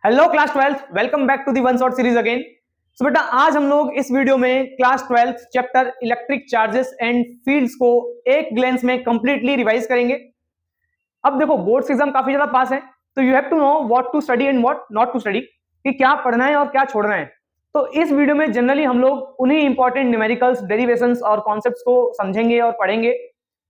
Hello class 12th, welcome back to the one shot series again. So बेटा आज हम लोग इस वीडियो में class 12th chapter electric charges and fields को एक ग्लेंस में कंप्लीटली रिवाइज करेंगे। अब देखो बोर्ड्स एग्जाम काफी ज्यादा पास है, तो you have to know what to study and what not to study, कि क्या पढ़ना है और क्या छोड़ना है। तो इस वीडियो में जनरली हम लोग उन्हीं इंपॉर्टेंट न्यूमेरिकल्स, डेरिवेशंस और कॉन्सेप्ट्स को समझेंगे और पढ़ेंगे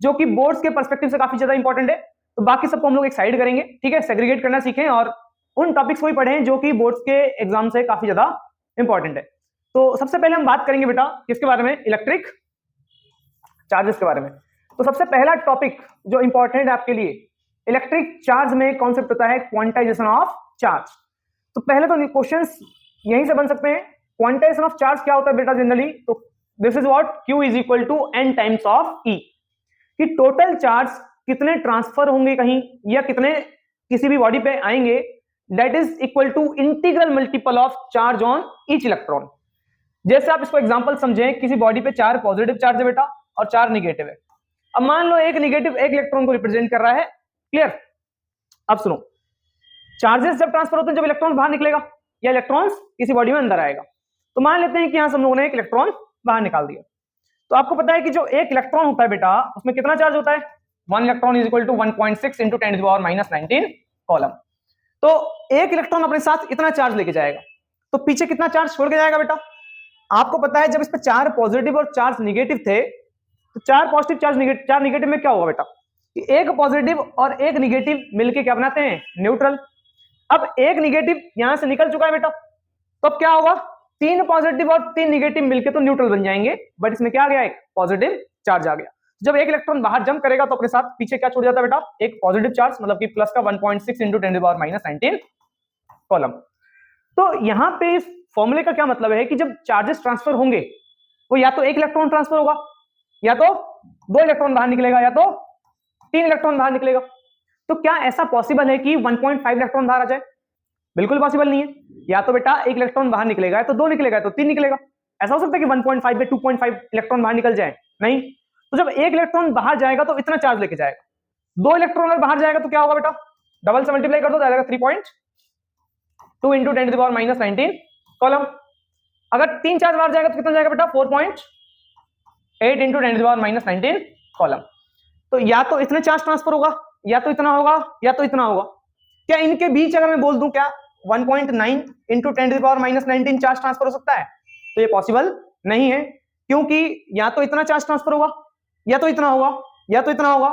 जो कि बोर्ड्स के पर्सपेक्टिव से काफी ज्यादा इंपॉर्टेंट है। तो बाकी सबको हम लोग एक साइड करेंगे, ठीक है, सेग्रीगेट करना सीखें और उन टॉपिक्स को ही पढ़ें जो कि बोर्ड्स के एग्जाम से काफी ज्यादा इंपॉर्टेंट है। तो सबसे पहले हम बात करेंगे बेटा किसके बारे में, इलेक्ट्रिक चार्जेस के बारे में। तो सबसे पहला टॉपिक जो इंपॉर्टेंट है आपके लिए, इलेक्ट्रिक चार्ज में कॉन्सेप्ट होता है क्वांटाइजेशन ऑफ चार्ज। तो पहले तो क्वेश्चंस यहीं से बन सकते हैं। क्वांटाइजेशन ऑफ चार्ज क्या होता है बेटा जनरली, तो this is what Q is equal to n times of E, कि टोटल चार्ज कितने ट्रांसफर होंगे कहीं या कितने किसी भी बॉडी पे आएंगे, that is equal to integral multiple of charge on each electron. जैसे आप इसको एग्जांपल समझें, किसी बॉडी पे 4 पॉजिटिव चार्ज है बेटा और 4 निगेटिव है। अब मान लो एक निगेटिव एक इलेक्ट्रॉन को रिप्रेजेंट कर रहा है, क्लियर। अब सुनो, चार्जेस जब ट्रांसफर होते हैं जब इलेक्ट्रॉन बाहर निकलेगा या इलेक्ट्रॉन्स किसी बॉडी में अंदर आएगा। तो मान लेते हैं कि यहां से हम लोगों ने एक इलेक्ट्रॉन बाहर निकाल दिया। तो आपको पता है कि जो एक इलेक्ट्रॉन होता है बेटा उसमें कितना चार्ज होता है, 1 electron is equal to 1.6 into 10⁻⁻19 coulomb. तो एक इलेक्ट्रॉन अपने साथ इतना चार्ज लेके जाएगा, तो पीछे कितना चार्ज छोड़ के जाएगा बेटा। आपको पता है जब इस पे 4 पॉजिटिव और 4 निगेटिव थे, तो 4 पॉजिटिव 4 निगेटिव में क्या होगा बेटा, कि एक पॉजिटिव और एक निगेटिव मिलके क्या बनाते हैं, न्यूट्रल। अब एक निगेटिव यहां से निकल चुका है बेटा, तो अब क्या होगा, 3 पॉजिटिव और 3 निगेटिव मिलके तो न्यूट्रल बन जाएंगे, बट इसमें क्या आ गया, एक पॉजिटिव चार्ज आ गया। जब एक इलेक्ट्रॉन बाहर जंप करेगा तो अपने साथ पीछे क्या छोड़ जाता है बेटा, एक पॉजिटिव चार्ज, मतलब कि प्लस का 1.6 इंटू 10⁻⁻19 कॉलम। तो यहां पे इस फॉर्मूले का क्या मतलब है कि जब चार्जेस ट्रांसफर होंगे वो या तो एक इलेक्ट्रॉन ट्रांसफर होगा, या तो 2 इलेक्ट्रॉन बाहर निकलेगा, या तो 3 इलेक्ट्रॉन बाहर निकलेगा। तो क्या ऐसा पॉसिबल है कि 1.5 इलेक्ट्रॉन बाहर आ जाए? बिल्कुल पॉसिबल नहीं है। या तो बेटा एक इलेक्ट्रॉन बाहर निकलेगा, या तो 2 निकलेगा, या तो 3 निकलेगा। ऐसा हो सकता है कि 1.5 पे 2.5 इलेक्ट्रॉन बाहर निकल जाए? नहीं। तो जब एक इलेक्ट्रॉन बाहर जाएगा तो इतना चार्ज लेके जाएगा। 2 इलेक्ट्रॉन अगर बाहर जाएगा तो क्या होगा बेटा, डबल से मल्टीप्लाई कर दो, जाएगा 3.2 इंटू 10⁻⁻19 कॉलम। अगर 3 चार्ज बाहर जाएगा तो कितना जाएगा बेटा, 4.8 इंटू 10⁻⁻19 कॉलम। तो या तो इतने चार्ज ट्रांसफर होगा, या तो इतना होगा, या तो इतना होगा। क्या इनके बीच अगर मैं बोल दूं क्या 1.9 इंटू 10⁻⁻19 चार्ज ट्रांसफर हो सकता है? तो ये पॉसिबल नहीं है, क्योंकि या तो इतना चार्ज ट्रांसफर होगा, या तो इतना होगा, या तो इतना होगा।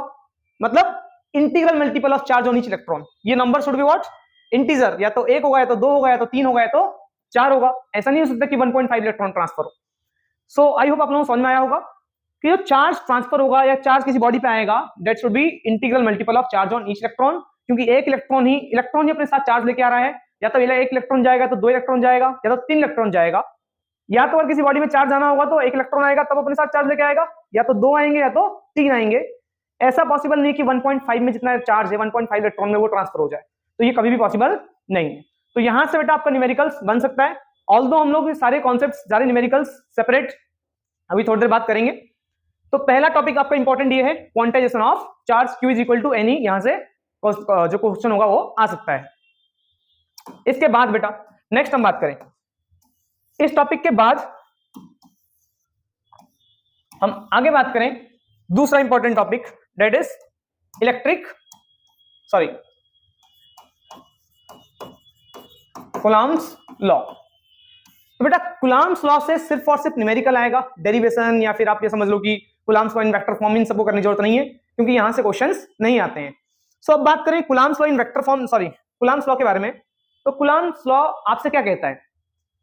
मतलब integral multiple of charge on each electron. ये नंबर शुड बी व्हाट, इंटीजर। या तो 1 होगा, या तो 2 होगा, या तो 3 होगा, या तो 4 होगा। ऐसा नहीं हो सकता कि 1.5 इलेक्ट्रॉन ट्रांसफर हो। सो आई होप आप लोगों को समझ में आया होगा कि जो चार्ज ट्रांसफर होगा या चार्ज किसी बॉडी पे आएगा, that should be integral multiple of charge on each electron. क्योंकि एक इलेक्ट्रॉन ही अपने साथ चार्ज लेके आ रहा है। या तो एक इलेक्ट्रॉन जाएगा, तो 2 इलेक्ट्रॉन जाएगा, या तो 3 इलेक्ट्रॉन जाएगा। या तो अगर किसी बॉडी में चार्ज आना होगा तो 1 इलेक्ट्रॉन आएगा तब अपने साथ चार्ज लेके आएगा, या तो 2 आएंगे, या तो 3 आएंगे। ऐसा पॉसिबल नहीं कि 1.5 में जितना चार्ज है 1.5 इलेक्ट्रॉन में वो ट्रांसफर हो जाए। तो ये कभी भी पॉसिबल नहीं है। तो यहां से बेटा आपका न्यूमेरिकल्स बन सकता है। ऑल्दो हम लोग सारे कॉन्सेप्ट्स, सारे न्यूमेरिकल्स सेपरेट अभी थोड़ी देर बात करेंगे। तो पहला टॉपिक आपका इंपॉर्टेंट ये है, quantization of charge, Q is equal to any. यहां से जो क्वेश्चन होगा वो आ सकता है। इसके बाद बेटा नेक्स्ट हम बात करें, इस टॉपिक के बाद हम आगे बात करें दूसरा important topic, that is Coulomb's law. तो बेटा कूलम्ब्स लॉ से सिर्फ और सिर्फ न्यूमेरिकल आएगा, डेरिवेशन या फिर आप ये समझ लो कि Coulomb's law in vector form, इन सबको करने की जरूरत नहीं है क्योंकि यहां से क्वेश्चंस नहीं आते हैं। सो अब बात करें Coulomb's law in vector form, Coulomb's law के बारे में। तो कूलम्ब्स लॉ आपसे क्या कहता है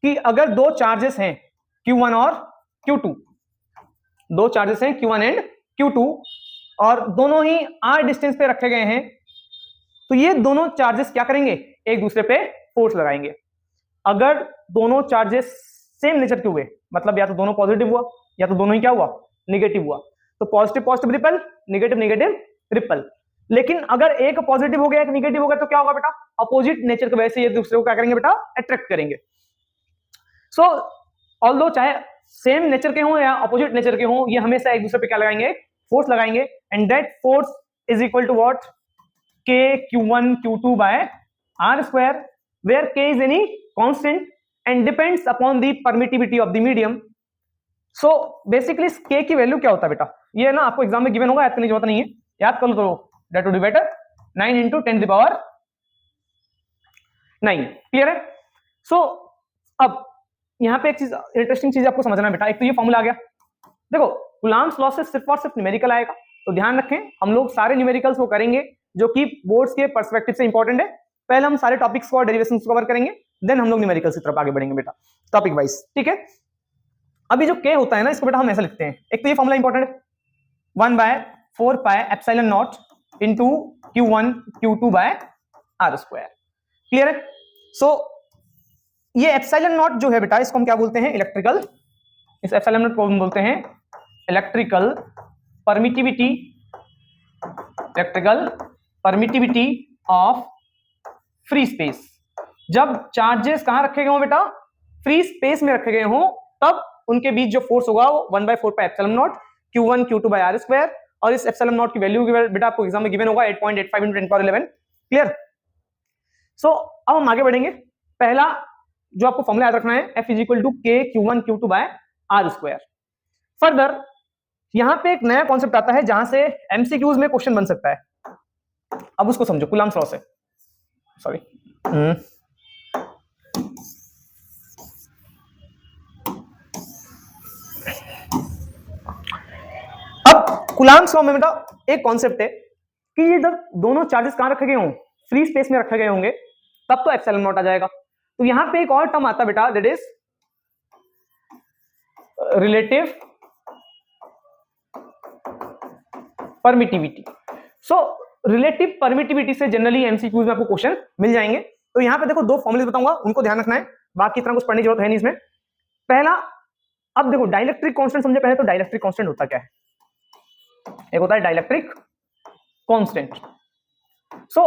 कि अगर 2 चार्जेस हैं Q1 और Q2, 2 चार्जेस हैं Q1 एंड Q2 और दोनों ही r डिस्टेंस पे रखे गए हैं, तो ये दोनों चार्जेस क्या करेंगे, एक दूसरे पे फोर्स लगाएंगे। अगर दोनों चार्जेस सेम नेचर के हुए, मतलब या तो दोनों पॉजिटिव हुआ या तो दोनों ही क्या हुआ, निगेटिव हुआ, तो positive positive ripple, negative negative ripple. लेकिन अगर एक पॉजिटिव हो गया एक निगेटिव हो गया तो क्या होगा बेटा, अपोजिट नेचर की वजह से ये दूसरे को क्या करेंगे बेटा, अट्रैक्ट करेंगे। सो ऑल्दो चाहे सेम नेचर के हों या अपोजिट नेचर के हों, ये हमेशा एक दूसरे पे क्या लगाएंगे, फोर्स लगाएंगे। And that force is equal to what, K Q1 Q2 by R square. where k is any constant and depends upon the permittivity of the medium. So basically k की वैल्यू क्या होता है बेटा, ये ना आपको exam में given होगा, याद करने की जरूरत नहीं है, याद कर लो तो that would be better, 9 into 10 to the power 9. Clear है? सो अब यहां पे एक चीज इंटरेस्टिंग चीज आपको समझना है बेटा, एक तो ये फॉर्मूला आ गया, देखो कुलाम्स लॉ से सिर्फ और सिर्फ न्यूमेरिकल आएगा, तो ध्यान रखें हम लोग सारे न्यूमेरिकल्स को करेंगे जो कि बोर्ड्स के पर्सपेक्टिव से इंपॉर्टेंट है। पहले हम सारे टॉपिक्स को और डेरिवेशंस को कवर करेंगे, देन हम लोग न्यूमेरिकल्स की तरफ आगे बढ़ेंगे बेटा, टॉपिक वाइज, ठीक है। अभी जो k होता है ना, इसको बेटा हम ऐसा लिखते हैं, एक तो ये फॉर्मूला इंपॉर्टेंट है, 1/4 pi epsilon naught into q1 q2 by r square. Clear है? सो ये एप्सिलॉन नॉट जो है बेटा, इसको हम क्या बोलते हैं, इलेक्ट्रिकल, इस एप्सिलॉन नॉट को हम बोलते हैं electrical permittivity, electrical permittivity of free space. जब चार्जेस कहां रखे गए हो बेटा, फ्री स्पेस में रखे गए हो, तब उनके बीच जो फोर्स होगा वो 1/4 pi epsilon naught q1 q2 by r square, और इस एप्सिलॉन नॉट की वैल्यू बेटा आपको एग्जाम में गिवन होगा 8.85 into 10 power 11। क्लियर? सो अब हम आगे बढ़ेंगे। पहला जो आपको फॉर्मूला याद रखना है, F is equal to k q1 q2 by r square. Further यहां पे एक नया कॉन्सेप्ट आता है जहां से एमसीक्यूज में क्वेश्चन बन सकता है, अब उसको समझो, कूलम्ब्स लॉ से, सॉरी अब कूलम्ब्स लॉ में बेटा एक कॉन्सेप्ट है कि ये जब दोनों चार्जेस कहां रखे गए हों, फ्री स्पेस में रखे गए होंगे, तब तो एप्सिलॉन नॉट आ जाएगा। तो यहां पे एक और टर्म आता बेटा, that is relative permittivity. So relative permittivity से जनरली एमसीक्यूज में आपको क्वेश्चन मिल जाएंगे। तो यहां पे देखो दो फॉर्मूले बताऊंगा, उनको ध्यान रखना है, बाकी इतना कुछ पढ़ने की जरूरत है नहीं इसमें। पहला, अब देखो डाइलेक्ट्रिक कांस्टेंट समझे पहले, तो डाइलेक्ट्रिक कांस्टेंट होता क्या है, एक होता है डाइलेक्ट्रिक कांस्टेंट। सो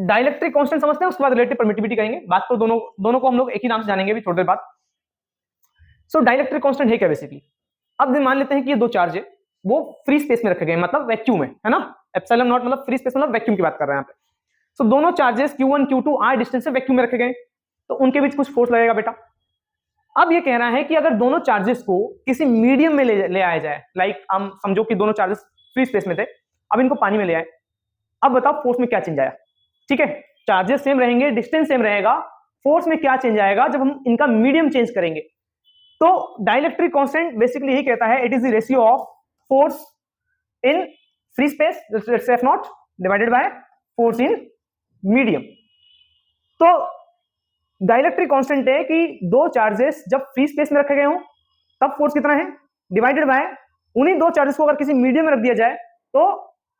डाइलेक्ट्रिक कांस्टेंट समझते हैं, उसके बाद रिलेटिव परमिटिविटी करेंगे, बात तो दोनों को हम लोग एक ही नाम से जानेंगे भी थोड़ी देर बाद। सो डाइलेक्ट्रिक कांस्टेंट है क्या बेसिकली, अब मान लेते हैं कि ये दो चार्ज है, वो फ्री स्पेस में रखे गए, मतलब वैक्यूम है ना, एप्सिलॉन नॉट मतलब फ्री स्पेस मतलब वैक्यूम की बात कर रहे हैं यहाँ पे। सो दोनों charges q1 q2 r distance से वैक्यूम में रखे गए, तो उनके बीच कुछ फोर्स लगेगा बेटा। अब ये कह रहा है कि अगर दोनों चार्जेस को किसी मीडियम में ले आया जाए, लाइक हम समझो कि दोनों चार्जेस फ्री स्पेस में थे, अब इनको पानी में ले आए, अब बताओ फोर्स में क्या चेंज आया। ठीक है, चार्जेस सेम रहेंगे, डिस्टेंस सेम रहेगा, फोर्स में क्या चेंज आएगा जब हम इनका मीडियम चेंज करेंगे। तो डाइलेक्ट्रिक कांस्टेंट बेसिकली यही कहता है, it is the ratio of force in free space, let's say F0 divided by force in medium. तो डाइलेक्ट्रिक कांस्टेंट है कि दो चार्जेस जब फ्री स्पेस में रखे गए हों, तब फोर्स कितना है, डिवाइडेड बाय उन्हीं दो चार्जेस को अगर किसी मीडियम में रख दिया जाए तो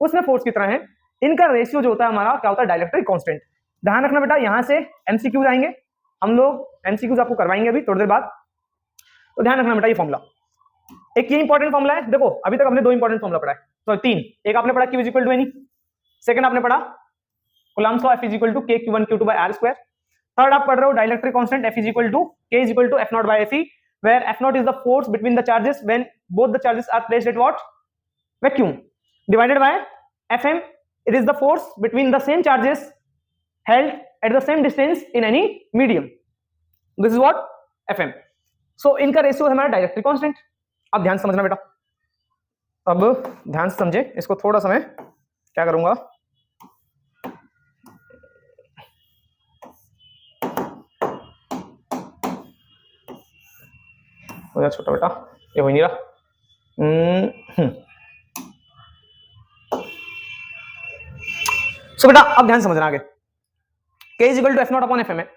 उसमें फोर्स कितना है, इनका रेशियो जो होता है हमारा क्या होता है, डाइलेक्ट्रिक कांस्टेंट। ध्यान रखना बेटा, यहां से एमसीक्यूज आएंगे, हम लोग एमसीक्यूज आपको करवाएंगे अभी थोड़ी देर बाद, तो ध्यान रखना बेटा ये फॉर्मूला, एक ये इंपॉर्टेंट फॉर्मूला है। देखो अभी तक हमने दो इंपॉर्टेंट फॉर्मूला पढ़ा है, तो तीन, एक आपने पढ़ा Q is equal to n e, second आपने पढ़ा Coulomb's law F is equal to K Q1 Q2 by R square, third आप पढ़ रहे हो dielectric constant F is equal to K is equal to F0 by Fe, where F0 is the force between the charges when both the charges are placed at what, vacuum, divided by Fm, it is the force between the same charges held at the same distance in any medium, this is what Fm। so इनका ratio है हमारा dielectric constant. अब ध्यान समझना बेटा, अब ध्यान से समझे इसको, थोड़ा समय क्या करूंगा, हो जा छोटा बेटा, ये हो नहीं रहा। सो बेटा अब ध्यान समझना आगे, K is equal to F0 upon Fm है।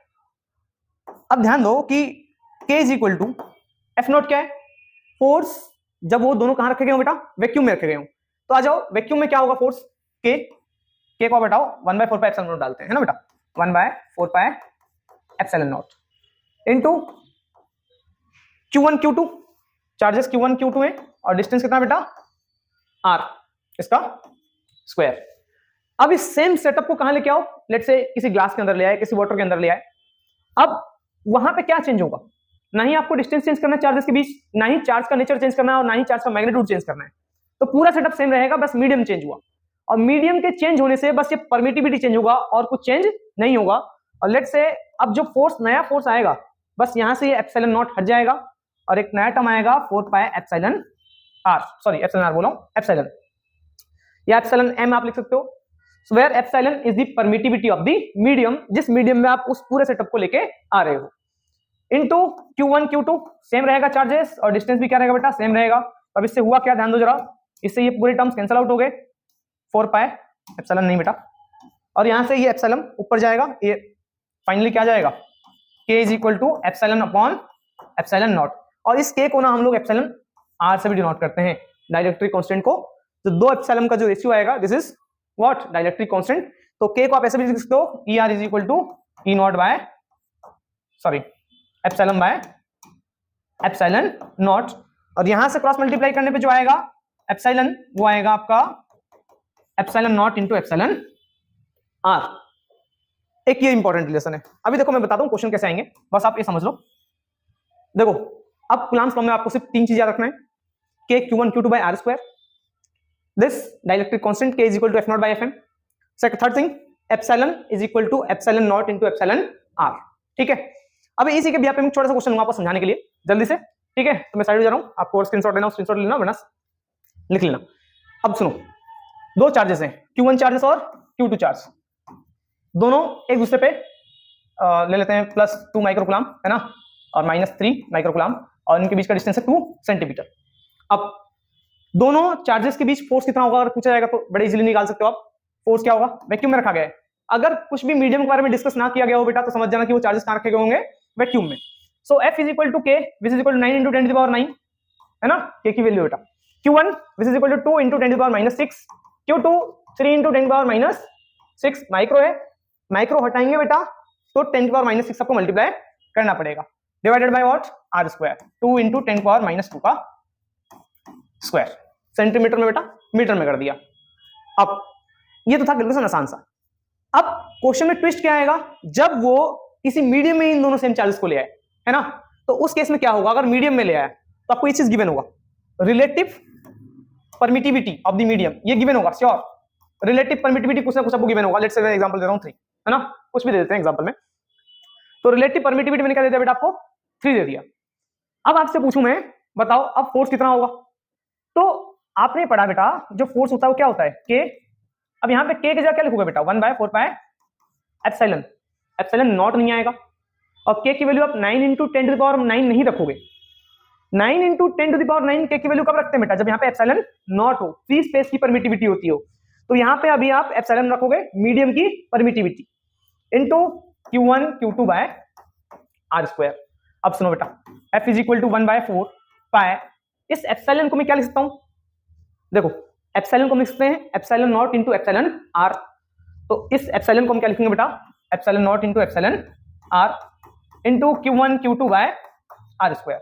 अब ध्यान दो कि K is equal to F0 क्या है, फोर्स जब वो दोनों कहां रखे गए हो बेटा, वैक्यूम में रखे गए हो। तो आ जाओ वैक्यूम में क्या होगा फोर्स, K को बताओ 1/4 पाई एप्सिलॉन नॉट डालते हैं, है ना बेटा, 1/4 pi epsilon naught into Q1 Q2, charges Q1 Q2 है और डिस्टेंस कितना बेटा R, इसका स्क्वायर। अब इस सेम सेटअप को कहां लेके आओ, लेट्स से किसी ग्लास के अंदर ले आए, किसी वाटर के अंदर ले आए। अब वहां पे क्या चेंज होगा, ना ही आपको डिस्टेंस चेंज करना है चार्जेस के बीच, ना ही चार्ज का नेचर चेंज करना है और ना ही चार्ज का मैग्नीट्यूड चेंज करना है। तो पूरा सेटअप सेम रहेगा, बस मीडियम चेंज हुआ, और मीडियम के चेंज होने से बस ये परमिटिविटी चेंज होगा और कुछ चेंज नहीं होगा। और लेट्स से अब जो फोर्स, नया फोर्स आएगा, बस यहां से ये एप्सिलॉन नॉट हट जाएगा और एक नया टर्म आएगा 4 pi epsilon R, sorry epsilon R बोला हूं, एप्सिलॉन या एप्सिलॉन एम आप लिख सकते हो। So where epsilon is the permittivity of the medium, जिस मीडियम में आप उस पूरे सेटअप को लेके आ रहे हो, इनटू Q1 Q2 सेम रहेगा चार्जेस और डिस्टेंस भी क्या रहेगा बेटा, सेम रहेगा। अब इससे हुआ क्या, ध्यान दो जरा, इससे ये पूरे टर्म्स कैंसिल आउट हो गए, 4 पाई एप्सिलॉन नहीं बेटा, और यहां से ये एप्सिलॉन ऊपर जाएगा, ये फाइनली क्या जाएगा, K is equal to epsilon upon epsilon naught, और इस K को ना हम लोग एप्सिलॉन R से भी डिनोट करते हैं, डाइलेक्ट्रिक कांस्टेंट को। तो दो एप्सिलॉन का जो रेशियो आएगा, this is what, dielectric constant. तो K को आप ऐसे भी लिख सकते हो, ER is equal to E naught by, sorry epsilon by epsilon naught, और यहां से क्रॉस मल्टीप्लाई करने पे जो आएगा एप्सिलॉन, वो आएगा आपका epsilon naught into epsilon R. एक ये इंपॉर्टेंट रिलेशन है। अभी देखो मैं बताता हूं क्वेश्चन कैसे आएंगे, बस आप ये समझ लो। देखो अब कूलम्ब्स लॉ में आपको सिर्फ तीन चीज याद रखना है, K Q1 Q2 by R square, this dielectric constant K is equal to F naught by Fm, second third thing epsilon is equal to epsilon not into epsilon R। ठीक है, अब इसी के भी पे छोटा सा क्वेश्चन लूंगा आपको समझाने के लिए जल्दी से, ठीक है। तो मैं साइड जा रहा हूं, आपको स्क्रीनशॉट लेना, स्क्रीनशॉट लेना, वरना लिख लेना। अब सुनो, दो चार्जेस हैं, Q1 चार्जेस और Q2 चार्ज, दोनों एक दूसरे पे ले लेते हैं +2 माइक्रोकूलम है ना, और -3 माइक्रोकूलम, और इनके बीच का डिस्टेंस है 2 सेंटीमीटर। अब दोनों चार्जेस के बीच फोर्स कितना होगा अगर पूछा जाएगा तो बड़े इजीली निकाल सकते हो आप। फोर्स क्या होगा, वैक्यूम में रखा गया है। अगर कुछ भी मीडियम के बारे में डिस्कस ना किया गया हो बेटा, तो समझ जाना कि वो चार्जेस कहां रखे गए होंगे, वैक्यूम में। So F is equal to K which is equal to 9 into 10 to the power 9 है ना, K की वैल्यू बेटा। Q1 which is equal to 2 into 10 to the power -6, Q2 3 into 10 to the power -6, micro है, micro हटाएंगे बेटा तो 10 to the power -6 आपको multiply करना पड़ेगा, divided by what, R square, 2 into 10 to the power -2 का स्क्वायर, सेंटीमीटर में बेटा मीटर में कर दिया। अब ये तो था कैलकुलेशन आसान सा। अब क्वेश्चन में ट्विस्ट क्या आएगा, जब वो किसी मीडियम में इन दोनों सेम चार्जेस को ले आए है ना, तो उस केस में क्या होगा, अगर मीडियम में ले आया तो आपको ये चीज गिवन होगा, relative permittivity of the medium, ये गिवन होगा श्योर। रिलेटिव परमिटिविटी कुछ ना कुछ आपको गिवन होगा, लेट्स से मैं एग्जांपल दे रहा हूं 3 है ना, कुछ भी दे देते हैं एग्जांपल में। तो रिलेटिव परमिटिविटी मैंने क्या दे दिया बेटा आपको, 3 दे दिया। अब आपसे पूछूं मैं, बताओ अब फोर्स कितना होगा। तो आपने पढ़ा बेटा जो फोर्स होता है वो क्या होता है, K। अब यहां पे K की जगह क्या लिखोगे बेटा, 1/4 पाई एप्सिलॉन, एप्सिलॉन नॉट नहीं आएगा, और K की वैल्यू आप 9 इंटू 10 टू द पावर 9 नहीं रखोगे। 9 into 10 to the power 9 K की वैल्यू कब रखते हैं बेटा, जब यहाँ पे एप्सिलॉन नॉट हो, फ्री स्पेस की परमिटिविटी होती हो। तो यहाँ पे अभी आप एप्सिलॉन रखोगे मीडियम की permittivity into Q1 Q2 by R square. अब सुनो बेटा, F is equal to 1/4 pi, इस एप्सिलॉन को मैं क्या लिख सकता हूं, देखो एप्सिलॉन को लिख सकते हैं epsilon naught into epsilon R। तो इस एप्सिलॉन को हम क्या लिखेंगे बेटा, epsilon naught into epsilon R into Q1 Q2 by R square.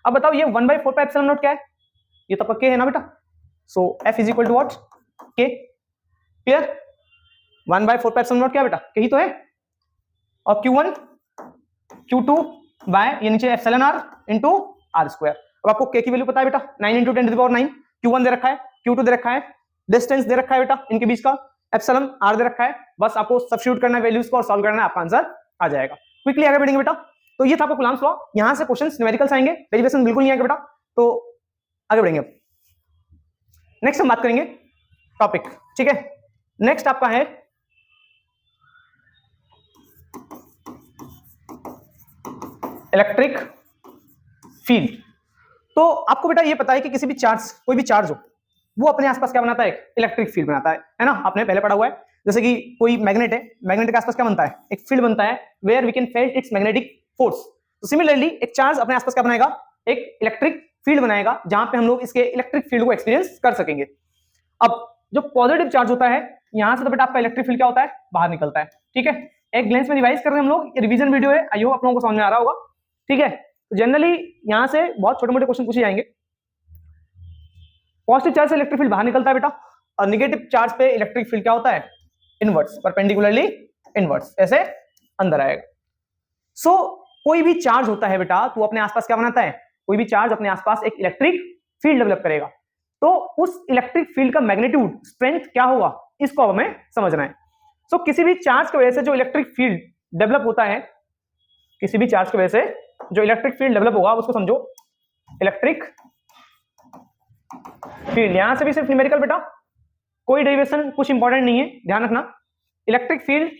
अब बताओ ये 1/4 पाई एप्सिलॉन नॉट क्या है, ये तो K है ना बेटा। So F is equal to what, K, clear. 1/4 pi epsilon naught क्या बेटा, K ही तो है, और Q1 Q2 बाय ये नीचे epsilon R into R square. अब आपको K की वैल्यू पता है बेटा, 9 into 10 to the power 9, Q1 दे रखा है, Q2 दे रखा है, डिस्टेंस दे रखा है बेटा इनके बीच का, एप्सिलॉन R दे रखा है, बस आपको सब्स्टिट्यूट करना है वैल्यूज को और सॉल्व करना है, आपका आंसर आ जाएगा। क्विकली आगे बढ़ेंगे बेटा। तो ये था आपका कूलम्ब्स लॉ, यहां से क्वेश्चंस न्यूमेरिकल्स आएंगे, डेरिवेशन बिल्कुल नहीं आएगा बेटा। तो आगे बढ़ेंगे, नेक्स्ट हम बात करेंगे टॉपिक, ठीक है। नेक्स्ट आपका है इलेक्ट्रिक फील्ड। तो आपको बेटा ये पता है कि किसी भी चार्ज, कोई भी चार्ज हो, वो अपने आसपास क्या बनाता है, इलेक्ट्रिक फील्ड बनाता है ना, आपने पहले पढ़ा हुआ है। जैसे कि कोई मैग्नेट है, मैग्नेट के आसपास क्या बनता है, एक फील्ड बनता है, where we can feel its magnetic force. तो सिमिलरली एक चार्ज अपने आसपास क्या बनाएगा, एक इलेक्ट्रिक फील्ड बनाएगा, जहां पे हम लोग इसके इलेक्ट्रिक फील्ड को एक्सपीरियंस कर सकेंगे। अब जो पॉजिटिव चार्ज होता है, यहां से तो बेटा आपका इलेक्ट्रिक फील्ड क्या होता है, बाहर निकलता है, ठीक है। एक ग्लेंस में रिवाइज कर रहे हैं हम लोग, ये रिवीजन वीडियो है, आई होप आप लोगों को समझ में आ रहा होगा, ठीक है। तो जनरली यहां से बहुत छोटे मोटे क्वेश्चन पूछे जाएंगे। पॉजिटिव चार्ज से इलेक्ट्रिक फील्ड बाहर निकलता है बेटा, और नेगेटिव चार्ज पे इलेक्ट्रिक फील्ड क्या होता है, इनवर्ट्स, परपेंडिकुलरली इनवर्ट्स, ऐसे अंदर आएगा। सो कोई भी चार्ज होता है बेटा, तो अपने आसपास क्या बनाता है, कोई भी चार्ज अपने आसपास एक इलेक्ट्रिक फील्ड डेवलप करेगा। तो उस इलेक्ट्रिक फील्ड का मैग्नीट्यूड, स्ट्रेंथ क्या होगा, इसको हमें समझना है। सो किसी भी चार्ज की वजह से जो इलेक्ट्रिक फील्ड डेवलप होता है, किसी भी चार्ज की वजह से जो इलेक्ट्रिक फील्ड डेवलप होगा उसको समझो इलेक्ट्रिक फील्ड। यहां से भी सिर्फ न्यूमेरिकल बेटा, कोई डेरिवेशन कुछ इंपॉर्टेंट नहीं है, ध्यान रखना। Electric field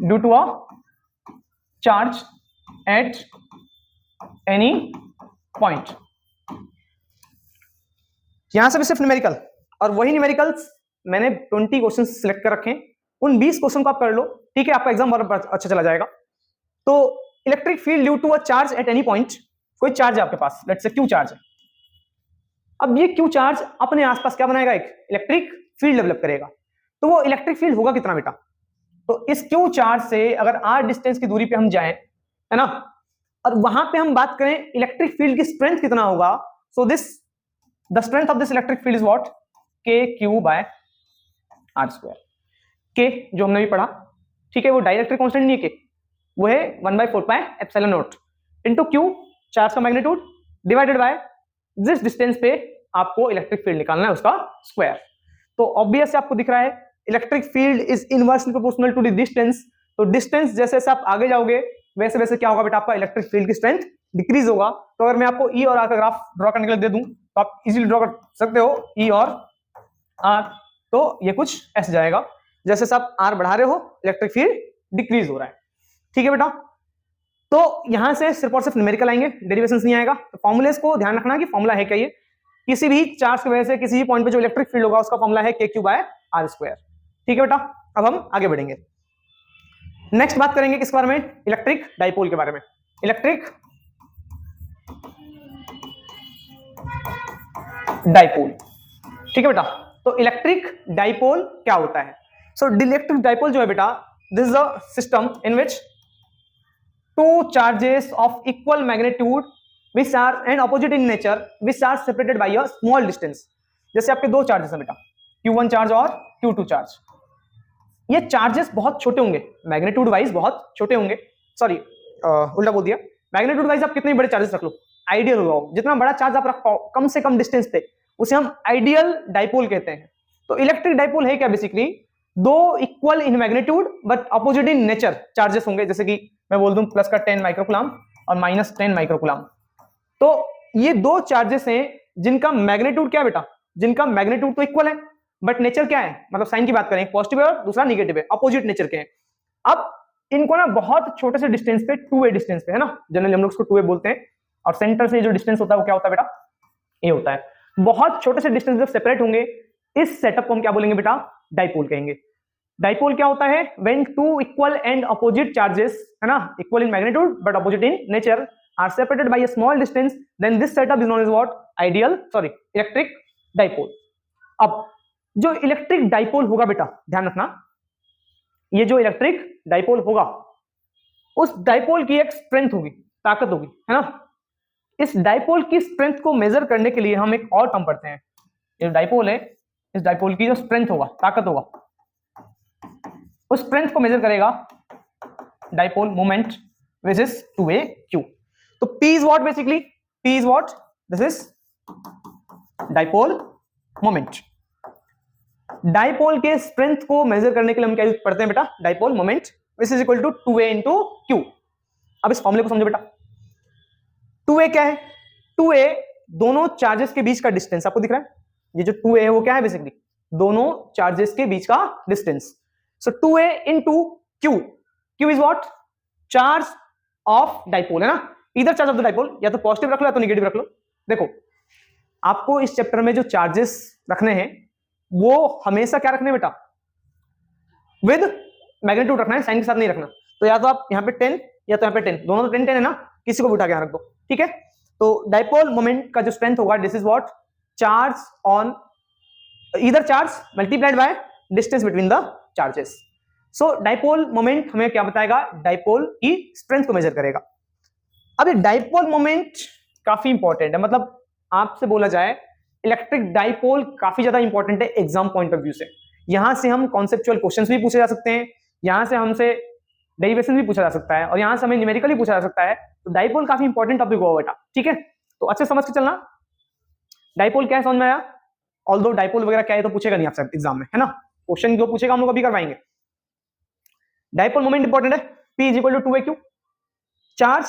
due to a charge at any point. यहां से भी सिर्फ न्यूमेरिकल, और वही न्यूमेरिकल्स मैंने 20 क्वेश्चन सिलेक्ट कर रखे हैं, उन 20 क्वेश्चन को आप कर लो, ठीक है, आपका एग्जाम बहुत अच्छा चला जाएगा। तो electric field due to a charge at any point, कोई चार्ज है आपके पास, लेट्स से क्यू चार्ज है। अब ये क्यू चार्ज अपने आसपास क्या बनाएगा, एक इलेक्ट्रिक फील्ड डेवलप करेगा। तो वो इलेक्ट्रिक फील्ड होगा कितना बेटा, तो इस क्यू चार्ज से अगर r डिस्टेंस की दूरी पे हम जाएं, है ना, और वहां पे हम बात करें इलेक्ट्रिक फील्ड की स्ट्रेंथ कितना होगा, so this the strength of this electric field is what, के क्यू बाय आर स्क्वायर। के जो हमने भी पढ़ा, ठीक है, वो डाइलेक्ट्रिक कांस्टेंट नहीं है के, वो है 1/4 pi epsilon naught into Q, charge का मैग्नीट्यूड, डिवाइडेड बाय जिस डिस्टेंस पे आपको इलेक्ट्रिक फील्ड निकालना है उसका स्क्वायर। तो ऑब्वियस आपको दिख रहा है electric field is inversely proportional to the distance. तो डिस्टेंस जैसे जैसे आप आगे जाओगे वैसे वैसे क्या होगा बेटा, आपका इलेक्ट्रिक फील्ड की स्ट्रेंथ डिक्रीज होगा। तो अगर मैं आपको ई और आर का ग्राफ ड्रॉ करने के लिए दे दूं तो आप इजीली ड्रॉ कर सकते हो ई और आर। तो ये कुछ ऐसे जाएगा, जैसे जैसे आप आर बढ़ा रहे हो इलेक्ट्रिक फील्ड डिक्रीज हो रहा है, ठीक है बेटा। तो यहां से सिर्फ और सिर्फ न्यूमेरिकल आएंगे, डेरिवेशंस नहीं आएगा। तो फॉर्मूलेस को ध्यान रखना कि फॉर्मूला है क्या, ये किसी भी चार्ज की वजह से किसी भी पॉइंट पे जो इलेक्ट्रिक फील्ड होगा उसका फॉर्मूला है k Q by are square, ठीक है बेटा। अब हम आगे बढ़ेंगे, नेक्स्ट बात करेंगे किस बारे में, इलेक्ट्रिक डाइपोल के बारे में। इलेक्ट्रिक डाइपोल, ठीक है बेटा। तो इलेक्ट्रिक डाइपोल क्या होता है, सो इलेक्ट्रिक डाइपोल जो है बेटा, this is a system in which two charges of equal magnitude which are and opposite in nature which are separated by a small distance। जैसे आपके दो चार्जेस हैं बेटा, Q1 चार्ज और Q2 चार्ज। ये चार्जेस बहुत छोटे होंगे, मैग्नीट्यूड वाइज बहुत छोटे होंगे, सॉरी उल्टा बोल दिया, मैग्नीट्यूड वाइज आप कितने बड़े चार्जेस रख लो आइडियल होगा, जितना बड़ा चार्ज आप रख पाओ कम से कम डिस्टेंस पे उसे हम आइडियल डाइपोल कहते हैं। तो इलेक्ट्रिक डाइपोल है क्या, बेसिकली दो equal in magnitude but opposite in nature charges होंगे। जैसे कि मैं बोल दूं प्लस का 10 माइक्रोकुलाम और माइनस 10 माइक्रोकुलाम। तो ये दो चार्जेस हैं जिनका मैग्नीट्यूड क्या है बेटा, जिनका मैग्नीट्यूड तो इक्वल है बट नेचर क्या है, मतलब साइन की बात करें, पॉजिटिव है और दूसरा निगेटिव है, अपोजिट नेचर के हैं। अब इनको ना बहुत छोटे से डिस्टेंस पे, 2a डिस्टेंस पे, है ना, जनरली हम लोग उसको 2a बोलते हैं, और सेंटर से जो डिस्टेंस होता है वो क्या होता है बेटा, ये होता है। बहुत छोटे से डिस्टेंस जब सेपरेट होंगे इस सेटअप को हम क्या बोलेंगे बेटा, डाइपोल कहेंगे। डाइपोल क्या होता है, when two equal and opposite charges, है ना, equal in magnitude but opposite in nature are separated by a small distance, then this setup is known as what, ideal electric dipole. अब जो electric dipole होगा बेटा, ध्यान रखना, ये जो इलेक्ट्रिक डाइपोल होगा उस डाइपोल की एक स्ट्रेंथ होगी, ताकत होगी, है ना। इस डाइपोल की स्ट्रेंथ को मेजर करने के लिए हम एक और टर्म पढ़ते हैं। ये डाइपोल है, इस डाइपोल की जो स्ट्रेंथ होगा, ताकत होगा, उस स्ट्रेंथ को मेजर करेगा dipole moment which is 2aq। तो P is what, basically P is what, this is dipole moment. Dipole के स्ट्रेंथ को मेजर करने के लिए हम क्या पढ़ते हैं बेटा, dipole moment which is equal to 2a into q। अब इस फॉर्मूले को समझो बेटा, 2a क्या है, 2a दोनों चार्जेस के बीच का डिस्टेंस आपको दिख रहा है, ये जो 2a है वो क्या है, बेसिकली दोनों चार्जेस के बीच का distance. So 2a into q, q is what, charge of dipole, है ना, इधर चार्ज ऑफ द डाइपोल, या तो पॉजिटिव रख लो या तो नेगेटिव रख लो। देखो आपको इस चैप्टर में जो चार्जेस रखने हैं वो हमेशा क्या रखने बेटा, विद मैग्नीट्यूड रखना है, साइन के साथ नहीं रखना। तो या तो आप यहाँ पे 10 या तो यहाँ पे 10, दोनों तो 10 10 है ना, किसी को भी उठा के यहाँ रख दो, ठीक है। तो डाइपोल मोमेंट का जो स्ट्रेंथ होगा, this is what, charge on either charge multiplied by distance between the charges. So dipole moment हमें क्या बताएगा, डाइपोल की स्ट्रेंथ को मेजर करेगा। अब ये डाइपोल मोमेंट काफी इंपॉर्टेंट है, मतलब आपसे बोला जाए इलेक्ट्रिक डाइपोल काफी ज्यादा इंपॉर्टेंट है एग्जाम पॉइंट ऑफ व्यू से। यहां से हम कॉन्सेप्चुअल क्वेश्चंस भी पूछे जा सकते हैं, यहां से हमसे डेरिवेशन भी पूछा जा सकता है, और यहां से हमें न्यूमेरिकली पूछा जा सकता है। तो डाइपोल काफी इंपॉर्टेंट टॉपिक होगा बेटा, ठीक है। तो अच्छे समझ के चलना, डाइपोल क्या है समझ में आया। ऑल्दो डाइपोल वगैरह क्या है तो पूछेगा नहीं आपसे एग्जाम में, है ना, क्वेश्चन जो पूछेगा हम लोग अभी करवाएंगे। डाइपोल मोमेंट इंपॉर्टेंट है, P is equal to 2aq, charge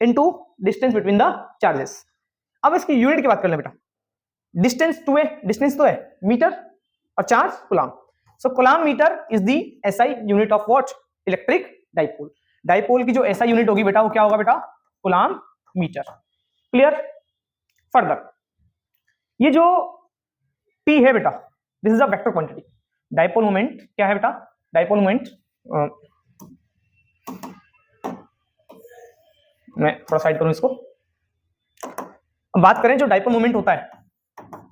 into distance between the charges. अब इसकी यूनिट की बात कर ले बेटा, डिस्टेंस 2a, डिस्टेंस तो है मीटर और charge coulomb. So coulomb metre is the SI unit of what, electric dipole. Dipole की जो एसआई यूनिट होगी बेटा वो क्या होगा बेटा, कूलम मीटर। क्लियर? फर्दर ये जो P है बेटा, this is a vector quantity. Dipole moment क्या है बेटा, डाइपोल मोमेंट, मैं थोड़ा साइड करूं इसको। अब बात करें जो डाइपोल मोमेंट होता है,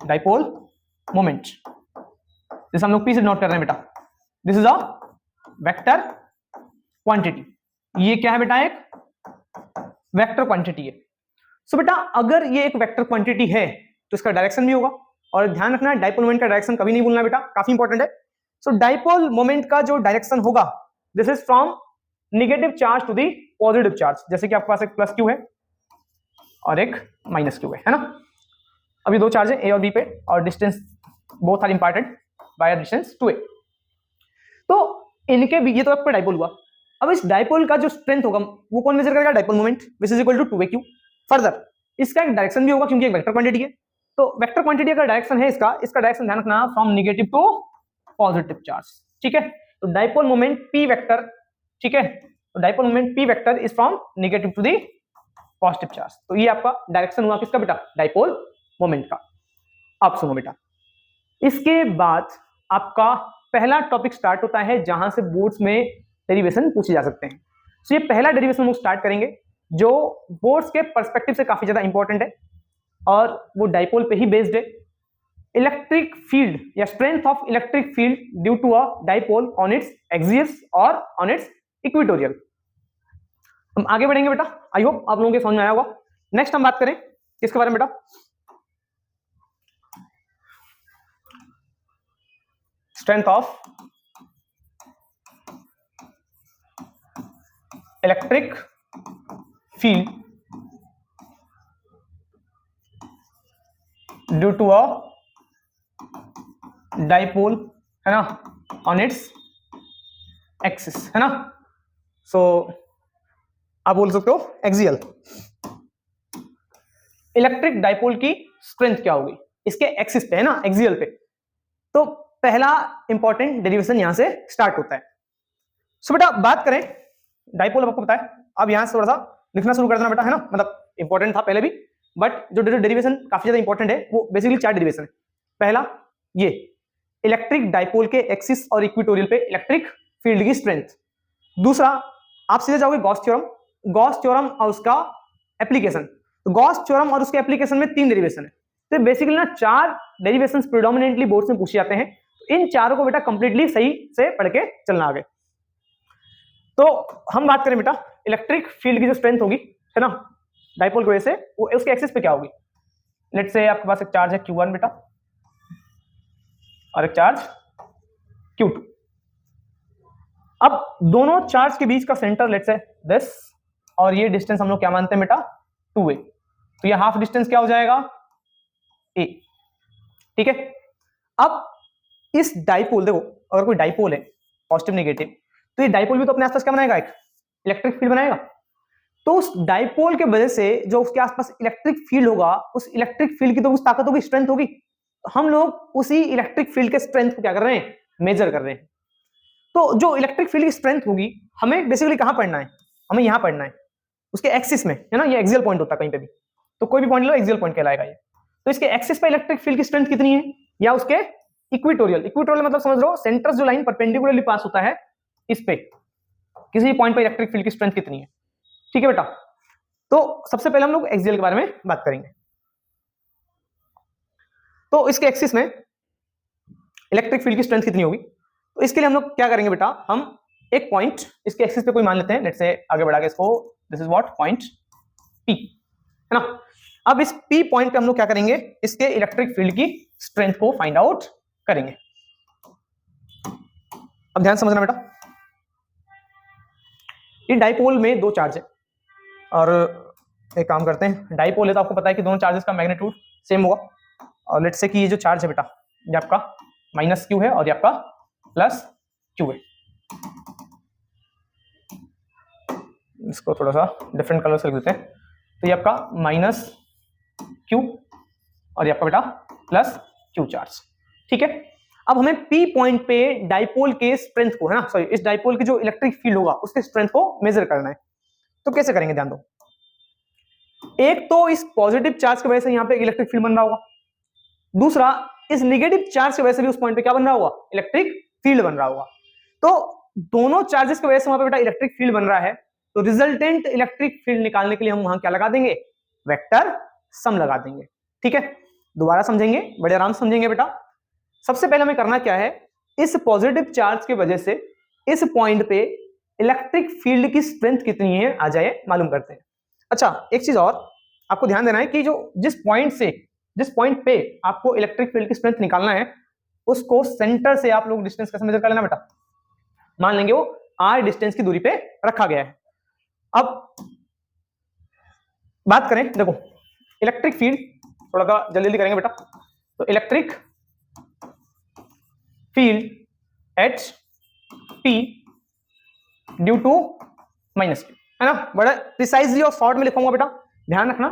डाइपोल मोमेंट, जैसे हम लोग P से नोट कर रहे हैं बेटा, this is a vector quantity. ये क्या है बेटा, एक वेक्टर क्वांटिटी है। सो बेटा अगर ये एक वेक्टर क्वांटिटी है तो इसका डायरेक्शन भी होगा, और ध्यान रखना डाइपोल मोमेंट का डायरेक्शन कभी नहीं भूलना बेटा, काफी इंपॉर्टेंट है। सो डाइपोल मोमेंट का जो डायरेक्शन होगा, this is from negative charge to the positive charge. जैसे कि आपके पास एक प्लस क्यू है और एक माइनस क्यू है ना। अभी दो चार्ज है ए और बी पे, और distance both are important by distance 2a। तो इनके भी, ये तो आपका डाइपोल हुआ। अब इस डाइपोल का जो स्ट्रेंथ होगा वो कौन मेजर करेगा, dipole moment, which is equal to 2aq। Further इसका एक डायरेक्शन भी होगा क्योंकि एक वेक्टर क्वांटिटी है। तो वेक्टर क्वांटिटी का डायरेक्शन है इसका डायरेक्शन ध्यान रखना, from negative to positive charge. ठीक है, तो डाइपोल मोमेंट P वेक्टर, ठीक है, तो dipole moment P vector is from negative to the positive charge. तो ये आपका डायरेक्शन हुआ किसका बेटा, डाइपोल मोमेंट का। अब सुनो बेटा, इसके बाद आपका पहला टॉपिक स्टार्ट होता है जहां से बोर्ड्स में डेरिवेशन पूछे जा सकते हैं। तो ये पहला डेरिवेशन हम लोग स्टार्ट करेंगे जो बोर्ड्स के पर्सपेक्टिव से काफी ज्यादा इंपॉर्टेंट है, और वो डाइपोल पे ही बेस्ड है। इलेक्ट्रिक फील्ड या strength of electric field due to a dipole on its axis और ऑन इट्स इक्वेटोरियल। हम आगे बढ़ेंगे बेटा, आई होप आप लोगों के समझ में आया होगा। नेक्स्ट हम बात करें किसके बारे में बेटा, strength of electric field due to a dipole, है ना, ऑन इट्स एक्सिस, है ना। सो आप बोल सकते हो एक्सियल। इलेक्ट्रिक डाइपोल की स्ट्रेंथ क्या होगी इसके एक्सिस पे, है ना, एक्सियल पे। तो पहला इंपॉर्टेंट डेरिवेशन यहां से स्टार्ट होता है। सो बेटा बात करें डाइपोल, आपको पता है, अब यहां से थोड़ा सा लिखना शुरू कर देना बेटा, है ना, मतलब इंपॉर्टेंट था पहले भी, बट जो डेरिवेशन काफी ज्यादा इंपॉर्टेंट है वो बेसिकली 4 डेरिवेशन है। पहला ये इलेक्ट्रिक डाइपोल के एक्सिस और इक्वेटोरियल पे इलेक्ट्रिक फील्ड की स्ट्रेंथ। दूसरा आप सीधे जाओगे गॉस थ्योरम, गॉस थ्योरम और उसका एप्लीकेशन। तो गॉस थ्योरम और उसके एप्लीकेशन में 3 डेरिवेशन है। तो बेसिकली ना 4 डेरिवेशंस प्रिडोमिनेंटली बोर्ड्स में पूछे जाते हैं। इन चारों को बेटा कंप्लीटली सही से पढ़ के चलना आगे। तो हम बात करें बेटा इलेक्ट्रिक फील्ड की जो स्ट्रेंथ होगी, है ना, डाइपोल की वजह से, वो उसके एक्सिस पे क्या होगी। लेट्स से आपके पास एक चार्ज है Q1 बेटा और एक चार्ज Q2। अब दोनों चार्ज के बीच का सेंटर लेट्स से दिस, और ये डिस्टेंस हम लोग क्या मानते हैं बेटा 2a। तो ये हाफ डिस्टेंस क्या हो जाएगा a। ठीक है, अब इस डाइपोल, देखो अगर कोई डाइपोल है पॉजिटिव नेगेटिव, तो ये डाइपोल भी तो अपने आसपास क्या बनाएगा, एक इलेक्ट्रिक फील्ड बनाएगा। तो उस डाइपोल के वजह से जो उसके आसपास इलेक्ट्रिक फील्ड होगा, उस इलेक्ट्रिक फील्ड की तो उस ताकत होगी, स्ट्रेंथ होगी। हम लोग उसी इलेक्ट्रिक फील्ड के स्ट्रेंथ को क्या कर रहे हैं, मेजर कर रहे हैं। तो जो इलेक्ट्रिक फील्ड की स्ट्रेंथ होगी हमें बेसिकली कहां पढ़ना है, हमें यहां पढ़ना है उसके एक्सिस में, है ना। ये एक्सियल पॉइंट होता है कहीं पे भी, तो कोई भी पॉइंट लो एक्सियल पॉइंट कहलाएगा ये। तो इसके एक्सिस पे इलेक्ट्रिक फील्ड की स्ट्रेंथ कितनी है, या उसके इक्वेटोरियल, इक्वेटोरियल मतलब समझ लो सेंटर जो लाइन परपेंडिकुलरली पास होता है इस पे, किसी पॉइंट पे इलेक्ट्रिक फील्ड की स्ट्रेंथ कितनी है। ठीक है बेटा, तो सबसे पहले हम लोग एक्सियल के बारे में बात करेंगे। तो इसके एक्सिस में इलेक्ट्रिक फील्ड की स्ट्रेंथ कितनी होगी, तो इसके लिए हम लोग क्या करेंगे बेटा, हम एक पॉइंट इसके एक्सिस पे कोई मान लेते हैं, लेट्स से आगे बढ़ा के इसको, this is what point P, है ना। अब इस P पॉइंट पे हम लोग क्या करेंगे, इसके इलेक्ट्रिक फील्ड की स्ट्रेंथ को फाइंड आउट करेंगे। अब ध्यान समझना बेटा, ये डाइपोल में 2 चार्ज है, और एक काम करते हैं, डाइपोल है तो आपको पता है कि दोनों चार्जेस का मैग्नीट्यूड सेम होगा। और लेट्स से कि ये जो चार्ज है बेटा, ये आपका -q है और ये आपका +q है। इसको थोड़ा सा डिफरेंट कलर से लिख देते हैं। तो ये आपका माइनस क्यू और ये आपका बेटा प्लस क्यू चार्ज। ठीक है, अब हमें पी पॉइंट पे डाइपोल के स्ट्रेंथ को, है ना, सॉरी, इस डाइपोल की जो इलेक्ट्रिक फील्ड होगा उसके स्ट्रेंथ को मेजर करना है। तो कैसे करेंगे, ध्यान दो। एक तो इस पॉजिटिव चार्ज की वजह से यहां पे इलेक्ट्रिक फील्ड बन रहा होगा, दूसरा इस नेगेटिव चार्ज की वजह से भी उस पॉइंट पे क्या बन रहा होगा, इलेक्ट्रिक फील्ड बन रहा होगा। तो दोनों चार्जेस की वजह से वहां पे बेटा इलेक्ट्रिक फील्ड बन रहा है, तो रिजल्टेंट इलेक्ट्रिक फील्ड निकालने के लिए हम वहां क्या लगा देंगे, वेक्टर सम लगा देंगे। ठीक है, दोबारा समझेंगे, बड़े आराम से समझेंगे बेटा। सबसे पहले हमें करना क्या है, इस पॉजिटिव चार्ज की वजह से इस पॉइंट पे इलेक्ट्रिक फील्ड की स्ट्रेंथ कितनी है आ जाए मालूम करते हैं। अच्छा, एक चीज और आपको ध्यान देना है कि जो जिस पॉइंट पे आपको इलेक्ट्रिक फील्ड की स्ट्रेंथ निकालना है उसको सेंटर से आप लोग डिस्टेंस कैसे मेजर कर लेना बेटा। मान लेंगे वो r डिस्टेंस की दूरी पे रखा गया है। अब बात करें, देखो इलेक्ट्रिक फील्ड थोड़ा सा जल्दी जल्दी करेंगे बेटा। तो electric field at P due to minus Q, है ना, बड़ा प्रिसाइजली और शॉर्ट में लिखूंगा बेटा, ध्यान रखना।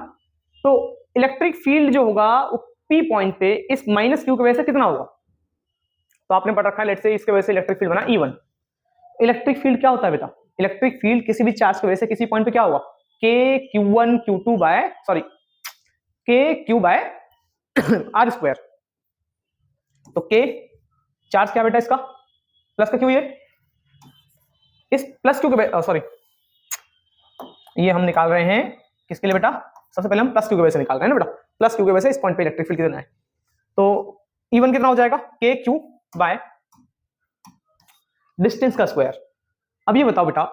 तो इलेक्ट्रिक फील्ड जो होगा वो पी पॉइंट पे इस माइनस क्यू की वजह से कितना होगा, तो आपने पढ़ रखा है, लेट्स से इसकी वजह से इलेक्ट्रिक फील्ड बना E1। इलेक्ट्रिक फील्ड क्या होता है बेटा, इलेक्ट्रिक फील्ड किसी भी चार्ज की वजह से किसी पॉइंट पे क्या होगा, के क्यू1 क्यू2 बाय सॉरी के क्यू बाय आर स्क्वायर। तो के चार्ज क्या बेटा इसका, प्लस का क्यू, ये इस प्लस क्यू के सॉरी ये हम निकाल रहे हैं किसके लिए बेटा, सबसे पहले हम प्लस क्यू की वजह से निकाल रहे हैं ना बेटा, प्लस क्यू की वजह से इस पॉइंट पे इलेक्ट्रिक फील्ड कितना है। तो E1 कितना हो जाएगा, के क्यू बाय डिस्टेंस का स्क्वायर। अब ये बताओ बेटा,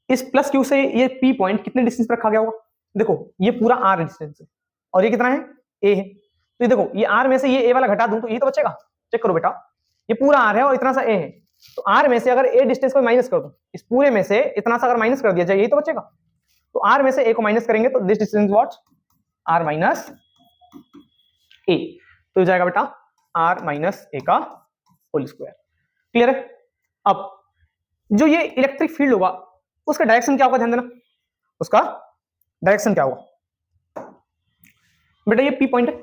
इस प्लस क्यू से ये पी पॉइंट कितने डिस्टेंस पर रखा गया होगा, देखो ये पूरा आर डिस्टेंस है और ये कितना है, ए है। तो ये देखो, ये आर में से ये ए वाला घटा दूं तो ये तो बचेगा, चेक करो बेटा, ये पूरा आर है और इतना सा ए है। तो आर में से अगर ए डिस्टेंस को माइनस कर दो, इस पूरे में से इतना सा अगर माइनस कर दिया जाए, यही तो बचेगा। तो आर में से ए को माइनस करेंगे तो this distance what, R minus A, तो जाएगा बेटा आर माइनस ए का होल स्क्वायर। क्लियर है। अब जो ये इलेक्ट्रिक फील्ड होगा उसका डायरेक्शन क्या होगा, ध्यान देना, उसका डायरेक्शन क्या होगा बेटा, ये पी पॉइंट है,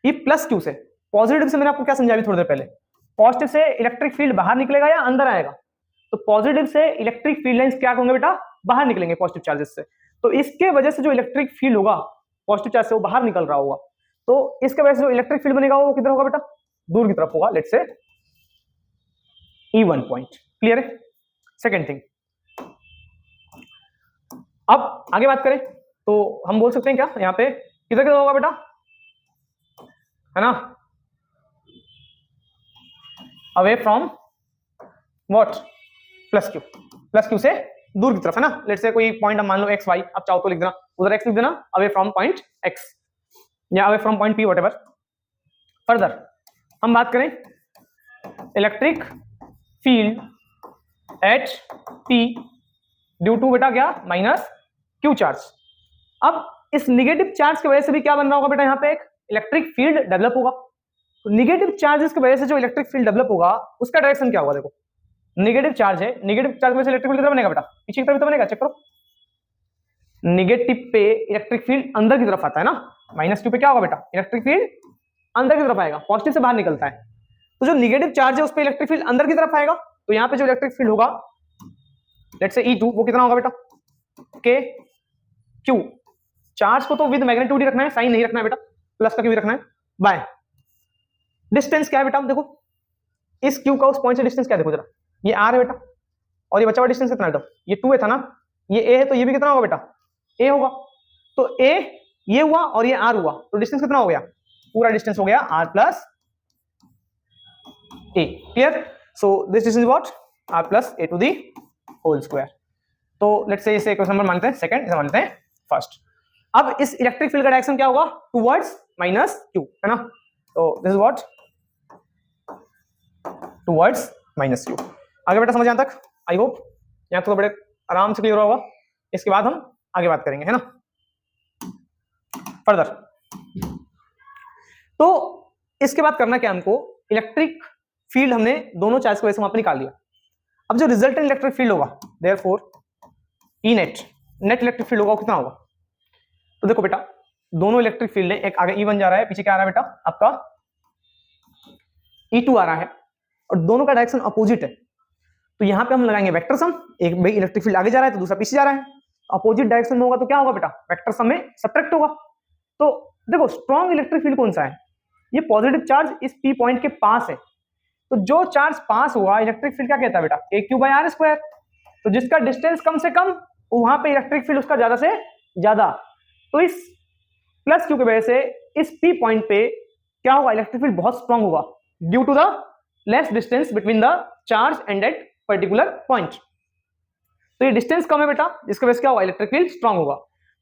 ये प्लस क्यू से पॉजिटिव से मैंने आपको क्या समझाया थोड़ी देर पहले, पॉजिटिव से इलेक्ट्रिक फील्ड बाहर निकलेगा या अंदर आएगा, तो पॉजिटिव से इलेक्ट्रिक फील्ड लाइंस क्या होंगे बेटा, बाहर निकलेंगे पॉजिटिव चार्जेस से। तो इसके वजह से जो इलेक्ट्रिक फील्ड होगा पॉजिटिव चार्ज से वो बाहर निकल रहा होगा, तो इसके वजह से जो इलेक्ट्रिक फील्ड बनेगा वो किधर होगा बेटा, दूर की तरफ होगा, let's say E1 point. Clear है। सेकेंड थिंग, अब आगे बात करें तो हम बोल सकते हैं क्या, यहाँ पे किधर किधर होगा बेटा, है ना, away from what, plus Q से दूर की तरफ, है ना। लेट्स से कोई पॉइंट हम मान लो एक्स वाई, आप चाहो तो लिख देना, उधर एक्स लिख देना, अवे फ्रॉम पॉइंट एक्स या away from point P, whatever. Further हम बात करें electric field at P due to बेटा क्या, माइनस क्यू चार्ज। अब इस निगेटिव चार्ज की वजह से भी क्या बन रहा होगा बेटा, यहाँ पे एक इलेक्ट्रिक फील्ड डेवलप होगा। तो निगेटिव चार्जेस की वजह से जो इलेक्ट्रिक फील्ड डेवलप होगा उसका डायरेक्शन क्या होगा, देखो निगेटिव चार्ज है, निगेटिव चार्ज में से इलेक्ट्रिक फील्ड कितना बनेगा बेटा, पीछे की तरफ तो बनेगा, चेक करो, निगेटिव पे इलेक्ट्रिक फील्ड अंदर की तरफ आता है ना, माइनस क्यू पे क्या होगा बेटा, इलेक्ट्रिक फील्ड अंदर की तरफ आएगा, पॉजिटिव से बाहर निकलता है। तो जो निगेटिव चार्ज है उस पे इलेक्ट्रिक फील्ड अंदर की तरफ आएगा, तो यहाँ पे जो इलेक्ट्रिक फील्ड होगा लेट्स से E2 वो कितना होगा बेटा, के क्यू, चार्ज को तो विद मैग्नीट्यूड ही रखना है, साइन नहीं रखना है बेटा, प्लस का क्यू रखना है, बाय डिस्टेंस क्या है बेटा, देखो इस क्यू का उस पॉइंट से डिस्टेंस क्या है, देखो जरा, ये आर है बेटा और ये बचा हुआ डिस्टेंस कितना है, तो ये 2 था ना, ये ए है तो ये भी कितना होगा बेटा, ए होगा। तो ए ये हुआ और ये आर हुआ, तो डिस्टेंस कितना हो गया, पूरा डिस्टेंस हो गया R plus A. Clear. So this distance what, R plus A to the whole square. तो लेट्स से इसे क्वेश्चन नंबर मानते हैं सेकंड, इसे मानते हैं फर्स्ट। अब इस इलेक्ट्रिक फील्ड का डायरेक्शन क्या होगा, टुवर्ड्स माइनस क्यू, है ना। तो this is what, towards minus Q. आगे बेटा समझ यहां तक, आई होप यहां तो बड़े आराम से क्लियर होगा। इसके बाद हम आगे बात करेंगे, है ना, फर्दर। तो इसके बाद करना क्या हमको, इलेक्ट्रिक फील्ड हमने दोनों चार्ज की वजह से वहां पर निकाल लिया। अब जो रिजल्टेंट इलेक्ट्रिक फील्ड होगा, therefore E net electric field होगा कितना होगा? तो देखो बेटा दोनों इलेक्ट्रिक फील्ड है, एक आगे E1 जा रहा है, पीछे क्या आ रहा है बेटा आपका E2 आ रहा है, और दोनों का डायरेक्शन अपोजिट है। तो यहां पे हम लगाएंगे वेक्टर सम, एक भाई इलेक्ट्रिक फील्ड आगे जा रहा है तो दूसरा पीछे जा रहा है, अपोजिट डायरेक्शन में होगा तो क्या होगा बेटा वेक्टर सम में सब्ट्रैक्ट होगा। तो देखो स्ट्रॉन्ग इलेक्ट्रिक फील्ड कौन सा है? ये पॉजिटिव चार्ज इस P पॉइंट के पास है, तो जो चार्ज पास हुआ इलेक्ट्रिक फील्ड क्या कहता है बेटा KQ/R²। तो जिसका डिस्टेंस कम से कम वहां पे इलेक्ट्रिक फील्ड उसका ज्यादा से ज्यादा। तो इस प्लस क्यू की वजह से इस P पॉइंट पे क्या होगा इलेक्ट्रिक फील्ड बहुत स्ट्रांग होगा due to the less distance between the charge and that particular point. तो ये डिस्टेंस कम है बेटा, जिसकी वजह से क्या होगा इलेक्ट्रिक फील्ड स्ट्रांग होगा।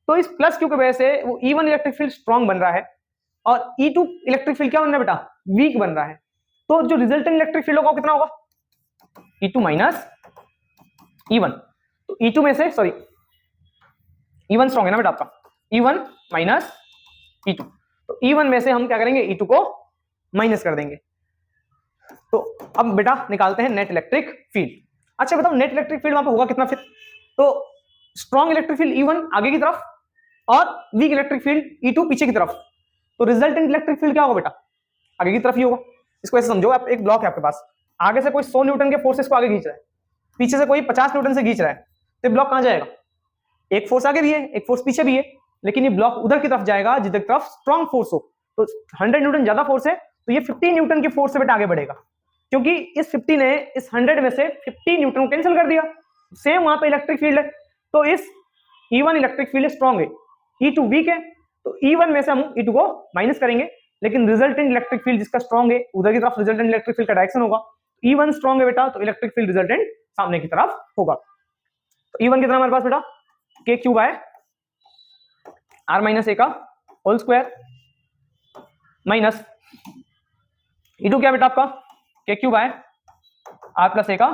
तो इस प्लस क्यू की वजह से वो E1 इलेक्ट्रिक फील्ड स्ट्रांग बन रहा है और E2 इलेक्ट्रिक फील्ड क्या बन रहा है बेटा वीक बन रहा है। तो जो रिजल्टेंट इलेक्ट्रिक फील्ड होगा कितना होगा E2 माइनस E1। तो E2 में से सॉरी E1 स्ट्रांग है ना बेटा आपका, E1 माइनस E2। तो E1 में से हम क्या करेंगे E2 को माइनस कर देंगे। तो अब बेटा निकालते हैं नेट इलेक्ट्रिक फील्ड। अच्छा बताओ नेट इलेक्ट्रिक फील्ड वहां पे होगा कितना फिर? तो स्ट्रॉन्ग इलेक्ट्रिक फील्ड E1 आगे की तरफ और वीक इलेक्ट्रिक फील्ड E2 पीछे की तरफ। तो रिजल्टेंट इलेक्ट्रिक फील्ड क्या होगा बेटा आगे की तरफ ही होगा। इसको ऐसे समझो, आप एक ब्लॉक है आपके पास, आगे से कोई 100 न्यूटन के फोर्सेस को आगे खींच रहा है, पीछे से कोई 50 न्यूटन से खींच रहा है, तो ब्लॉक कहां जाएगा? एक फोर्स आगे भी है एक फोर्स पीछे भी है, लेकिन ये ब्लॉक उधर की तरफ जाएगा जिधर की तरफ स्ट्रॉन्ग फोर्स हो। तो 100 न्यूटन ज्यादा फोर्स है तो ये 50 न्यूटन की फोर्स से बेटा आगे बढ़ेगा, क्योंकि इस 50 ने इस 100 में से 50 न्यूटन को कैंसिल कर दिया। सेम वहां पे इलेक्ट्रिक फील्ड है, तो इस E1 इलेक्ट्रिक फील्ड स्ट्रॉन्ग है, E2 वीक है, तो E1 में से हम E2 को माइनस करेंगे, लेकिन रिजल्टेंट इलेक्ट्रिक फील्ड जिसका स्ट्रॉन्ग है उधर की तरफ रिजल्टेंट इलेक्ट्रिक फील्ड का डायरेक्शन होगा। E1 स्ट्रॉन्ग है बेटा, तो इलेक्ट्रिक फील्ड रिजल्टेंट सामने की तरफ होगा। तो E1 कितना हमारे पास बेटा KQ/R - A का होल स्क्वायर माइनस E2 क्या बेटा आपका KQ/R + A का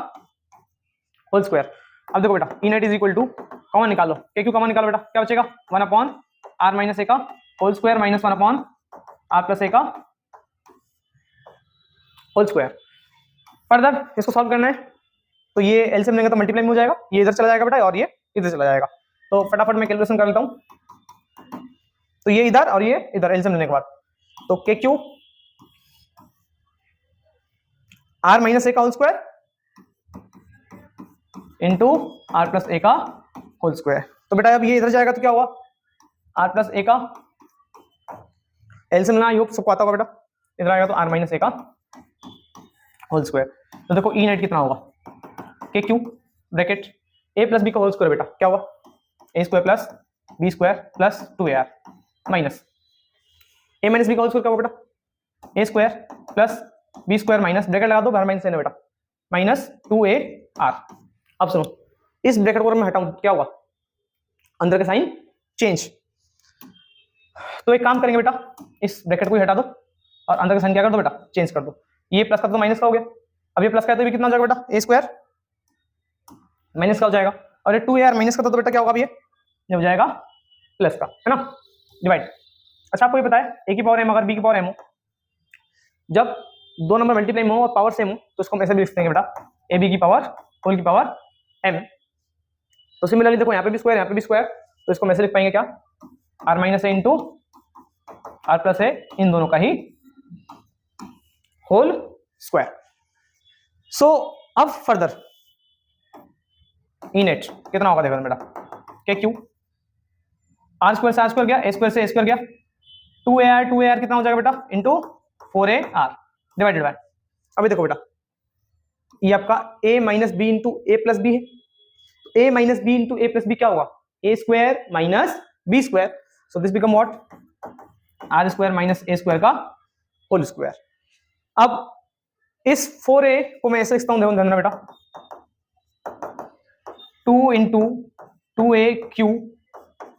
होल स्क्वायर। अब देखो बेटा E net is equal to common निकालो, KQ कॉमन निकालो बेटा, क्या बचेगा 1/R - A का whole square minus 1/R + A का होल स्क्वायर। फर्दर इसको सॉल्व करना है तो ये एलसीएम लेंगे तो मल्टीप्लाई में हो जाएगा, ये इधर चला जाएगा बेटा और ये इधर चला जाएगा। तो फटाफट मैं कैलकुलेशन कर लेता हूं, तो ये इधर और ये इधर एलसीएम लेने के बाद तो KQ R - A का whole square into R + A का होल स्क्वायर। तो बेटा अब ये इधर जाएगा तो क्या होगा R + A का एलसीएम लेना, योग सबको आता होगा बेटा, इधर आएगा तो R - A का होल स्क्वायर। तो देखो E नेट कितना होगा KQ ब्रैकेट A + B का होल स्क्वायर बेटा क्या होगा A² + B² + 2AR minus A - B का होल स्क्वायर क्या होगा बेटा A² + B² माइनस ब्रैकेट लगा दो, बाहर माइनस लेना बेटा माइनस 2AR। अब सुनो इस ब्रैकेट को मैं हटाऊं क्या होगा अंदर का साइन चेंज। तो एक काम करेंगे बेटा इस ब्रैकेट को ही हटा दो और अंदर का साइन क्या कर दो बेटा चेंज कर दो। ये प्लस का तो माइनस का हो गया, अब ये प्लस का तो भी कितना हो जाएगा बेटा A² माइनस का हो जाएगा, और ये 2AR माइनस का तो बेटा क्या होगा ये हो जाएगा प्लस का, है ना डिवाइड। अच्छा आपको ये पता है A की पावर m अगर B की पावर m हो, जब दो नंबर मल्टीप्लाई में हो और पावर सेम हो तो इसको हम ऐसे भी लिख देंगे बेटा AB की पावर होल की पावर m। तो सिमिलरली देखो यहाँ पे भी स्क्वायर यहाँ पे भी स्क्वायर, तो इसको हम ऐसे लिख पाएंगे क्या R - A into R + A इन दोनों का ही होल स्क्वायर। सो अब फर्दर E नेट कितना होगा देखो बेटा KQ R² से R² गया A² से A² गया 2AR कितना हो जाएगा बेटा इंटू 4AR डिवाइडेड बाय। अभी देखो बेटा ये आपका A - B into A + B है, A - B into A + B क्या होगा A² - B², so this become what R² - A² का होल स्क्वायर। अब इस 4A को मैं ऐसे लिखता हूं देखो ध्यान बेटा 2 इंटू 2AQ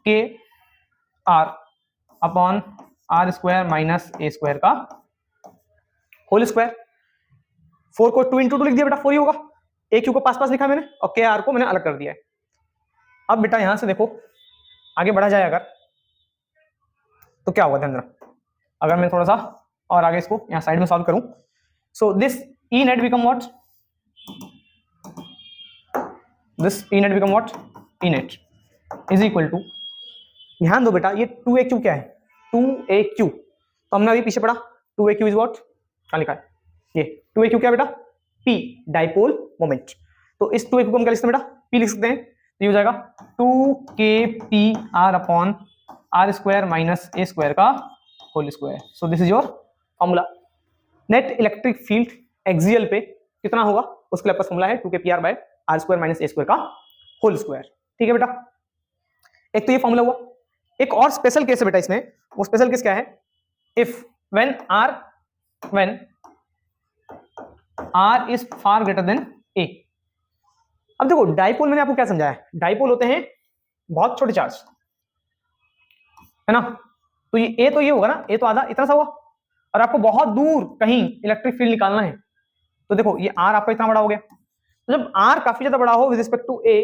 के R अपॉन R² - A² का होल स्क्वायर। 4 को 2 इंटू 2 लिख दिया बेटा 4 ही होगा, AQ को पास लिखा मैंने और KR को मैंने अलग कर दिया है। अब बेटा यहां से देखो आगे बढ़ा जाए अगर तो क्या होगा ध्यान देना, अगर मैं थोड़ा सा और आगे इसको यहां साइड में सॉल्व करूं so this E net become what E net is equal to, ध्यान दो बेटा ये 2AQ क्या है, 2AQ, तो हमने अभी पीछे पढ़ा 2AQ इज व्हाट, क्या लिखा है ये 2AQ क्या बेटा, P डाइपोल मोमेंट। तो इस 2AQ को हम क्या लिख सकते हैं बेटा, P लिख सकते हैं, तो ये हो जाएगा 2KPR upon R square minus A square का whole square. So this is your formula. Net electric field axial पे कितना होगा उसके लिए आपका फॉर्मूला है 2KPR by R square minus A square का होल स्क्वायर। ठीक है बेटा, एक तो ये फॉर्मूला हुआ। एक और स्पेशल केस है बेटा इसमें, वो स्पेशल केस क्या है, if when R is far greater than A। अब देखो डाइपोल मैंने आपको क्या समझाया, डाइपोल होते हैं बहुत छोटे चार्ज, है ना, तो ये A तो ये होगा ना, A तो आधा इतना सा हुआ, और आपको बहुत दूर कहीं इलेक्ट्रिक फील्ड निकालना है, तो देखो ये R आपका इतना बड़ा हो गया, तो जब R काफी ज्यादा बड़ा हो विद रिस्पेक्ट टू A,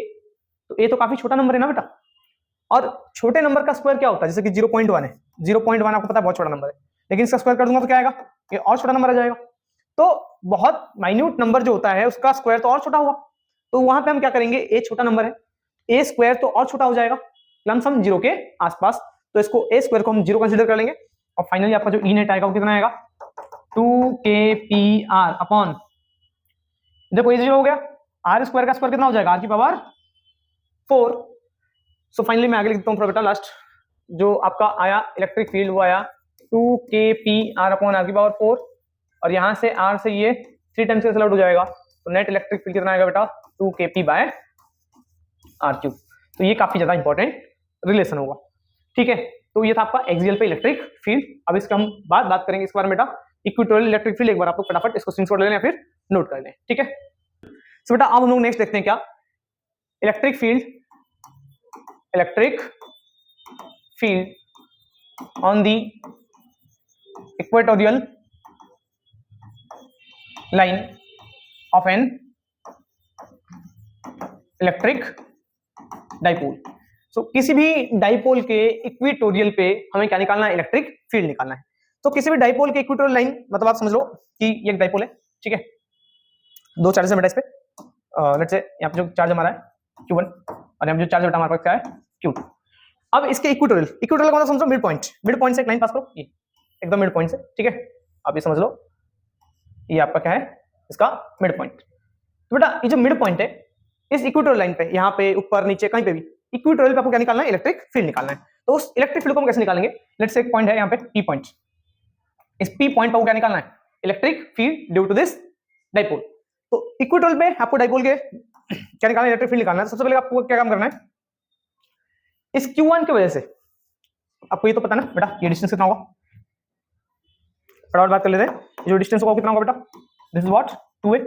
तो A तो काफी छोटा नंबर है ना बेटा, और छोटे नंबर का स्क्वायर क्या होता है, जैसे कि 0.1 है, 0.1 आपको पता है बहुत छोटा नंबर है, लेकिन इसका स्क्वायर कर दूंगा तो क्या आएगा, ये और छोटा नंबर आ जाएगा। तो बहुत माइन्यूट नंबर जो होता है उसका स्क्वायर तो और छोटा हुआ, तो वहां पे हम क्या करेंगे, A छोटा नंबर है, A स्क्वायर तो और छोटा हो जाएगा लमसम 0 के आसपास, तो इसको A स्क्वायर को हम 0 कंसीडर कर लेंगे, और फाइनली आपका जो ई नेट आएगा वो कितना आएगा, 2KPR अपॉन, देखो ये 0 हो गया, R स्क्वायर का स्क्वायर कितना हो जाएगा, R की पावर 4। सो फाइनली मैं आगे लिख देता हूँ बेटा, लास्ट जो आपका आया इलेक्ट्रिक फील्ड वो आया 2KPR अपॉन R की पावर 4, और यहां से R से ये 3 टाइम्स कैंसिल आउट हो जाएगा, तो नेट इलेक्ट्रिक फील्ड कितना आएगा बेटा, 2KP बाय R3। तो ये काफी ज्यादा इंपॉर्टेंट रिलेशन होगा। ठीक है, तो ये था आपका एक्सियल पे इलेक्ट्रिक फील्ड। अब इसका हम बात करेंगे इसके बारे में बेटा, इक्वेटोरियल इलेक्ट्रिक फील्ड, एक बार आप लोग फटाफट इसको स्क्रीनशॉट ले लें या फिर नोट कर लें। ठीक है, सो बेटा अब हम लोग नेक्स्ट देखते हैं क्या, electric field on the equatorial line of an electric dipole. So किसी भी डाइपोल के इक्वेटोरियल पे हमें क्या निकालना है, इलेक्ट्रिक फील्ड निकालना है। तो किसी भी डाइपोल के इक्वेटोरियल लाइन, मतलब आप समझ लो कि ये एक डाइपोल है, ठीक है, दो चार्जेस है बेटा इस पे, लेट्स से यहाँ पे जो चार्ज हमारा है Q1 और यहाँ पे जो चार्ज बेटा हमारे पास क्या है Q2। अब इसके इक्वेटोरियल का मतलब समझो मिड पॉइंट से एक लाइन पास करो, ये एकदम मिड पॉइंट से, ठीक है, अब ये समझ लो ये आपका क्या है, इसका मिड पॉइंट। तो बेटा ये जो मिड पॉइंट है इस इक्वेटोरियल लाइन पे, यहाँ पे ऊपर नीचे कहीं पे भी इक्वेटोरियल पे आपको क्या निकालना है, इलेक्ट्रिक फील्ड निकालना है। तो उस इलेक्ट्रिक फील्ड को हम कैसे निकालेंगे, लेट्स से एक पॉइंट है यहाँ पे P पॉइंट, इस P पॉइंट पर क्या निकालना है, electric field due to this dipole. तो इक्वेटोरियल पे आपको डाइपोल के क्या निकालना है, इलेक्ट्रिक फील्ड निकालना है। सबसे पहले आपको क्या काम करना है, इस Q1 की वजह से, आपको ये तो पता ना बेटा ये डिस्टेंस कितना होगा, फटाफट बात कर लेते हैं, ये जो डिस्टेंस होगा कितना होगा बेटा, दिस इज व्हाट 2a,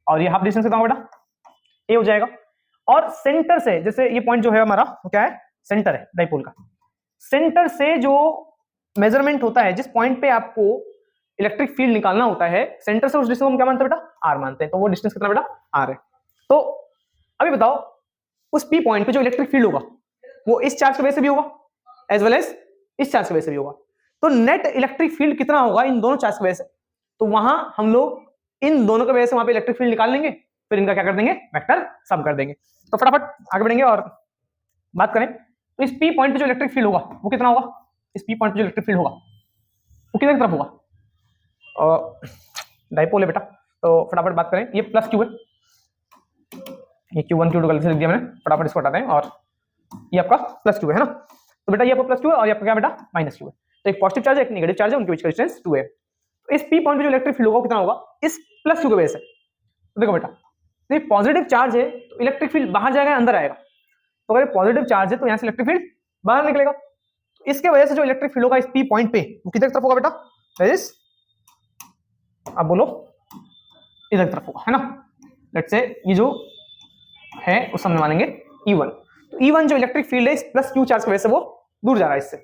और ये हाफ डिस्टेंस कितना होगा बेटा, a हो जाएगा। और सेंटर से, जैसे ये पॉइंट जो है हमारा वो क्या है, सेंटर है डाइपोल का, सेंटर से जो मेजरमेंट होता है, जिस पॉइंट पे आपको इलेक्ट्रिक फील्ड निकालना होता है, सेंटर से उस डिस्टेंस को हम क्या मानते हैं बेटा, r मानते हैं। तो वो डिस्टेंस कितना बेटा, r है। तो अभी बताओ उस P पॉइंट पे जो इलेक्ट्रिक फील्ड होगा वो इस चार्ज की वजह से भी होगा एज वेल एज इस चार्ज की वजह से भी होगा। तो नेट इलेक्ट्रिक फील्ड कितना होगा इन दोनों चार्ज की वजह से, तो वहां हम लोग इन दोनों की वजह से वहां पे इलेक्ट्रिक फील्ड निकाल लेंगे, फिर इनका क्या कर देंगे, वेक्टर सम कर देंगे। तो फटाफट आगे बढ़ेंगे और बात करें, तो इस P पॉइंट पे जो इलेक्ट्रिक फील्ड होगा वो कितना होगा, इस P पॉइंट पे जो इलेक्ट्रिक फील्ड होगा वो किधर की तरफ होगा, डाइपोल है बेटा, तो फटाफट बात करें, ये प्लस Q है, ये Q1 Q2 गलती से लिख दिया मैंने, फटाफट इसको हटाते हैं, और ये आपका प्लस Q है ना, तो बेटा ये आपका प्लस Q है और ये आपका क्या बेटा माइनस Q है। तो एक पॉजिटिव चार्ज है एक नेगेटिव चार्ज है, उनके बीच का डिस्टेंस 2 है। तो इस P पॉइंट पे जो इलेक्ट्रिक फील्ड होगा कितना होगा, इस प्लस Q की वजह से। तो देखो बेटा ये पॉजिटिव चार्ज है तो इलेक्ट्रिक फील्ड बाहर जाएगा अंदर आएगा, तो अगर पॉजिटिव चार्ज है तो यहाँ से इलेक्ट्रिक फील्ड बाहर निकलेगा, तो इसके वजह से जो इलेक्ट्रिक फील्ड होगा इस P पॉइंट पे वो किधर की तरफ होगा बेटा, इस अब बोलो इधर की तरफ होगा, है ना। लेट्स से ये जो है उस हम मानेंगे E1, तो E1 जो इलेक्ट्रिक फील्ड है इस प्लस Q चार्ज की वजह से वो दूर जा रहा है इससे।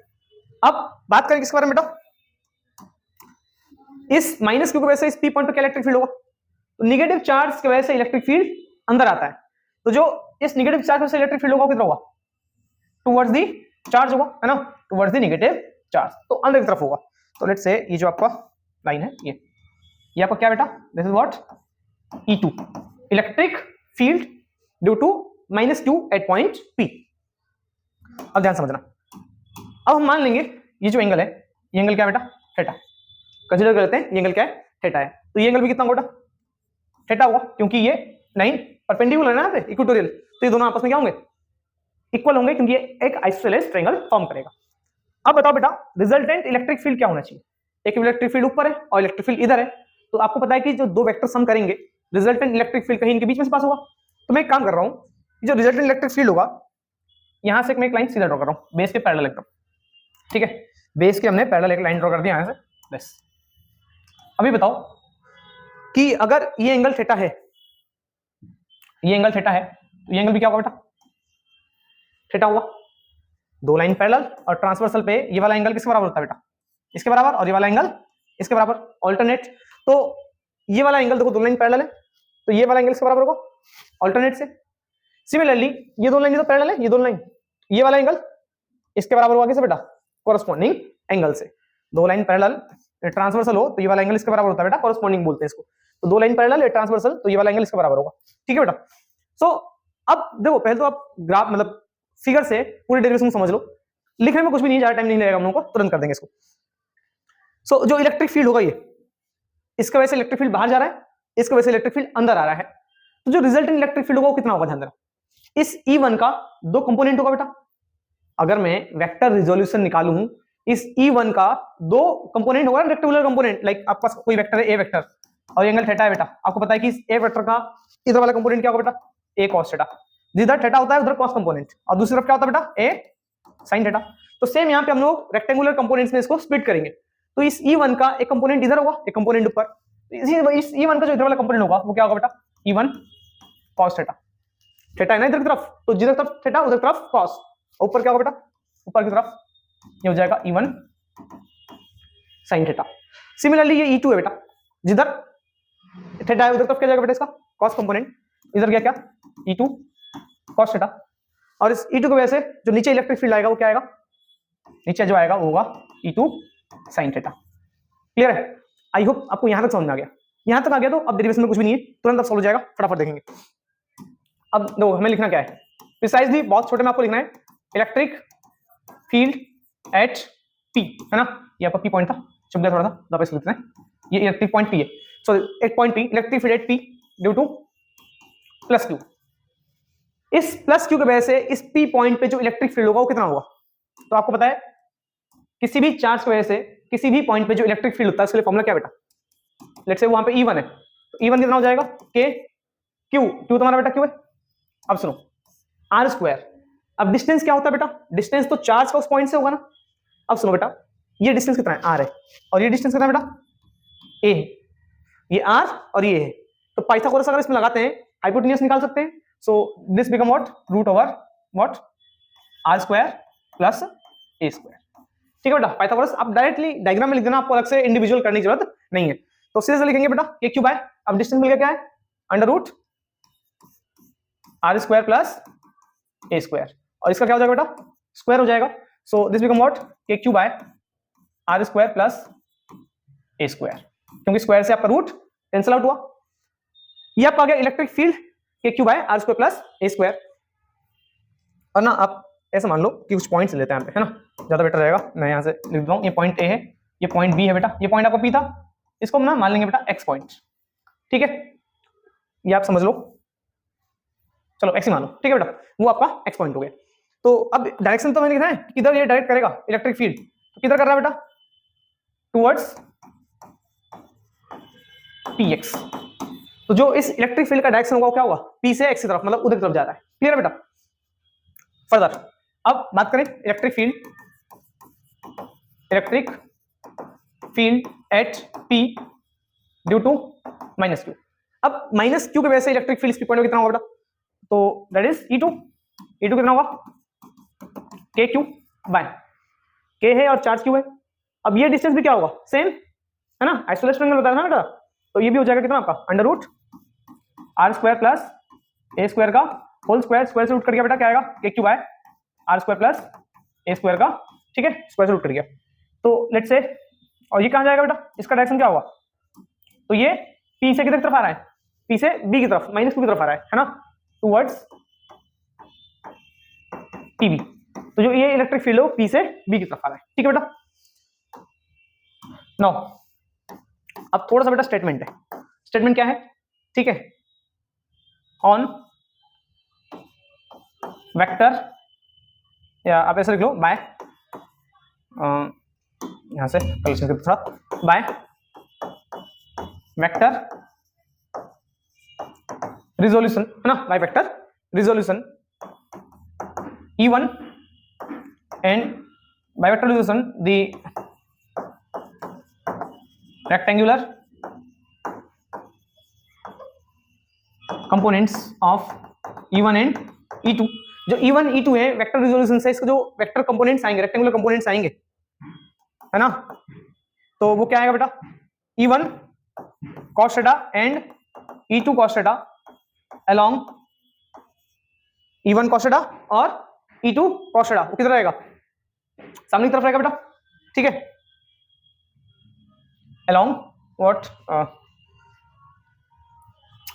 अब बात करें किसके बारे में बेटा, इस माइनस Q की वजह से इस P पॉइंट पे क्या इलेक्ट्रिक फील्ड होगा, तो निगेटिव चार्ज की वजह से इलेक्ट्रिक फील्ड अंदर आता है, तो जो इस निगेटिव चार्ज की वजह से इलेक्ट्रिक फील्ड होगा कितना होगा, टुवर्ड्स दी चार्ज होगा, है ना, टुवर्ड्स दी निगेटिव चार्ज, तो अंदर की तरफ होगा। तो लेट्स से ये जो आपका लाइन है ये आपका क्या बेटा, this is what E2, electric field due to minus Q at point P. अब ध्यान समझना, अब हम मान लेंगे ये जो एंगल है, ये एंगल क्या है बेटा, थीटा। कंसीडर कर लेते हैं ये एंगल क्या है, थीटा है। तो ये एंगल भी कितना होगा, थीटा होगा, क्योंकि ये लाइन परपेंडिकुलर है ना यहाँ पे, इक्वेटोरियल। तो ये दोनों आपस में क्या होंगे, इक्वल होंगे, क्योंकि ये एक आइसोसेलेस ट्रायंगल फॉर्म करेगा। अब बताओ बेटा, रिजल्टेंट इलेक्ट्रिक फील्ड क्या होना चाहिए। एक इलेक्ट्रिक फील्ड ऊपर है और इलेक्ट्रिक फील्ड इधर है, तो आपको पता है कि जो दो वेक्टर सम करेंगे, रिजल्टेंट इलेक्ट्रिक फील्ड कहीं इनके बीच में से पास होगा। तो मैं एक काम कर रहा हूँ, जो रिजल्टेंट इलेक्ट्रिक फील्ड होगा, यहां से मैं एक लाइन सीधा ड्रॉ कर रहा हूँ, बेस के पैरेलल एकदम, ठीक है। बेस के हमने पैरेलल एक लाइन ड्रॉ कर दिया यहां से, बस। अभी बताओ कि अगर ये एंगल थीटा है, ये एंगल थीटा है, तो ये एंगल भी क्या होगा बेटा, थीटा होगा। दो लाइन पैरेलल और ट्रांसवर्सल पे ये वाला एंगल किसके बराबर होता है बेटा, इसके बराबर, और ये वाला एंगल इसके बराबर, ऑल्टरनेट। तो ये वाला एंगल देखो, दो लाइन पैरेलल है, तो ये वाला एंगल इसके बराबर होगा ऑल्टरनेट से। सिमिलरली ये दो लाइन तो पैरेलल है, ये दो लाइन, ये वाला एंगल इसके बराबर होगा किससे बेटा, कॉरेस्पॉन्डिंग एंगल से। दो लाइन पैरेलल ट्रांसवर्सल हो तो ये वाला एंगल इसके बराबर होता है बेटा, कॉरेस्पॉन्डिंग बोलते हैं इसको। तो दो लाइन पैरेलल ट्रांसवर्सल, तो ये वाला एंगल इसके बराबर होगा, ठीक है बेटा। सो अब देखो, पहले तो आप ग्राफ मतलब फिगर से पूरी डेरिवेशन समझ लो, लिखने में कुछ भी नहीं, ज्यादा टाइम नहीं लगेगा हम लोगों को, तुरंत कर देंगे इसको। सो जो इलेक्ट्रिक फील्ड होगा ये, इसका वजह से इलेक्ट्रिक फील्ड बाहर जा रहा है, इसका वजह से इलेक्ट्रिक फील्ड अंदर आ रहा है। तो जो रिजल्टेंट इलेक्ट्रिक फील्ड होगा वो कितना होगा, ध्यान देना। इस E1 का दो कंपोनेंट होगा बेटा। अगर मैं वेक्टर रिजोल्यूशन निकालूं, इस E1 का दो कंपोनेंट होगा, रेक्टेंगुलर कंपोनेंट, लाइक आपके पास कोई वेक्टर है ए वेक्टर और एंगल थीटा है बेटा। आपको पता है कि इस ए वेक्टर का इधर वाला कंपोनेंट क्या होगा बेटा, ए cos थीटा। जिधर थीटा होता है उधर cos कंपोनेंट, और दूसरी तरफ क्या होता है बेटा, ए sin थीटा। तो सेम यहाँ पे हम लोग रेक्टेंगुलर कंपोनेंट्स में इसको स्प्लिट करेंगे। तो इस E1 का एक कंपोनेंट इधर होगा, एक कंपोनेंट ऊपर। इस E1 का जो इधर वाला कंपोनेंट होगा वो क्या होगा बेटा, E1 cos थीटा। थीटा है ना इधर की तरफ, तो जिधर तरफ थीटा उधर तरफ cos, ऊपर क्या होगा बेटा, ऊपर की तरफ ये हो जाएगा E1 sin थीटा। सिमिलरली ये E2 है बेटा, जिधर थीटा है उधर तरफ क्या जाएगा बेटा, इसका cos कंपोनेंट, इधर गया क्या, E2 cos थीटा। और इस E2 की वजह से जो नीचे इलेक्ट्रिक फील्ड आएगा वो क्या आएगा, नीचे जो आएगा वो होगा E2 sin थीटा। क्लियर है? आई होप आपको यहां तक समझ में आ गया। यहां तक आ गया तो अब डेरिवेशन में कुछ भी नहीं है, तुरंत अब सॉल्व हो जाएगा, फटाफट देखेंगे। अब देखो हमें लिखना क्या है, प्रिसाइजली बहुत छोटे में आपको लिखना है, इलेक्ट्रिक फील्ड एट पी, है ना। ये आपका पी पॉइंट था, चुप गया थोड़ा सा, वापस लिखते हैं। ये इलेक्ट्रिक पॉइंट पी है, सो एक point P, electric field at P due two plus Q. इस प्लस क्यू की वजह से इस पी पॉइंट पे जो इलेक्ट्रिक फील्ड होगा वो कितना होगा, तो आपको पता है किसी भी चार्ज की वजह से किसी भी पॉइंट पे जो इलेक्ट्रिक फील्ड होता है उसके लिए फॉर्मूला क्या बेटा, लेट्स से वहां पे E1 है, तो E1 कितना हो जाएगा, के क्यू, क्यू तुम्हारा बेटा क्यू है। अब सुनो आर स्क्वायर, अब डिस्टेंस क्या होता है बेटा, डिस्टेंस तो चार्ज का उस पॉइंट से होगा ना। अब सुनो बेटा, ये डिस्टेंस कितना है, आर है, और ये डिस्टेंस कितना है बेटा, ए है। ये आर और ये है, तो पाइथागोरस अगर इसमें लगाते हैं हाइपोटेन्यूज निकाल सकते हैं। So this become what, root over what, R square plus A square. ठीक है बेटा, पाइथागोरस आप डायरेक्टली डायग्राम में लिख देना, आपको अलग से इंडिविजुअल करने की जरूरत नहीं है। तो सीधे से लिखेंगे बेटा के क्यूब है, अब डिस्टेंस मिल गया क्या है, under root R square plus A square, और इसका क्या हो जाएगा बेटा, स्क्वायर हो जाएगा। So this become what, K cube by are square plus A square, क्योंकि स्क्वायर से आपका रूट कैंसिल आउट हुआ। ये आपका आ गया electric field K cube by are square plus A square. और ना आप ऐसा मान लो कि कुछ पॉइंट्स लेते हैं यहाँ पे, है ना, ज्यादा बेटर रहेगा। मैं यहाँ से लिख देता हूँ, ये पॉइंट ए है, ये पॉइंट बी है बेटा, ये पॉइंट आपका पी था, इसको हम ना मान लेंगे बेटा एक्स पॉइंट। ठीक है, ये आप समझ लो, चलो एक्स ही मान लो, ठीक है बेटा, वो आपका एक्स पॉइंट हो गया। तो अब डायरेक्शन तो मैंने लिखना है, किधर ये डायरेक्ट करेगा इलेक्ट्रिक फील्ड, तो किधर कर रहा है बेटा, टुवर्ड्स पी एक्स। तो जो इस इलेक्ट्रिक फील्ड का डायरेक्शन होगा वो क्या होगा, पी से एक्स की तरफ, मतलब उधर की तरफ जा रहा है। क्लियर है बेटा? फर्दर अब बात करें electric field at P due to minus Q. अब माइनस क्यू की वजह से इलेक्ट्रिक फील्ड पी पॉइंट कितना होगा बेटा, तो दैट इज E2 कितना होगा, के क्यू बाय के है और चार्ज क्यू है। अब ये डिस्टेंस भी क्या होगा, सेम है ना, आइसोलेशन ट्रायंगल बताया ना बेटा, तो ये भी हो जाएगा कितना आपका, under root R square plus A square का होल स्क्वायर, स्क्वायर से रूट कर गया बेटा, क्या आएगा, K Q by are square plus A square का, ठीक है, स्क्वायर से रूट कर गया। तो लेट्स से, और ये कहां जाएगा बेटा, इसका डायरेक्शन क्या होगा, तो ये पी से किधर तरफ आ रहा है, पी से बी की तरफ, माइनस क्यू की तरफ आ रहा है ना, टुवर्ड्स पीबी। तो जो ये इलेक्ट्रिक फील्ड है वो पी से बी की तरफ आ रहा है, ठीक है बेटा। नाउ अब थोड़ा सा बेटा स्टेटमेंट है, स्टेटमेंट क्या है, ठीक है, ऑन वेक्टर, या आप ऐसे लिख लो बाय, यहां से कलेक्शन करते थोड़ा, बाय वेक्टर रिजोल्यूशन, है ना, by vector resolution E1 and by vector resolution the rectangular components of E1 and E2, जो E1 E2 है वेक्टर रिजोल्यूशन से इसको जो वेक्टर कंपोनेंट्स आएंगे, रेक्टेंगुलर कंपोनेंट्स आएंगे, है ना, तो वो क्या आएगा बेटा, E1 cos theta and E2 cos theta along E1 cos theta और E2 cos थीटा, वो किधर रहेगा, सामने की तरफ रहेगा बेटा, ठीक है, along what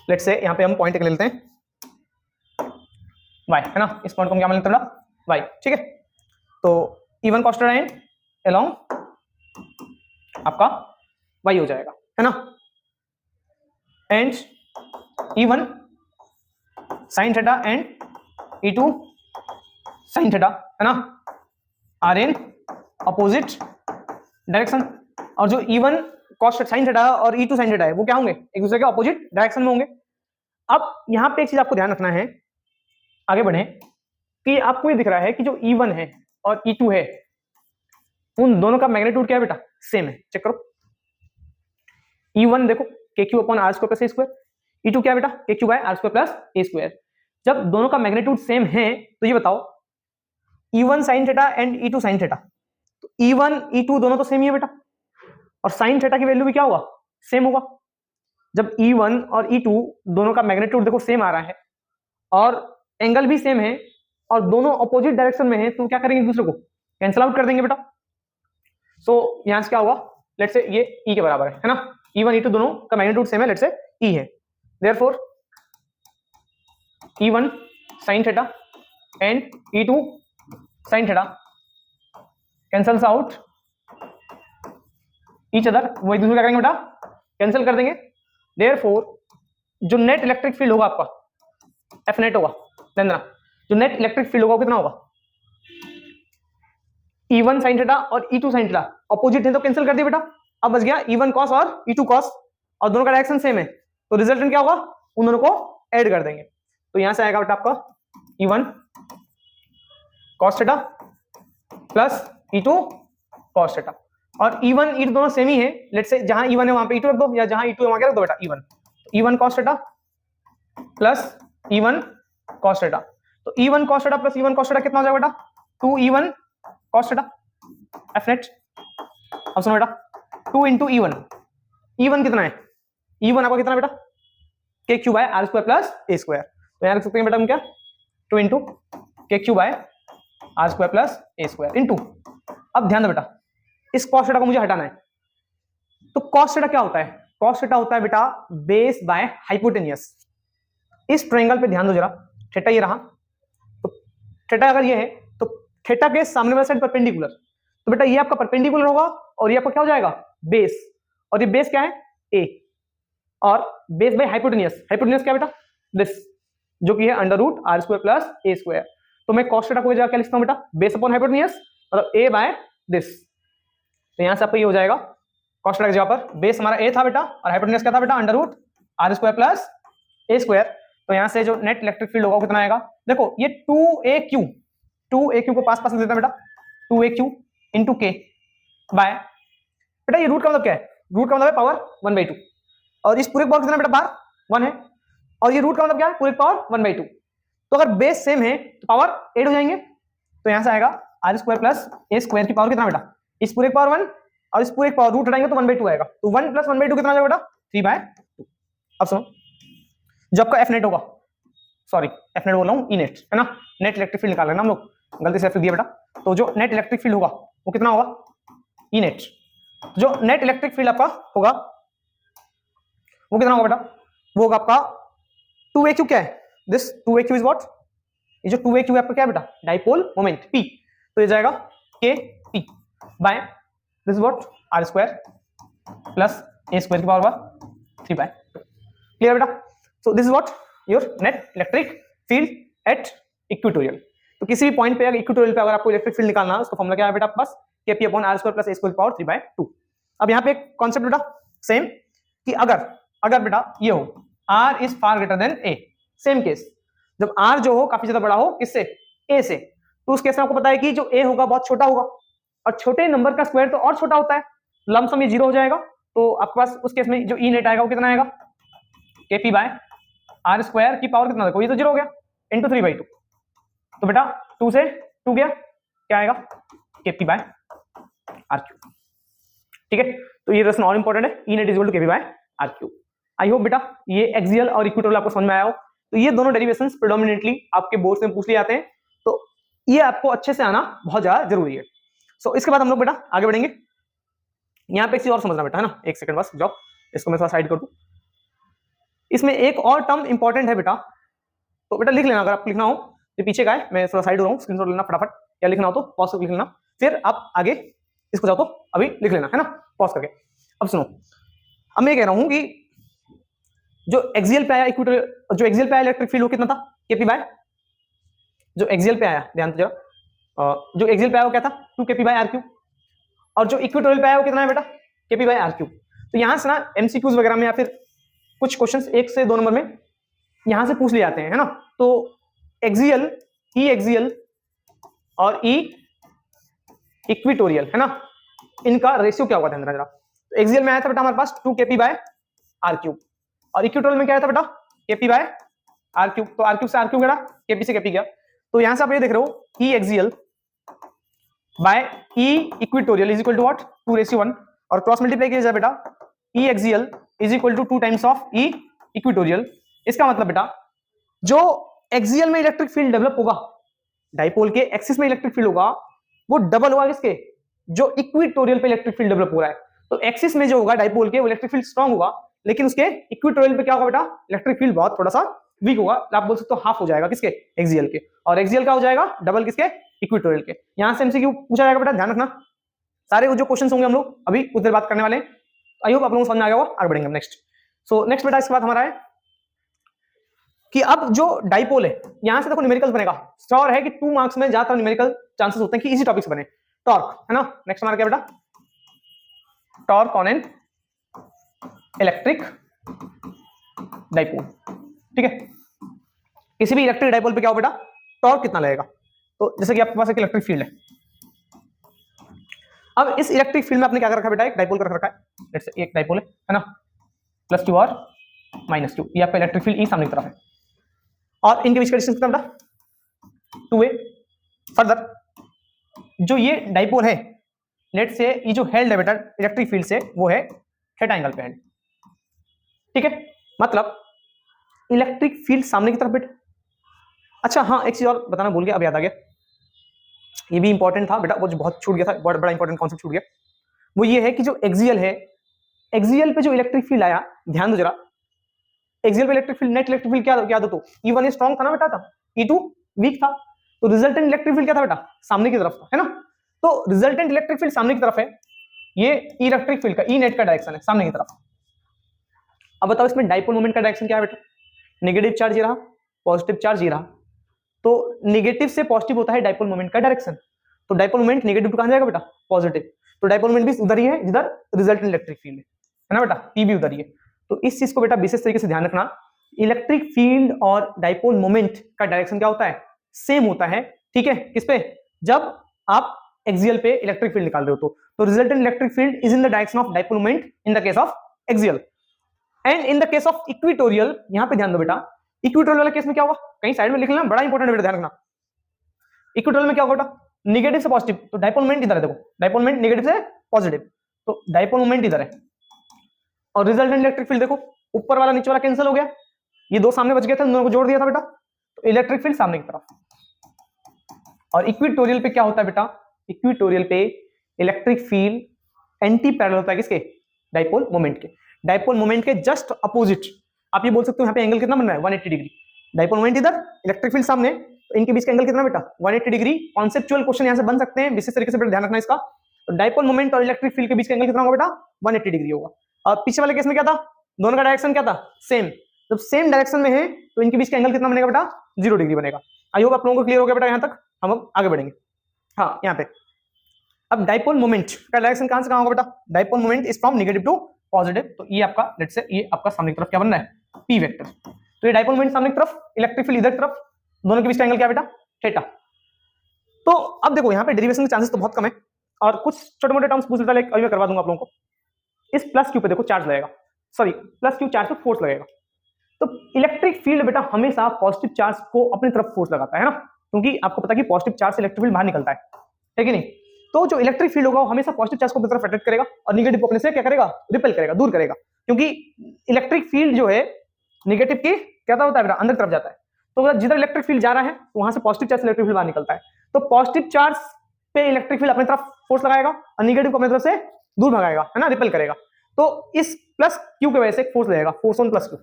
लेट्स से यहां पे हम पॉइंट ले लेते हैं y, है ना, इस पॉइंट को हम क्या मान लेते हैं बेटा, y, ठीक है। तो E1 cos theta and along आपका y हो जाएगा, है ना, and E1 sin theta and E2 sin theta, है ना, आर इन अपोजिट डायरेक्शन, और जो E1 cos sin थीटा और E2 sin थीटा है वो क्या होंगे, एक दूसरे के अपोजिट डायरेक्शन में होंगे। अब यहां पे एक चीज आपको ध्यान रखना है, आगे बढ़े, कि आपको ये दिख रहा है कि जो E1 है और E2 है उन दोनों का मैग्नीट्यूड क्या है बेटा, सेम है, चेक करो। E1 देखो KQ upon R square plus A square, E2 क्या है बेटा, KQ by R square plus A square. जब दोनों का मैग्नीट्यूड सेम है तो ये बताओ E1 sin theta and E2 sin theta, तो E1 E2 दोनों तो सेम ही है बेटा, और sin थीटा की वैल्यू भी क्या होगा, सेम होगा। जब E1 और E2 दोनों का मैग्नीट्यूड देखो सेम आ रहा है और एंगल भी सेम है और दोनों अपोजिट डायरेक्शन में है, तो क्या करेंगे, एक दूसरे को कैंसिल आउट कर देंगे बेटा। सो यहां से क्या होगा, लेट्स से ये E के बराबर है ना, E1 E2 दोनों का मैग्नीट्यूड सेम है, लेट्स से E है, therefore E1 sin theta and E2 sin theta cancels out each other, वो एक दूसरे क्या करेंगे बेटा, कैंसिल कर देंगे। देयरफॉर जो नेट इलेक्ट्रिक फील्ड होगा आपका एफ नेट होगा, ध्यान देना, जो नेट इलेक्ट्रिक फील्ड होगा वो कितना होगा, E1 sin थीटा और E2 sin थीटा अपोजिट है तो कैंसिल कर दिया बेटा, अब बच गया E1 cos और E2 cos, और दोनों का डायरेक्शन सेम है, तो रिजल्टेंट क्या होगा, उन दोनों को ऐड कर देंगे, तो यहां से आएगा बेटा आपका E1 cos theta plus E2 cos theta, और E1 E2 दोनों सेम ही है, लेट्स से जहां E1 है वहां पे E2 रख दो, या जहां E2 है वहां क्या रख दो बेटा E1 cos theta plus E1 cos theta, तो E1 cos theta plus E1 cos theta कितना हो जाएगा बेटा, 2E1 cos theta F net. अब सुनो बेटा, 2 इंटू E1 कितना है, E1 आपका कितना बेटा, KQ by R square plus A square, तो यहां रख सकते हैं बेटा हम क्या, 2 into KQ by R square plus A square into, अब ध्यान दो बेटा इस cos थीटा को मुझे हटाना है, तो cos थीटा क्या होता है, cos थीटा होता है बेटा बेस बाय हाइपोटेनियस। इस ट्रायंगल पे ध्यान दो जरा, थीटा ये रहा, तो थीटा अगर ये है तो थीटा के सामने वाला साइड परपेंडिकुलर, तो बेटा ये आपका परपेंडिकुलर होगा और ये आपका क्या हो जाएगा, बेस, और ये बेस क्या है A, और बेस बाय हाइपोटेनियस, हाइपोटेनियस क्या बेटा, दिस, जो कि है under root R square plus A square, तो मैं cos थीटा को जगह क्या लिखता हूं बेटा, बेस अपॉन हाइपोटेनियस, मतलब A बाय दिस, तो यहां से आपको ये हो जाएगा cos थीटा की जगह पर बेस हमारा A था बेटा और हाइपोटेनियस क्या था बेटा, under root R square plus A square, तो यहां से जो नेट इलेक्ट्रिक फील्ड होगा कितना आएगा, देखो ये 2AQ को पास लिख देता है बेटा, 2AQ इंटू K बाय, बेटा ये रूट का मतलब क्या है, रूट का मतलब है पावर 1/2, और इस पूरे पावर कितना बेटा, बाहर 1 है, और ये रूट का मतलब क्या है, पूरे पावर 1/2, तो अगर बेस सेम है तो पावर 8 हो जाएंगे, तो यहां से आएगा R square plus A square की पावर कितना बेटा, इस पूरे पावर 1 और इस पूरे पावर रूट हटाएंगे तो 1/2 आएगा, तो 1 प्लस 1/2 कितना आ जाएगा बेटा, 3/2। अब सुनो, जब आपका एफ नेट होगा, सॉरी एफ नेट बोल रहा हूँ, ई नेट, है ना, नेट इलेक्ट्रिक फील्ड निकाल लेना हम लोग, गलती से एफ दिया बेटा, तो जो नेट इलेक्ट्रिक फील्ड होगा वो कितना होगा, ई नेट, जो नेट इलेक्ट्रिक फील्ड आपका होगा वो कितना होगा बेटा, वो होगा आपका 2AQ, क्या है दिस, 2AQ इज व्हाट, ये जो 2a क्यू आपका क्या है बेटा, डाइपोल मोमेंट p, तो ये जाएगा k p by this what r square plus a square की पावर 3 बाय, क्लियर बेटा। So this is what your net electric field at equatorial. तो किसी भी पॉइंट पे अगर इक्वेटोरियल पे अगर आपको इलेक्ट्रिक फील्ड निकालना है, उसका फॉर्मूला क्या है बेटा आपके पास, kp upon r square plus a square की पावर 3 बाय 2। अब यहाँ पे एक कॉन्सेप्ट बेटा सेम कि अगर बेटा ये हो r is far greater than a, same case जब r जो हो काफी ज्यादा बड़ा हो किससे, a से, तो उस केस में आपको पता है कि जो a होगा बहुत छोटा होगा और छोटे नंबर का स्क्वायर तो और छोटा होता है, लमसम ये 0 हो जाएगा। तो आपके पास उस केस में जो ई नेट आएगा वो कितना आएगा, kp बाय r स्क्वायर की पावर कितना देखो, ये तो 0 हो गया इंटू 3 बाई 2, तो बेटा 2 से 2 गया, क्या आएगा kp बाय r क्यूब, ठीक है। तो ये रिलेशन और इंपॉर्टेंट है, E net is equal to kp by r cube. I hope बेटा ये एक्सियल और इक्वेटोरियल आपको समझ में आया हो। तो ये दोनों डेरिवेशंस प्रेडोमिनेटली आपके बोर्ड में पूछ लिए जाते हैं, तो ये आपको अच्छे से आना बहुत ज्यादा जरूरी है। सो इसके बाद हम लोग बेटा आगे बढ़ेंगे। यहाँ पे एक चीज और समझना बेटा, है ना, एक सेकंड बस जाओ, इसको मैं थोड़ा साइड कर दूं। इसमें एक और टर्म इंपॉर्टेंट है बेटा, तो बेटा लिख लेना, अगर आपको लिखना हो तो पीछे का है, मैं थोड़ा साइड हो रहा हूँ, स्क्रीनशॉट लेना फटाफट, या लिखना हो तो पॉज करके लिख लेना, फिर आप आगे इसको जाओ तो अभी लिख लेना, है ना, पॉज करके। अब सुनो, अब मैं कह रहा हूँ कि जो एक्सियल पे आया इक्वेटोरियल, जो एक्सियल पे आया इलेक्ट्रिक फील्ड वो कितना था, kp बाय, जो एक्सियल पे आया ध्यान दो जरा, जो एक्सियल पे आया वो क्या था 2 kp बाय r क्यूब, और जो इक्वेटोरियल पे आया वो कितना है बेटा kp बाय r क्यूब। तो यहां से ना एमसीक्यूज वगैरह में या फिर कुछ क्वेश्चंस 1 से 2 नंबर में यहां से पूछ लिए जाते हैं, है ना। तो एक्सियल, ई एक्सियल और ई इक्वेटोरियल, है ना, इनका रेशियो क्या होगा ध्यान देना जरा। तो एक्सियल में आया था बेटा हमारे पास 2 kp बाय r क्यूब, और इक्वेटोरियल में क्या आया था बेटा kp बाय r क्यूब। तो r क्यूब से r क्यूब गया, kp से kp गया। तो यहां से आप ये देख रहे हो E axial by E equatorial is equal to what 2:1, और क्रॉस मल्टीप्लाई किया जाए बेटा E axial is equal to 2 times of E equatorial. इसका मतलब बेटा जो एक्सियल में इलेक्ट्रिक फील्ड डेवलप होगा, डाइपोल के एक्सिस में इलेक्ट्रिक फील्ड होगा, वो डबल होगा किसके, जो इक्वेटोरियल पे इलेक्ट्रिक फील्ड डेवलप हो रहा है। तो एक्सिस में जो होगा डाइपोल के वो इलेक्ट्रिक फील्ड स्ट्रांग होगा, लेकिन उसके इक्वेटोरियल पे क्या होगा बेटा, इलेक्ट्रिक फील्ड बहुत थोड़ा सा वीक होगा, आप बोल सकते हो हाफ हो जाएगा किसके, एक्सियल के, और एक्सियल का हो जाएगा डबल किसके, इक्वेटोरियल के। यहां से एमसीक्यू पूछा जाएगा बेटा, ध्यान रखना, सारे वो जो क्वेश्चंस होंगे हम लोग अभी कुछ देर बात करने वाले हैं। आई होप आप लोगों को समझ में आ गया होगा, आगे बढ़ेंगे नेक्स्ट। सो नेक्स्ट बेटा इसके बाद हमारा है कि अब जो डाइपोल है, यहां से देखो न्यूमेरिकल बनेगा, श्योर है कि 2 मार्क्स में ज्यादातर न्यूमेरिकल चांसेस होते हैं कि इजी टॉपिक से बने। टॉर्क, है ना, नेक्स्ट हमारा क्या बेटा, torque on an electric dipole, ठीक है। किसी भी इलेक्ट्रिक डाइपोल पे क्या हो बेटा, टॉर्क कितना लगेगा। तो जैसे कि आपके पास एक इलेक्ट्रिक फील्ड है, अब इस इलेक्ट्रिक फील्ड में आपने क्या कर रखा है बेटा, एक डाइपोल कर रखा है, लेट्स से एक डाइपोल है ना, +q और -q, ये आपका इलेक्ट्रिक फील्ड ई सामने की तरफ है, और इनके बीच का डिस्टेंस कितना बेटा 2a। फर्दर जो ये डाइपोल है, लेट्स से ये जो हेल्ड है बेटा इलेक्ट्रिक फील्ड से, वो है थीटा एंगल पे हेल्ड, ठीक है। मतलब इलेक्ट्रिक फील्ड सामने की तरफ बेटा। अच्छा हाँ, एक चीज और बताना भूल गया, अब याद आ गया, ये भी इंपॉर्टेंट था बेटा, वो जो बहुत छूट गया था, बहुत बड़ा इंपॉर्टेंट कॉन्सेप्ट छूट गया। वो ये है कि जो एक्सियल है, एक्सियल पे जो इलेक्ट्रिक फील्ड आया, ध्यान दो जरा, एक्सियल पे electric field, net electric field क्या दो, तो E1 स्ट्रांग था ना बेटा, था E2 वीक था, तो रिजल्टेंट इलेक्ट्रिक फील्ड क्या था बेटा, सामने की तरफ था, है ना। तो रिजल्टेंट इलेक्ट्रिक फील्ड सामने की तरफ है, ये इलेक्ट्रिक फील्ड का ई नेट का डायरेक्शन है सामने की तरफ। अब बताओ इसमें डाइपोल मोमेंट का डायरेक्शन क्या है बेटा, नेगेटिव चार्ज ये रहा, पॉजिटिव चार्ज ये रहा, तो नेगेटिव से पॉजिटिव होता है डाइपोल मोमेंट का डायरेक्शन। तो डाइपोल मोमेंट नेगेटिव टू कहां जाएगा बेटा, पॉजिटिव, तो डाइपोल मोमेंट भी उधर ही है जिधर रिजल्टेंट इलेक्ट्रिक फील्ड है ना बेटा, पी भी उधर ही है। तो इस चीज को बेटा विशेष तरीके से ध्यान रखना, इलेक्ट्रिक फील्ड और डाइपोल मोमेंट का डायरेक्शन क्या होता है, सेम होता है, ठीक है। किस पे, जब आप एक्सियल पे इलेक्ट्रिक फील्ड निकाल रहे हो, तो resultant electric field is in the direction of dipole moment in the case of axial, and in the case of equatorial, यहां पे ध्यान दो बेटा, इक्वेटोरियल वाले केस में क्या होगा, कहीं साइड में लिख लेना, बड़ा इंपॉर्टेंट बेटा ध्यान रखना। इक्वेटोरियल में क्या होगा बेटा, नेगेटिव से पॉजिटिव, तो डाइपोल मोमेंट इधर है, देखो डाइपोल मोमेंट नेगेटिव से पॉजिटिव, तो डाइपोल मोमेंट इधर है, और रिजल्टेंट इलेक्ट्रिक फील्ड देखो ऊपर वाला नीचे वाला कैंसिल हो गया, ये दो सामने बच गए थे, दोनों को जोड़ दिया था बेटा, तो इलेक्ट्रिक फील्ड सामने की तरफ। और इक्वेटोरियल पे क्या होता है बेटा, इक्वेटोरियल पे इलेक्ट्रिक फील्ड एंटी पैरेलल होता है किसके, डाइपोल मोमेंट के, डाइपोल मोमेंट के जस्ट अपोजिट। आप ये बोल सकते हो यहाँ पे एंगल कितना बन रहा है 180 डिग्री, डाइपोल मोमेंट इधर, इलेक्ट्रिक फील्ड सामने, तो इनके बीच का एंगल कितना बेटा 180 डिग्री। कॉन्सेप्चुअल क्वेश्चन यहाँ से बन सकते हैं विशेष तरीके से बेटा ध्यान रखना इसका। तो डाइपोल मोमेंट और इलेक्ट्रिक फील्ड के बीच का एंगल कितना होगा बेटा 180 डिग्री होगा। और पीछे वाले केस में क्या था, दोनों का डायरेक्शन क्या था सेम। जब सेम डायरेक्शन में है तो इनके बीच का एंगल कितना बनेगा बेटा 0 डिग्री बनेगा। आई होप आप लोगों को क्लियर हो गया बेटा यहाँ तक। हम अब आगे बढ़ेंगे। हाँ यहाँ पे अब डाइपोल मोमेंट का डायरेक्शन कहां से कहां होगा बेटा, dipole moment is from negative to positive. तो ये आपका लेट्स से ये आपका सामने की तरफ क्या बन रहा है पी वेक्टर। तो ये डाइपोल मोमेंट सामने की तरफ, इलेक्ट्रिक फील्ड इधर की तरफ, दोनों के बीच का एंगल क्या बेटा थीटा। तो अब देखो यहाँ पे डेरिवेशन के चांसेस तो बहुत कम है और कुछ छोटे मोटे टर्म्स पूछ लेता है, अभी मैं करवा दूंगा आप लोगों को। इस प्लस क्यू पे देखो चार्ज लगेगा, सॉरी प्लस क्यू चार्ज पे फोर्स लगेगा। तो इलेक्ट्रिक फील्ड बेटा हमेशा पॉजिटिव चार्ज को अपनी तरफ फोर्स लगाता है ना, क्योंकि आपको पता है कि पॉजिटिव चार्ज से इलेक्ट्रिक फील्ड बाहर निकलता है कि नहीं। तो जो इलेक्ट्रिक फील्ड होगा वो हमेशा पॉजिटिव चार्ज को अपनी तरफ अट्रैक्ट करेगा और नेगेटिव को अपने से क्या करेगा रिपेल करेगा, दूर करेगा। क्योंकि इलेक्ट्रिक फील्ड जो है नेगेटिव की क्या होता है बेटा अंदर तरफ जाता है। तो जिधर इलेक्ट्रिक फील्ड जा रहा है तो वहां से पॉजिटिव चार्ज इलेक्ट्रिक फील्ड बाहर निकलता है। तो पॉजिटिव चार्ज पे इलेक्ट्रिक फील्ड अपनी तरफ फोर्स लगाएगा और नेगेटिव को अपनी तरफ से दूर भगाएगा, है ना, रिपेल करेगा। तो इस प्लस क्यू की वजह से फोर्स लगेगा, फोर्स ऑन प्लस क्यू।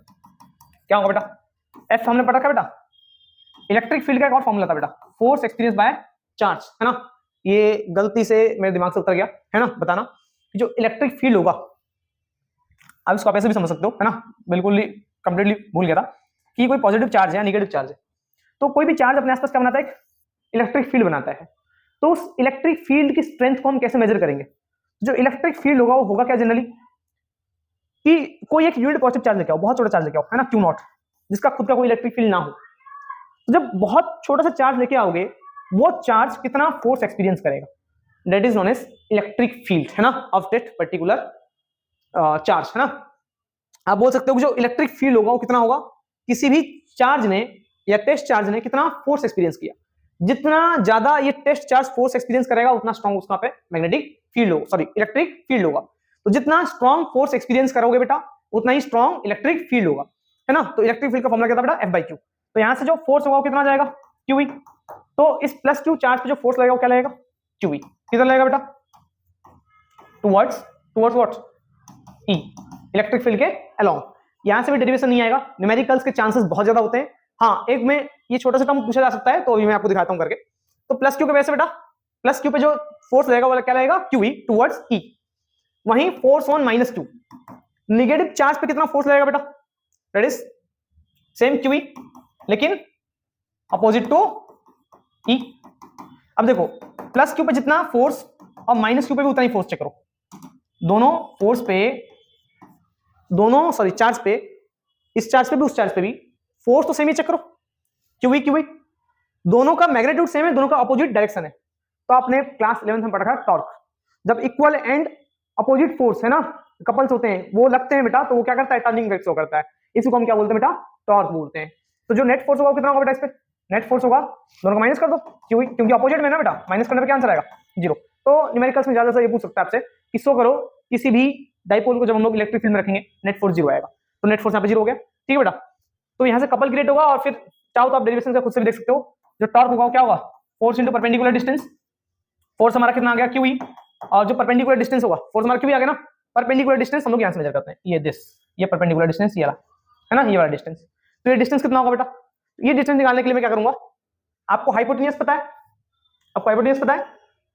क्या होगा बेटा एफ हमने पढ़ा था बेटा, इलेक्ट्रिक फील्ड का एक और फॉर्मूला था बेटा, फोर्स एक्सपीरियंस बाय चार्ज, है ना। ये गलती से मेरे दिमाग से उतर गया, है ना, बताना कि जो इलेक्ट्रिक फील्ड होगा, आप इसको आप ऐसे भी समझ सकते हो, है ना, बिल्कुल ही कंप्लीटली भूल गया था कि कोई पॉजिटिव चार्ज है या नेगेटिव चार्ज है। तो कोई भी चार्ज अपने आसपास क्या बनाता है, एक इलेक्ट्रिक फील्ड बनाता है। तो उस इलेक्ट्रिक फील्ड की स्ट्रेंथ को हम कैसे मेजर करेंगे। जो इलेक्ट्रिक फील्ड होगा वो होगा क्या जनरली कि कोई एक यूनिट पॉजिटिव चार्ज लेके आओ, बहुत छोटा चार्ज लेके आओ, है ना, क्यू नॉट, जिसका खुद का कोई इलेक्ट्रिक फील्ड ना हो। तो जब बहुत छोटा सा चार्ज लेके आओगे वो चार्ज कितना फोर्स एक्सपीरियंस करेगा, that is known as electric field, है ना, ऑफ दैट पर्टिकुलर चार्ज, है ना। आप बोल सकते हो कि जो इलेक्ट्रिक फील्ड होगा वो कितना होगा, किसी भी चार्ज ने या टेस्ट चार्ज ने कितना फोर्स एक्सपीरियंस किया। जितना ज्यादा ये टेस्ट चार्ज फोर्स एक्सपीरियंस करेगा उतना स्ट्रॉन्ग उसका पे मैग्नेटिक फील्ड होगा, सॉरी इलेक्ट्रिक फील्ड होगा। तो जितना स्ट्रॉन्ग फोर्स एक्सपीरियंस करोगे बेटा उतना ही स्ट्रॉन्ग इलेक्ट्रिक फील्ड होगा, है ना। तो इलेक्ट्रिक फील्ड का फॉर्मूला क्या था बेटा एफ बाई क्यू। तो यहां से जो फोर्स होगा वो कितना जाएगा क्यू। तो इस प्लस क्यू चार्ज पे जो फोर्स लगेगा वो क्या लगेगा क्यू। किधर लगेगा बेटा towards what E, electric field के अलोंग। यहां से भी डेरिवेशन नहीं आएगा, न्यूमेरिकल्स के चांसेस बहुत ज्यादा होते हैं। हाँ एक में ये छोटा सा टर्म पूछा जा सकता है, तो अभी मैं आपको दिखाता हूं करके। तो प्लस क्यू के वजह से बेटा प्लस क्यू पे जो फोर्स लगेगा वो क्या लगेगा क्यू टुवर्ड्स ई। वहीं force on minus Q, negative charge पे कितना फोर्स लगेगा बेटा, दैट इज सेम क्यू लेकिन अपोजिट टू ई। अब देखो प्लस क्यू पे जितना फोर्स और माइनस क्यू पे भी उतना ही फोर्स चेक करो। दोनों फोर्स पे, दोनों सॉरी चार्ज पे, इस चार्ज पे भी उस चार्ज पे भी फोर्स तो सेम ही चेक करो क्यू। दोनों का मैग्नीट्यूड सेम है, दोनों का अपोजिट डायरेक्शन है। तो आपने क्लास 11th में पढ़ा था टॉर्क, जब इक्वल एंड अपोजिट फोर्स है ना कपल्स होते हैं वो लगते हैं बेटा, तो वो क्या करता है टर्निंग इफेक्ट शो करता है। इसको हम क्या बोलते हैं बेटा टॉर्क बोलते हैं। तो जो नेट फोर्स होगा कितना होगा बेटा, इस पे नेट फोर्स होगा, दोनों को माइनस कर दो क्योंकि अपोजिट में ना बेटा, माइनस करने पे क्या आंसर आएगा 0। तो न्यूमेरिकल्स में ज्यादा से ये पूछ सकता है आपसे कि शो करो किसी भी डाइपोल को जब हम लोग इलेक्ट्रिक फील्ड में रखेंगे नेट फोर्स 0 आएगा। तो नेट फोर्स यहाँ पे 0 हो गया, ठीक है बेटा। तो यहाँ से कपल क्रिएट होगा और फिर चाहो तो आप डेरिवेशन से खुद से भी देख सकते हो। जो टॉर्क होगा क्या होगा force into perpendicular distance. Force हमारा कितना आ गया क्यू, और जो परपेंडिकुलर डिस्टेंस होगा फोर्स हमारा क्यू आ गया ना, परपेंडिकुलर डिस्टेंस हम लोग यहाँ से मेजर करते हैं, ये दिस, ये परपेंडिकुलर डिस्टेंस ये वाला, है ना, ये वाला डिस्टेंस। तो ये डिस्टेंस कितना होगा बेटा, ये डिस्टेंस निकालने के लिए मैं क्या करूंगा, आपको हाइपोटेन्यूज पता है, आपको हाइपोटेन्यूज पता है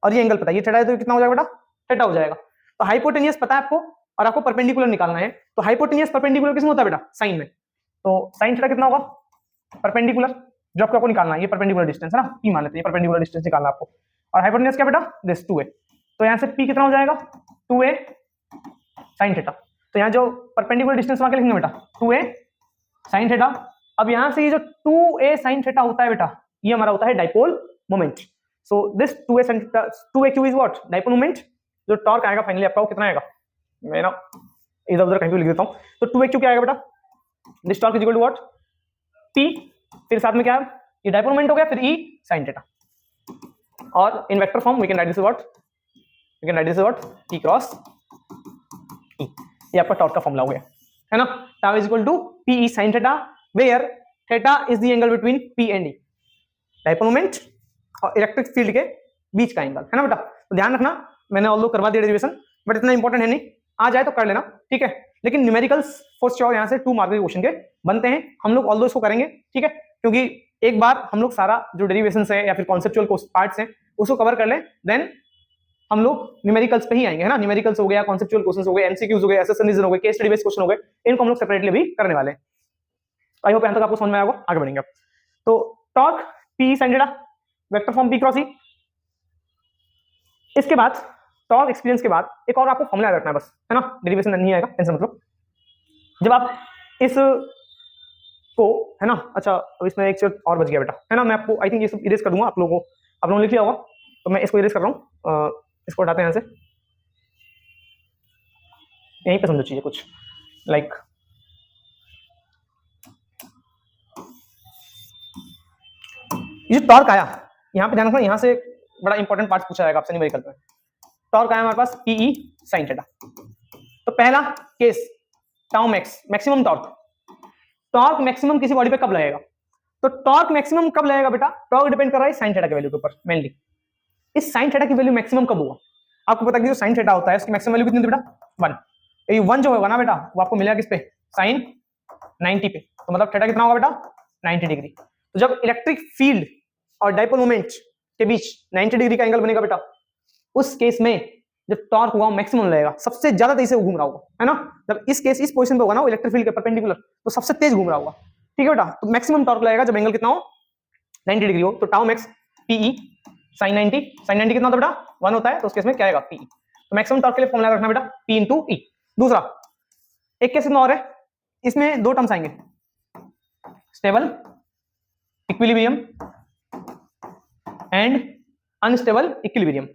और ये एंगल पता है, ये थीटा है तो कितना हो जाएगा बेटा थीटा हो जाएगा। तो हाइपोटेन्यूज पता है आपको और आपको परपेंडिकुलर निकालना है। तो हाइपोटेन्यूज परपेंडिकुलर किसमें होता है बेटा साइन में। तो साइन थीटा कितना होगा परपेंडिकुलर, जो आपको निकालना है ये परपेंडिकुलर डिस्टेंस है ना, पी मान लेते हैं, परपेंडिकुलर डिस्टेंस निकालना आपको। और हाइपोटेन्यूज क्या बेटा दिस 2a। तो यहाँ से p कितना हो जाएगा 2a sin थीटा। तो यहाँ जो परपेंडिकुलर डिस्टेंस वहां के लिखेंगे बेटा 2a sin थीटा। अब यहाँ से ये जो 2a sin थीटा होता है बेटा ये हमारा होता है dipole moment. So this 2a sin theta 2a q is what dipole moment. जो टॉर्क आएगा फाइनली आपका वो कितना आएगा, मैं ना इधर उधर कहीं भी लिख देता हूँ। तो 2a q क्या आएगा बेटा, this torque is equal to what p, फिर साथ में क्या है ये डाइपोल मोमेंट हो गया, फिर e sin थीटा। और in vector form we can write this what, we can write this what p cross e। ये आपका टॉर्क का फॉर्मूला हो गया, है ना। Tau is equal to pe sin theta where theta is the angle between p and e, dipole moment और electric field के बीच का एंगल, है ना बेटा। तो ध्यान रखना, मैंने ऑल्दो करवा दिया डेरिवेशन, बट इतना इंपॉर्टेंट है नहीं, आ जाए तो कर लेना, ठीक है। लेकिन न्यूमेरिकल्स फॉर श्योर यहाँ से 2 मार्क के क्वेश्चन के बनते हैं, हम लोग ऑल्दो इसको करेंगे, ठीक है, क्योंकि एक बार हम लोग सारा जो डेरिवेशन है या फिर कॉन्सेप्चुअल पार्ट्स हैं उसको कवर कर लें, देन हम लोग न्यूमेरिकल्स पे ही आएंगे, है ना। न्यूमेरिकल्स हो गया, कॉन्सेप्चुअल क्वेश्चंस हो गए, एमसीक्यूज हो गए, एसेशन रीजन हो गए, केस स्टडी बेस्ड क्वेश्चन हो गए, इनको हम लोग सेपरेटली भी करने वाले हैं। आई होप यहां तक आपको समझ में आया होगा। आगे बढ़ेंगे। तो torque P sin theta, vector form P cross E. इसके बाद टॉर्क एक्सपीरियंस के बाद एक और आपको फॉर्मूला रखना है बस, है ना। डेरिवेशन नहीं आएगा, टेंशन मत लो। जब आप इस को, है ना, अच्छा अब इसमें एक चीज और बच गया बेटा, है ना। मैं आपको आई थिंक ये सब इरेज कर दूंगा, आप लोगों को, आप लोगों ने लिख लिया होगा, तो मैं इसको इरेज कर रहा हूँ। इसको हटाते हैं यहां से, यहीं पे समझो चीजें कुछ लाइक ये टॉर्क आया, यहां पे ध्यान रखना, यहां से बड़ा इंपॉर्टेंट पार्ट पूछा जाएगा आपसे न्यूमेरिकल में। टॉर्क आया हमारे पास पीई sin थीटा। तो पहला case tau max, maximum torque. Torque maximum किसी बॉडी पे कब लगेगा? तो टॉर्क मैक्सिमम कब लगेगा बेटा? टॉर्क डिपेंड कर रहा है sin थीटा के वैल्यू के ऊपर मेनली। इस sin थीटा की वैल्यू मैक्सिमम कब होगा? आपको पता है कि जो sin थीटा होता है उसकी मैक्सिमम वैल्यू कितनी होती है बेटा? 1। ये 1 जो होगा ना बेटा वो आपको मिलेगा किस पे? sin 90 पे। तो मतलब थीटा कितना होगा बेटा? 90 डिग्री। तो जब इलेक्ट्रिक फील्ड और डाइपोल मोमेंट के बीच 90 डिग्री का एंगल बनेगा बेटा, उस केस में जो टॉर्क होगा मैक्सिमम लगेगा, सबसे ज्यादा तेज से वो घूम रहा होगा, है ना। जब इस केस इस पोजीशन पे होगा ना इलेक्ट्रिक फील्ड के परपेंडिकुलर, तो सबसे तेज घूम रहा होगा, ठीक है बेटा। तो मैक्सिमम टॉर्क लगेगा जब एंगल कितना हो? 90 डिग्री हो। तो tau max PE sin 90, sin 90 कितना होता है बेटा? 1 होता है, तो उस केस में क्या आएगा? पीई। तो मैक्सिमम टॉर्क के लिए फॉर्मूला रखना बेटा P इंटू ई। दूसरा एक केस और है, इसमें दो टर्म्स आएंगे, stable equilibrium and unstable equilibrium.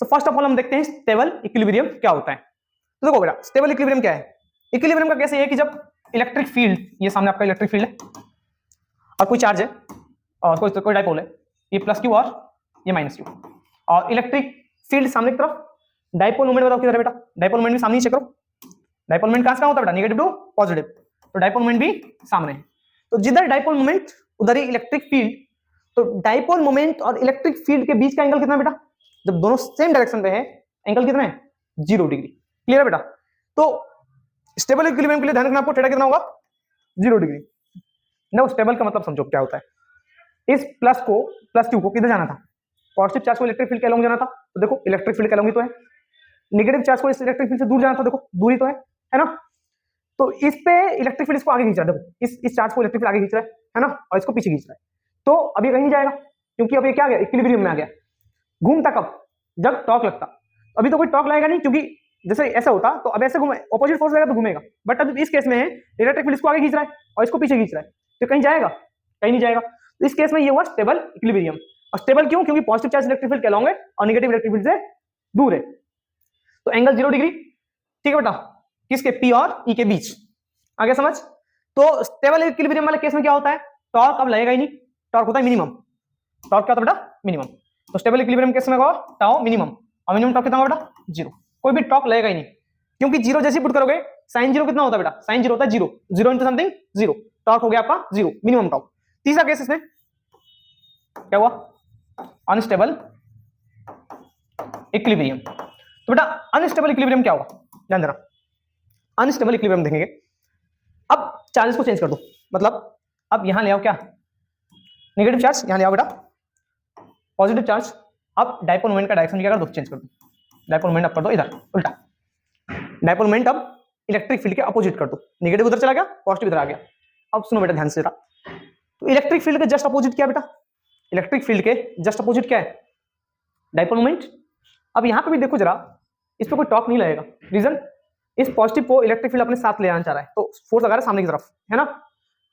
तो फर्स्ट ऑफ ऑल हम देखते हैं स्टेबल इक्विलिब्रियम क्या होता है। तो देखो बेटा स्टेबल इक्विलिब्रियम क्या है? इक्विलिब्रियम का कैसे है कि जब इलेक्ट्रिक फील्ड, ये सामने आपका इलेक्ट्रिक फील्ड है और कोई चार्ज है और कोई डाइपोल है, ये प्लस क्यू और ये माइनस क्यू, और इलेक्ट्रिक फील्ड सामने की तरफ, डाइपोल मोमेंट बताओ किधर है बेटा? डाइपोल मोमेंट भी सामने ही चेक करो। डाइपोल मोमेंट कहां से होता है बेटा? नेगेटिव टू पॉजिटिव, तो डाइपोल मोमेंट भी सामने है। तो जिधर डाइपोल मोमेंट उधर ही इलेक्ट्रिक फील्ड। तो डाइपोल मोमेंट और इलेक्ट्रिक फील्ड के बीच का एंगल कितना बेटा? जब दोनों सेम डायरेक्शन पे है, एंगल कितना है? 0 डिग्री। क्लियर है बेटा? तो स्टेबल इक्विलिब्रियम के लिए ध्यान रखना आपको, थीटा कितना होगा? 0 डिग्री। ना स्टेबल का मतलब समझो क्या होता है। इस प्लस क्यू को किधर जाना था? पॉजिटिव चार्ज को इलेक्ट्रिक फील्ड के अलोंग जाना था, तो देखो इलेक्ट्रिक फील्ड के अलोंग ही तो है। नेगेटिव चार्ज को इस इलेक्ट्रिक फील्ड से दूर जाना था, देखो दूरी तो है ना। तो इस पे इलेक्ट्रिक फील्ड इसको आगे खींच रहा है, देखो इस चार्ज को इलेक्ट्रिक फील्ड आगे खींच रहा है ना, और इसको पीछे खींच रहा है। तो अभी कहीं नहीं जाएगा क्योंकि अभी क्या आ गया? इक्विलिब्रियम में आ गया। घूमता कब? जब टॉर्क लगता। अभी तो कोई टॉर्क लगेगा नहीं, क्योंकि जैसे ऐसा होता तो अब ऐसे घूमे, ऑपोजिट फोर्स लगेगा तो घूमेगा। बट अब इस केस में है इलेक्ट्रिक फील्ड इसको आगे खींच रहा है और इसको पीछे खींच रहा है, तो कहीं जाएगा? कहीं नहीं जाएगा। तो इस केस में ये हुआ स्टेबल इक्विलिब्रियम। और स्टेबल क्यों? क्योंकि पॉजिटिव चार्ज इलेक्ट्रिक फील्ड के अलोंग है और नेगेटिव इलेक्ट्रिक फील्ड से दूर है। तो एंगल 0 डिग्री, ठीक है बेटा, किसके? पी और ई के बीच। आगे समझ? तो स्टेबल इक्विलिब्रियम वाले केस में क्या होता है? टॉर्क अब लगेगा ही नहीं, टॉर्क होता है मिनिमम। टॉर्क क्या होता है बेटा? मिनिमम। तो स्टेबल इक्विलिब्रियम केस में होगा टाउ मिनिमम, और मिनिमम टॉर्क कितना होगा बेटा? 0। कोई भी टॉर्क लगेगा ही नहीं, क्योंकि 0 जैसे पुट करोगे sin 0 कितना होता है बेटा? sin 0 होता है 0, 0 इंटू समथिंग 0, टॉर्क हो गया आपका 0, मिनिमम टॉर्क। तीसरा केस इसमें क्या हुआ? Unstable equilibrium. तो बेटा अनस्टेबल इक्विलिब्रियम क्या होगा? ध्यान देना, अनस्टेबल इक्विलिब्रियम देखेंगे। अब चार्जेस को चेंज कर दो, मतलब अब यहां ले आओ क्या? नेगेटिव चार्ज यहां ले आओ बेटा, पॉजिटिव चार्ज। अब डाइपोल मोमेंट का डायरेक्शन क्या कर दो? चेंज कर दो। डाइपोल मोमेंट अब कर दो इधर उल्टा। डाइपोल मोमेंट अब इलेक्ट्रिक फील्ड के अपोजिट कर दो, नेगेटिव उधर चला गया, पॉजिटिव इधर आ गया। अब सुनो बेटा ध्यान से जरा, तो इलेक्ट्रिक फील्ड के जस्ट अपोजिट क्या बेटा? इलेक्ट्रिक फील्ड के जस्ट अपोजिट क्या है? Dipole moment. अब यहां पे भी देखो जरा, इस पे कोई टॉर्क नहीं लगेगा। रीजन? इस पॉजिटिव को इलेक्ट्रिक फील्ड अपने साथ ले आना चाह रहा है, तो फोर्स लगा रहा है सामने की तरफ, है ना।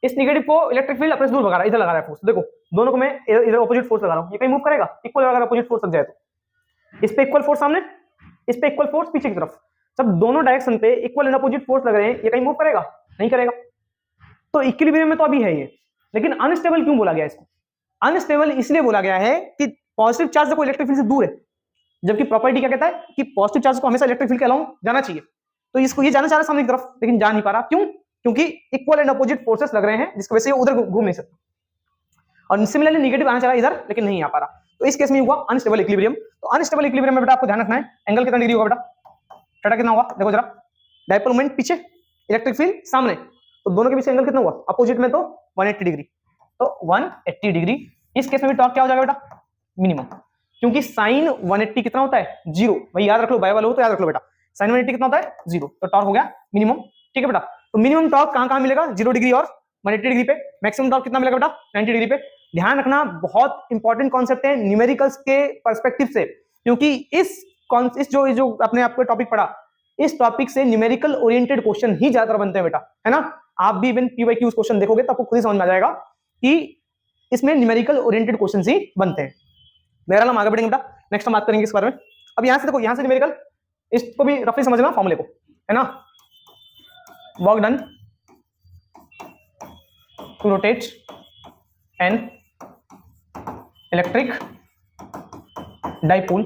इस नेगेटिव को इलेक्ट्रिक फील्ड अपने से दूर भगा रहा है, इधर लगा रहा है फोर्स। देखो दोनों को मैं इधर अपोजिट फोर्स लगा रहा हूं, ये कहीं मूव करेगा? इक्वल अगर अपोजिट फोर्स लग जाए तो इस पे इक्वल फोर्स सामने, इस पे इक्वल फोर्स पीछे की तरफ। जब दोनों डायरेक्शन पे इक्वल एंड अपोजिट फोर्स लग रहे हैं, ये कहीं मूव करेगा? नहीं करेगा। तो इक्विलिब्रियम में तो अभी है ये, लेकिन अनस्टेबल क्यों बोला गया इसको? अनस्टेबल इसलिए बोला गया है कि पॉजिटिव चार्ज देखो इलेक्ट्रिक फील्ड से दूर है, जबकि प्रॉपर्टी क्या कहता है कि पॉजिटिव चार्ज को हमेशा इलेक्ट्रिक फील्ड के अलाउंग जाना चाहिए। तो इसको ये जाना चाह रहा है सामने की तरफ, लेकिन जा नहीं पा रहा। क्यों? क्योंकि इक्वल एंड अपोजिट फोर्सेस लग रहे हैं, जिसकी वजह से उधर घूम नहीं सकता। और सिमिलरली नेगेटिव आना चाह रहा है इधर, लेकिन नहीं आ पा रहा। तो इस केस में हुआ अनस्टेबल इक्विलिब्रियम। तो अनस्टेबल इक्विलिब्रियम में बेटा आपको ध्यान रखना है एंगल कितना डिग्री होगा बेटा? थीटा कितना होगा? देखो जरा, डाइपोल मोमेंट पीछे, इलेक्ट्रिक फील्ड सामने, तो दोनों के बीच एंगल कितना हुआ? अपोजिट में तो 180 डिग्री। तो 180 डिग्री। इस केस में भी टॉर्क क्या हो जाएगा बेटा, मिनिमम, क्योंकि साइन 180 कितना होता है, 0। भाई याद रख लो, बाय वाले हो तो याद रख लो बेटा, साइन 180 कितना होता है, 0। तो टॉर्क हो गया मिनिमम, ठीक है बेटा। तो मिनिमम टॉर्क कहां कहां मिलेगा, 0 डिग्री और 180 डिग्री पे। मैक्सिमम टॉर्क कितना मिलेगा बेटा, 90 डिग्री पे। ध्यान रखना, बहुत इंपॉर्टेंट कॉन्सेप्ट है न्यूमेरिकल्स के पर्सपेक्टिव से, क्योंकि इस जो अपने आपको टॉपिक पढ़ा, इस टॉपिक से न्यूमेरिकल ओरिएंटेड क्वेश्चन ही ज्यादातर बनते हैं बेटा, है ना। आप भी इवन पीवाईक्यूज क्वेश्चन देखोगे तो आपको खुद ही समझ में आ जाएगा कि इसमें न्यूमेरिकल ओरिएंटेड क्वेश्चन ही बनते हैं। मेरा नाम आगे बढ़ेंगे बेटा, नेक्स्ट हम बात करेंगे इस बारे में। अब यहां से देखो, यहां से न्यूमेरिकल, इसको भी रफली समझना फॉर्मूले को, है ना। Work done to rotate an electric dipole,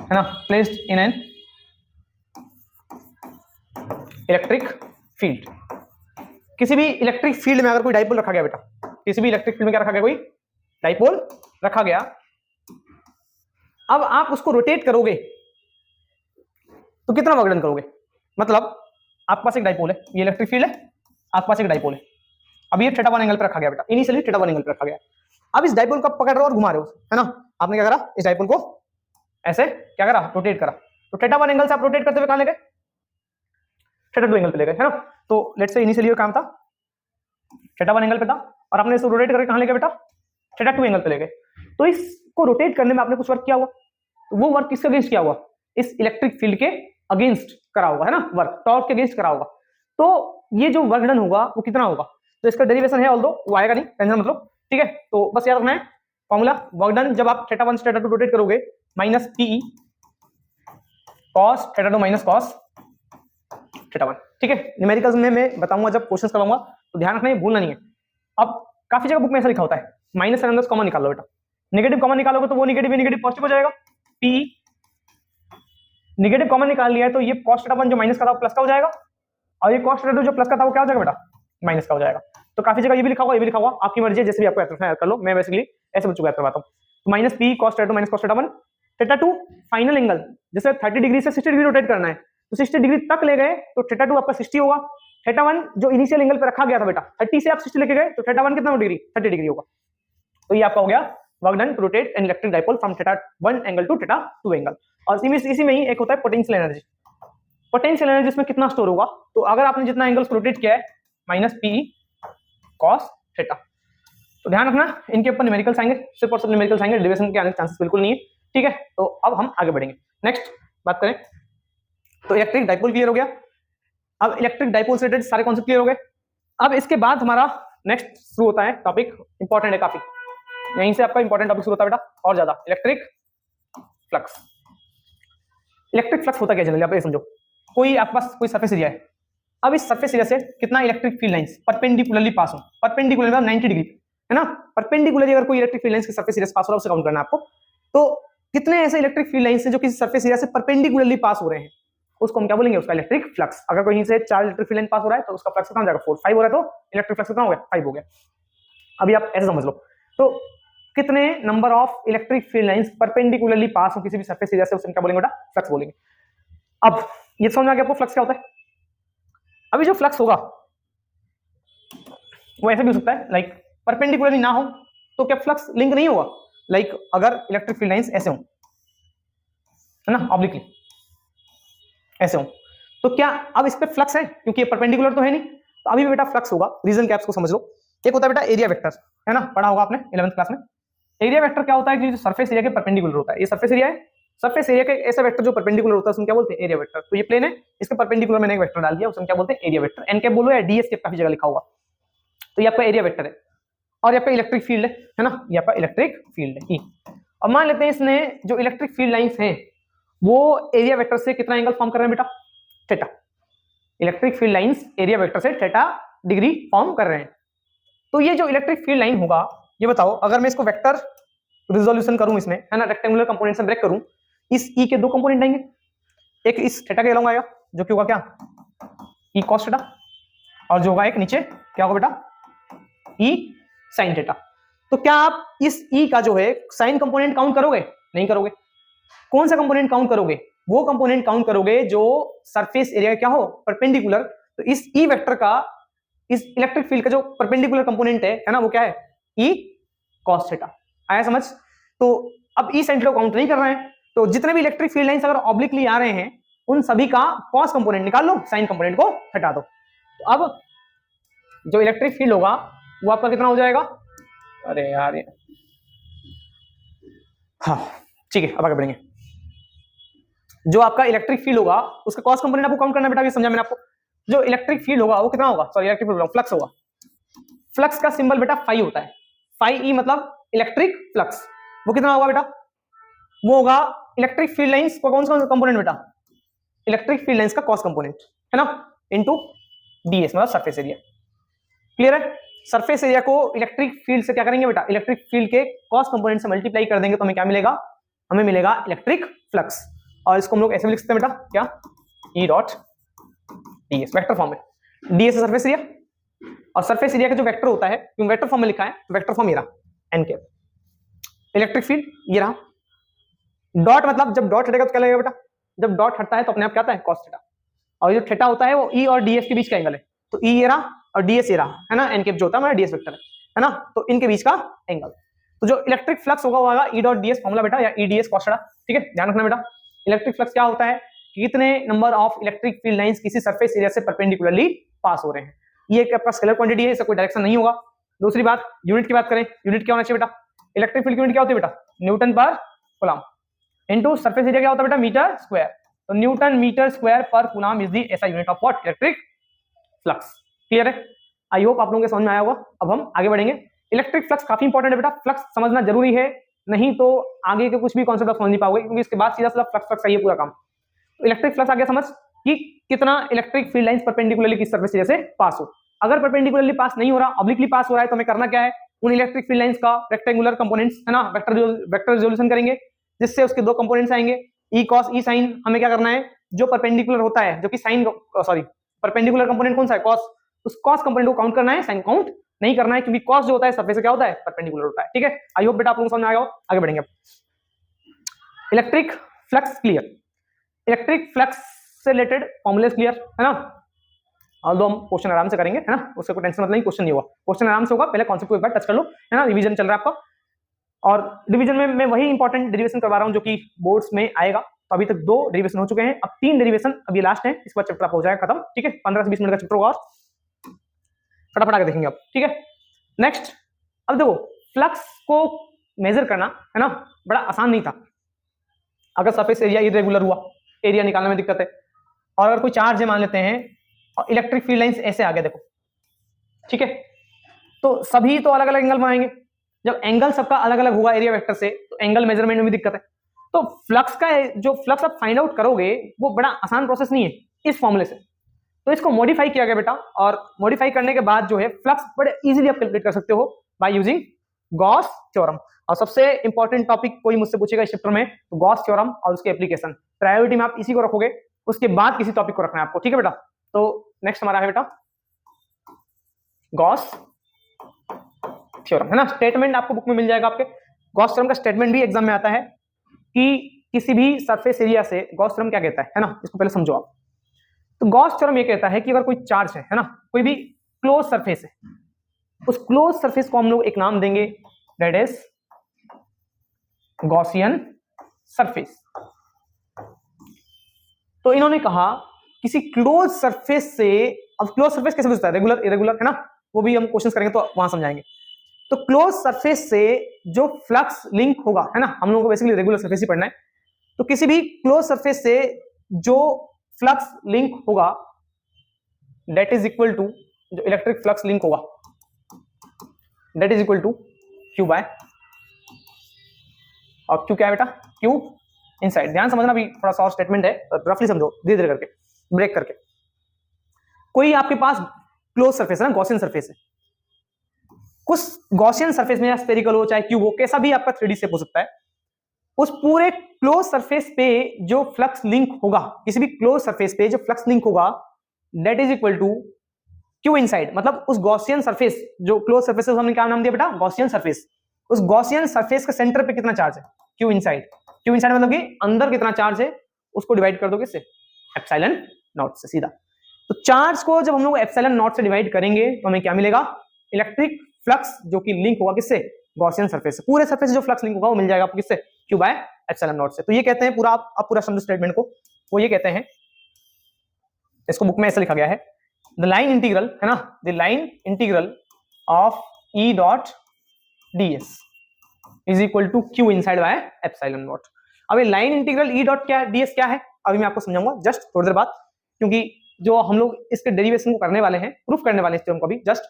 है ना, placed in an electric field. किसी भी इलेक्ट्रिक फील्ड में अगर कोई डाइपोल रखा गया बेटा, किसी भी इलेक्ट्रिक फील्ड में क्या रखा गया, कोई डाइपोल रखा गया। अब आप उसको रोटेट करोगे तो कितना वर्क डन करोगे, मतलब आपके पास एक डाइपोल है, ये इलेक्ट्रिक फील्ड है, आपके पास एक डाइपोल है। अब ये थीटा 1 एंगल पे रखा गया बेटा, इनिशियली थीटा 1 एंगल पे रखा गया। अब इस डाइपोल को पकड़ रहे हो और घुमा रहे हो, है ना। आपने क्या करा, इस डाइपोल को ऐसे क्या करा, रोटेट करा। तो थीटा 1 एंगल से आप रोटेट करते हुए कहां ले गए, थीटा 2 एंगल पे ले गए, है ना। तो लेट्स से इनिशियली काम था थीटा 1 एंगल पे था, और आपने इसको रोटेट करके कहां ले गए बेटा, थीटा 2 एंगल पे ले गए। तो इसको रोटेट करने में आपने कुछ वर्क किया हुआ, तो वो वर्क किसके अगेंस्ट किया हुआ, इस इलेक्ट्रिक फील्ड के अगेंस्ट करा होगा, है ना, वर्क टॉर्क के अगेंस्ट करा होगा। तो ये जो वर्क डन होगा वो कितना होगा, तो इसका डेरिवेशन है, ऑल्दो वो आएगा नहीं, टेंशन मत लो, ठीक है। तो बस याद रखना है फॉर्मूला, वर्क डन जब आप थीटा 1 से थीटा 2 रोटेट करोगे, minus PE cos theta 2 minus cos theta 1, ठीक है। न्यूमेरिकल्स में मैं बताऊंगा जब क्वेश्चंस कराऊंगा, तो ध्यान रखना है, भूलना नहीं है। अब काफी जगह बुक में ऐसा लिखा होता है, माइनस एंड कॉमन निकाल लो बेटा, नेगेटिव कॉमन निकालोगे तो वो नेगेटिव पॉजिटिव हो जाएगा। पी नेगेटिव कॉमन निकाल लिया है, तो ये कॉस थीटा 1 जो माइनस का था प्लस का हो जाएगा, और ये कॉस थीटा 2 जो प्लस का था वो क्या हो जाएगा बेटा, माइनस का हो जाएगा। तो काफी जगह ये भी लिखा हुआ, ये भी लिखा हुआ, आपकी मर्जी है, जैसे भी आपको याद कर लो। मैं बेसिकली ऐसे बच्चों को याद करवाता हूँ। तो minus P cos theta 2 minus cos theta 1, theta 2 final angle, जैसे 30 डिग्री से 60 डिग्री रोटेट करना है, तो 60 डिग्री तक ले गए तो थीटा 2 आपका 60 होगा। थीटा 1 जो इनिशियल एंगल पे रखा गया था बेटा, 30 से आप 60 लेके गए, तो थीटा 1 कितना डिग्री, 30 डिग्री होगा। तो ये आपका हो गया work done to rotate an electric dipole from theta 1 angle to theta 2 angle. और इसी में ही एक होता है पोटेंशियल एनर्जी। पोटेंशियल एनर्जी इसमें कितना स्टोर होगा, तो अगर आपने जितना एंगल रोटेट किया है, माइनस पी कॉस थीटा। तो ध्यान रखना, इनके ऊपर न्यूमेरिकल्स आएंगे, सिर्फ और सिर्फ न्यूमेरिकल्स आएंगे, डेरिवेशन के आने के चांसेस बिल्कुल नहीं है, ठीक है। तो अब हम आगे बढ़ेंगे, नेक्स्ट बात करें। तो इलेक्ट्रिक डाइपोल क्लियर हो गया। अब इलेक्ट्रिक डाइपोल से रिलेटेड सारे कॉन्सेप्ट क्लियर हो गए। अब इसके बाद हमारा नेक्स्ट शुरू होता है टॉपिक, इंपॉर्टेंट है काफी, यहीं से आपका इंपॉर्टेंट टॉपिक शुरू होता है बेटा, और ज्यादा, इलेक्ट्रिक फ्लक्स। इलेक्ट्रिक फ्लक्स होता क्या जनरली, आप ये समझो, कोई आपके पास कोई सरफेस एरिया है, अब इस सरफेस एरिया से कितना electric field lines perpendicularly pass हो, परपेंडिकुलर मतलब 90 डिग्री, है ना, परपेंडिकुलरली अगर कोई इलेक्ट्रिक फील्ड लाइंस की सरफेस एरिया से पास हो रहा है, उसे काउंट करना है आपको। तो कितने ऐसे इलेक्ट्रिक फील्ड लाइंस हैं जो किसी सरफेस एरिया से परपेंडिकुलरली पास हो रहे हैं, उसको हम क्या बोलेंगे, उसका इलेक्ट्रिक फ्लक्स। अगर कहीं से 4 इलेक्ट्रिक फील्ड लाइन पास हो रहा है तो उसका फ्लक्स कितना हो जाएगा, 4, 5 हो रहा है तो इलेक्ट्रिक फ्लक्स कितना हो गया, 5 हो गया। अभी आप ऐसे समझ लो, तो कितने number of electric field lines perpendicularly pass हो किसी भी सरफेस एरिया से, उसे क्या बोलेंगे बेटा, फ्लक्स बोलेंगे। अब ये समझ में आ गया आपको फ्लक्स क्या होता है। अभी जो फ्लक्स होगा वो ऐसे भी हो सकता है, लाइक परपेंडिकुलरली ना हो तो क्या फ्लक्स लिंक नहीं होगा, लाइक अगर इलेक्ट्रिक फील्ड लाइंस ऐसे हो, है ना, ऑब्लिकली ऐसे हो, तो क्या अब इस पे फ्लक्स है, क्योंकि ये परपेंडिकुलर तो है नहीं, तो अभी भी बेटा फ्लक्स होगा। रीजन क्या है इसको समझ लो। एक होता है बेटा एरिया वेक्टर, है ना, पढ़ा होगा आपने 11th क्लास में। एरिया वेक्टर क्या होता है कि जो सरफेस एरिया के परपेंडिकुलर होता है, ये सरफेस एरिया है, सरफेस एरिया के ऐसा वेक्टर जो परपेंडिकुलर होता है उसको क्या बोलते हैं, एरिया वेक्टर। तो ये प्लेन है, इसके परपेंडिकुलर मैंने एक वेक्टर डाल दिया, उसको क्या बोलते हैं, एरिया वेक्टर। एन कैप बोलो या डीएस कैप, काफी जगह लिखा होगा। तो ये आपका एरिया वेक्टर है, और ये आपका इलेक्ट्रिक फील्ड है ना, ये आपका इलेक्ट्रिक फील्ड है। और मान लेते हैं इसने जो इलेक्ट्रिक फील्ड लाइंस हैं वो एरिया वेक्टर से कितना एंगल फॉर्म कर रहे हैं बेटा, theta. Electric field lines area vector से थीटा डिग्री फॉर्म कर रहे हैं। तो ये जो इलेक्ट्रिक फील्ड लाइन होगा, ये बताओ अगर मैं इसको वेक्टर रिजोल्यूशन करूं इसमें, है ना, रेक्टेंगुलर कंपोनेंट से ब्रेक करूं, इस ई के दो कंपोनेंट आएंगे, एक इस थीटा के अलोंग आएगा जो कि होगा क्या, ई कॉस थीटा, और जो होगा एक नीचे क्या होगा बेटा, ई साइन थीटा। तो क्या आप इस ई का जो है साइन कंपोनेंट काउंट करोगे, नहीं करोगे। कौन सा कंपोनेंट काउंट करोगे, वो कंपोनेंट काउंट करोगे जो सरफेस एरिया क्या हो, परपेंडिकुलर। तो इस ई वेक्टर का इस इलेक्ट्रिक फील्ड का जो परपेंडिकुलर कंपोनेंट है ना, वो क्या है, ई कॉस थीटा। आया समझ? तो अब ई साइन थीटा काउंट नहीं कर रहे हैं, तो जितने भी इलेक्ट्रिक फील्ड लाइंस अगर ऑब्लिकली आ रहे हैं उन सभी का कॉस कंपोनेंट निकाल लो, साइन कंपोनेंट को हटा दो। तो अब जो इलेक्ट्रिक फील्ड होगा वो आपका कितना हो जाएगा, अरे यार ये, हाँ ठीक है, अब आगे बढ़ेंगे। जो आपका इलेक्ट्रिक फील्ड होगा उसका कॉस कंपोनेंट आपको काउंट करना बेटा, ये समझा मैंने आपको। जो इलेक्ट्रिक फील्ड होगा वो कितना होगा, सॉरी इलेक्ट्रिक फील्ड फ्लक्स होगा। फ्लक्स का सिंबल बेटा फाई होता है, फाई ई मतलब इलेक्ट्रिक फ्लक्स। वो कितना होगा बेटा, वो होगा इलेक्ट्रिक फील्ड लाइंस का कौन सा कंपोनेंट बेटा, इलेक्ट्रिक फील्ड लाइंस का कॉस कंपोनेंट है ना, इनटू डीएस मतलब सरफेस एरिया। क्लियर है? सरफेस एरिया को इलेक्ट्रिक फील्ड से क्या करेंगे बेटा, इलेक्ट्रिक फील्ड के कॉस कंपोनेंट से मल्टीप्लाई कर देंगे तो हमें क्या मिलेगा, हमें मिलेगा इलेक्ट्रिक फ्लक्स। और इसको हम लोग ऐसे भी लिख सकते हैं बेटा, क्या, E dot DS, vector form में। डीएस है सरफेस एरिया, और सरफेस एरिया का जो वेक्टर होता है, क्यों वेक्टर फॉर्म में लिखा है, वेक्टर फॉर्म ये रहा एन कैप, इलेक्ट्रिक फील्ड ये रहा। डॉट मतलब जब डॉट हटेगा तो क्या लगेगा बेटा, जब डॉट हटता है तो अपने आप क्या आता है, कॉस थीटा। और जो थीटा होता है वो ई और डीएस के बीच का एंगल है, तो ई ये रहा और डीएस ये रहा है ना, एन कैप जो होता है हमारा डीएस वेक्टर है ना, तो इनके बीच का एंगल। तो जो इलेक्ट्रिक फ्लक्स होगा ई डॉट डीएस फॉर्मूला बेटा, या ई डीएस कॉस थीटा। ठीक है, ध्यान रखना बेटा। इलेक्ट्रिक फ्लक्स क्या होता है कि कितने number of electric field lines किसी सरफेस एरिया से परपेंडिकुलरली पास हो रहे हैं। ये आपका स्केलर क्वांटिटी है, इसका कोई डायरेक्शन नहीं होगा। दूसरी बात, यूनिट की बात करें, यूनिट क्या होना चाहिए बेटा, इलेक्ट्रिक फील्ड की यूनिट क्या होती है बेटा, न्यूटन पर कूलम, इनटू सरफेस एरिया क्या होता है बेटा, मीटर स्क्वायर। तो न्यूटन मीटर स्क्वायर पर कूलम इज द ऐसा unit of what, electric flux. Clear है? आई होप आप लोगों के समझ में आया होगा। अब हम आगे बढ़ेंगे। इलेक्ट्रिक फ्लक्स काफी इंपॉर्टेंट है बेटा, फ्लक्स समझना जरूरी है, नहीं तो आगे के कुछ भी कॉन्सेप्ट आप समझ नहीं पाओगे, क्योंकि इसके बाद सीधा सीधा फ्लक्स फ्लक्स चाहिए पूरा काम। तो इलेक्ट्रिक फ्लक्स आ गया समझ कि कितना इलेक्ट्रिक फील्ड लाइंस परपेंडिकुलरली किस सरफेस एरिया से पास हो। अगर परपेंडिकुलरली पास नहीं हो रहा, ऑब्लिकली पास हो रहा है, तो हमें करना क्या है, उन इलेक्ट्रिक फील्ड लाइंस का रेक्टेंगुलर कंपोनेंट्स है ना, वेक्टर रिजोल्यूशन करेंगे, जिससे उसके दो कंपोनेंट्स आएंगे, ई कॉस ई साइन। हमें क्या करना है, जो परपेंडिकुलर होता है, जो कि साइन सॉरी परपेंडिकुलर कंपोनेंट कौन सा है, कॉस, उस कॉस कंपोनेंट को काउंट करना है, साइन काउंट नहीं करना है, क्योंकि कॉस जो होता है सरफेस से क्या होता है, परपेंडिकुलर होता है। ठीक है, आई होप बेटा आप लोगों को समझ में आएगा। आगे बढ़ेंगे। Electric flux clear, electric flux से रिलेटेड फॉर्मूलेस क्लियर है ना, ऑल्दो हम क्वेश्चन आराम से करेंगे है ना, उससे कोई टेंशन मत नहीं, क्वेश्चन नहीं होगा, क्वेश्चन आराम से होगा। पहले कॉन्सेप्ट को एक बार टच कर लो है ना, रिवीजन चल रहा है आपका। और डिवीजन में मैं वही इंपॉर्टेंट डेरिवेशन करवा रहा हूं जो कि बोर्ड्स में आएगा। तो अभी तक 2 डेरिवेशन हो चुके हैं, अब 3 डेरिवेशन, अब ये लास्ट है, इस बार चैप्टर हो जाएगा खत्म। ठीक है, 15 से 20 मिनट का चैप्टर होगा और फटाफट आगे देखेंगे अब। ठीक है, नेक्स्ट। अब देखो, फ्लक्स को मेजर करना है ना बड़ा आसान नहीं था। अगर सरफेस एरिया इरेगुलर हुआ, एरिया निकालने में दिक्कत है, और अगर कोई चार्ज है मान लेते हैं और इलेक्ट्रिक फील्ड लाइंस ऐसे आगे देखो, ठीक है, तो सभी तो अलग अलग एंगल बनाएंगे। जब एंगल सबका अलग अलग हुआ एरिया वेक्टर से, तो एंगल मेजरमेंट में भी दिक्कत है। तो फ्लक्स का जो फ्लक्स आप फाइंड आउट करोगे वो बड़ा आसान प्रोसेस नहीं है इस फॉर्मूले से, तो इसको मॉडिफाई किया गया बेटा। और मॉडिफाई करने के बाद जो है फ्लक्स बड़े इजीली आप कैलकुलेट कर सकते हो बाय यूजिंग गॉस थ्योरम। और सबसे इंपॉर्टेंट टॉपिक कोई मुझसे पूछेगा इस चैप्टर में, तो गॉस थ्योरम और उसके एप्लीकेशन, प्रायोरिटी में आप इसी को रखोगे, उसके बाद किसी टॉपिक को रखना है आपको। ठीक है बेटा, तो नेक्स्ट हमारा है बेटा गॉस थ्योरम है ना। स्टेटमेंट आपको बुक में मिल जाएगा आपके। गॉस थ्योरम का स्टेटमेंट भी एग्जाम में आता है कि किसी भी सरफेस एरिया से गॉस थ्योरम क्या कहता है ना, इसको पहले समझो आप। तो गॉस थ्योरम ये कहता है कि अगर कोई चार्ज है ना, कोई भी क्लोज सरफेस है, उस क्लोज सरफेस को हम लोग एक नाम देंगे, दैट इज गॉसियन सरफेस। तो इन्होंने कहा किसी क्लोज सरफेस से, अब क्लोज सरफेस कैसे पूछता है, रेगुलर इरेगुलर है ना, वो भी हम क्वेश्चन करेंगे तो वहां समझाएंगे। तो क्लोज सरफेस से जो फ्लक्स लिंक होगा है ना, हम लोगों को बेसिकली रेगुलर सरफेस ही पढ़ना है, तो किसी भी क्लोज सरफेस से जो फ्लक्स लिंक होगा दैट इज इक्वल टू, जो इलेक्ट्रिक फ्लक्स लिंक होगा that is equal to Q by, और क्यू क्या है बेटा, क्यू इनसाइड। ध्यान समझना, भी थोड़ा सा और स्टेटमेंट है, रफली समझो धीरे धीरे करके, ब्रेक करके। कोई आपके पास क्लोज सरफेस है ना, गॉसियन सरफेस है, उस गॉसियन सरफेस में या स्फेरिकल हो चाहे क्यूब हो, कैसा भी आपका 3D शेप हो सकता है, उस पूरे क्लोज सरफेस पे जो फ्लक्स लिंक होगा, किसी भी क्लोज सरफेस पे जो फ्लक्स लिंक होगा that is equal to q inside. मतलब उस गॉसियन सरफेस, जो क्लोज सरफेस है हमने क्या नाम दिया बेटा, गॉसियन सरफेस, उस गॉसियन सरफेस के सेंटर पे कितना चार्ज है, क्यू इनसाइड। क्यू इनसाइड मतलब कि अंदर कितना चार्ज है, उसको डिवाइड कर दो किससे, एप्सिलॉन नॉट से सीधा। तो चार्ज को जब हम लोग एप्सिलॉन नॉट से डिवाइड करेंगे तो हमें क्या मिलेगा, इलेक्ट्रिक फ्लक्स जो कि लिंक होगा किससे, गॉसियन सरफेस से। पूरे सरफेस से जो फ्लक्स लिंक होगा वो मिल जाएगा आपको किससे, क्यू बाय एप्सिलॉन नॉट से। तो ये कहते हैं पूरा, आप पूरा समझो स्टेटमेंट को, वो ये कहते हैं, इसको बुक में ऐसा लिखा गया है, द लाइन इंटीग्रल है ना, the line integral of E dot ds is equal to q inside by epsilon naught. अब ये लाइन इंटीग्रल ई डॉट क्या ds क्या है, अभी मैं आपको समझाऊंगा जस्ट थोड़ी देर बाद, क्योंकि जो हम लोग इसके डेरिवेशन को करने वाले हैं, प्रूफ करने वाले हैं इस थ्योरम को अभी जस्ट,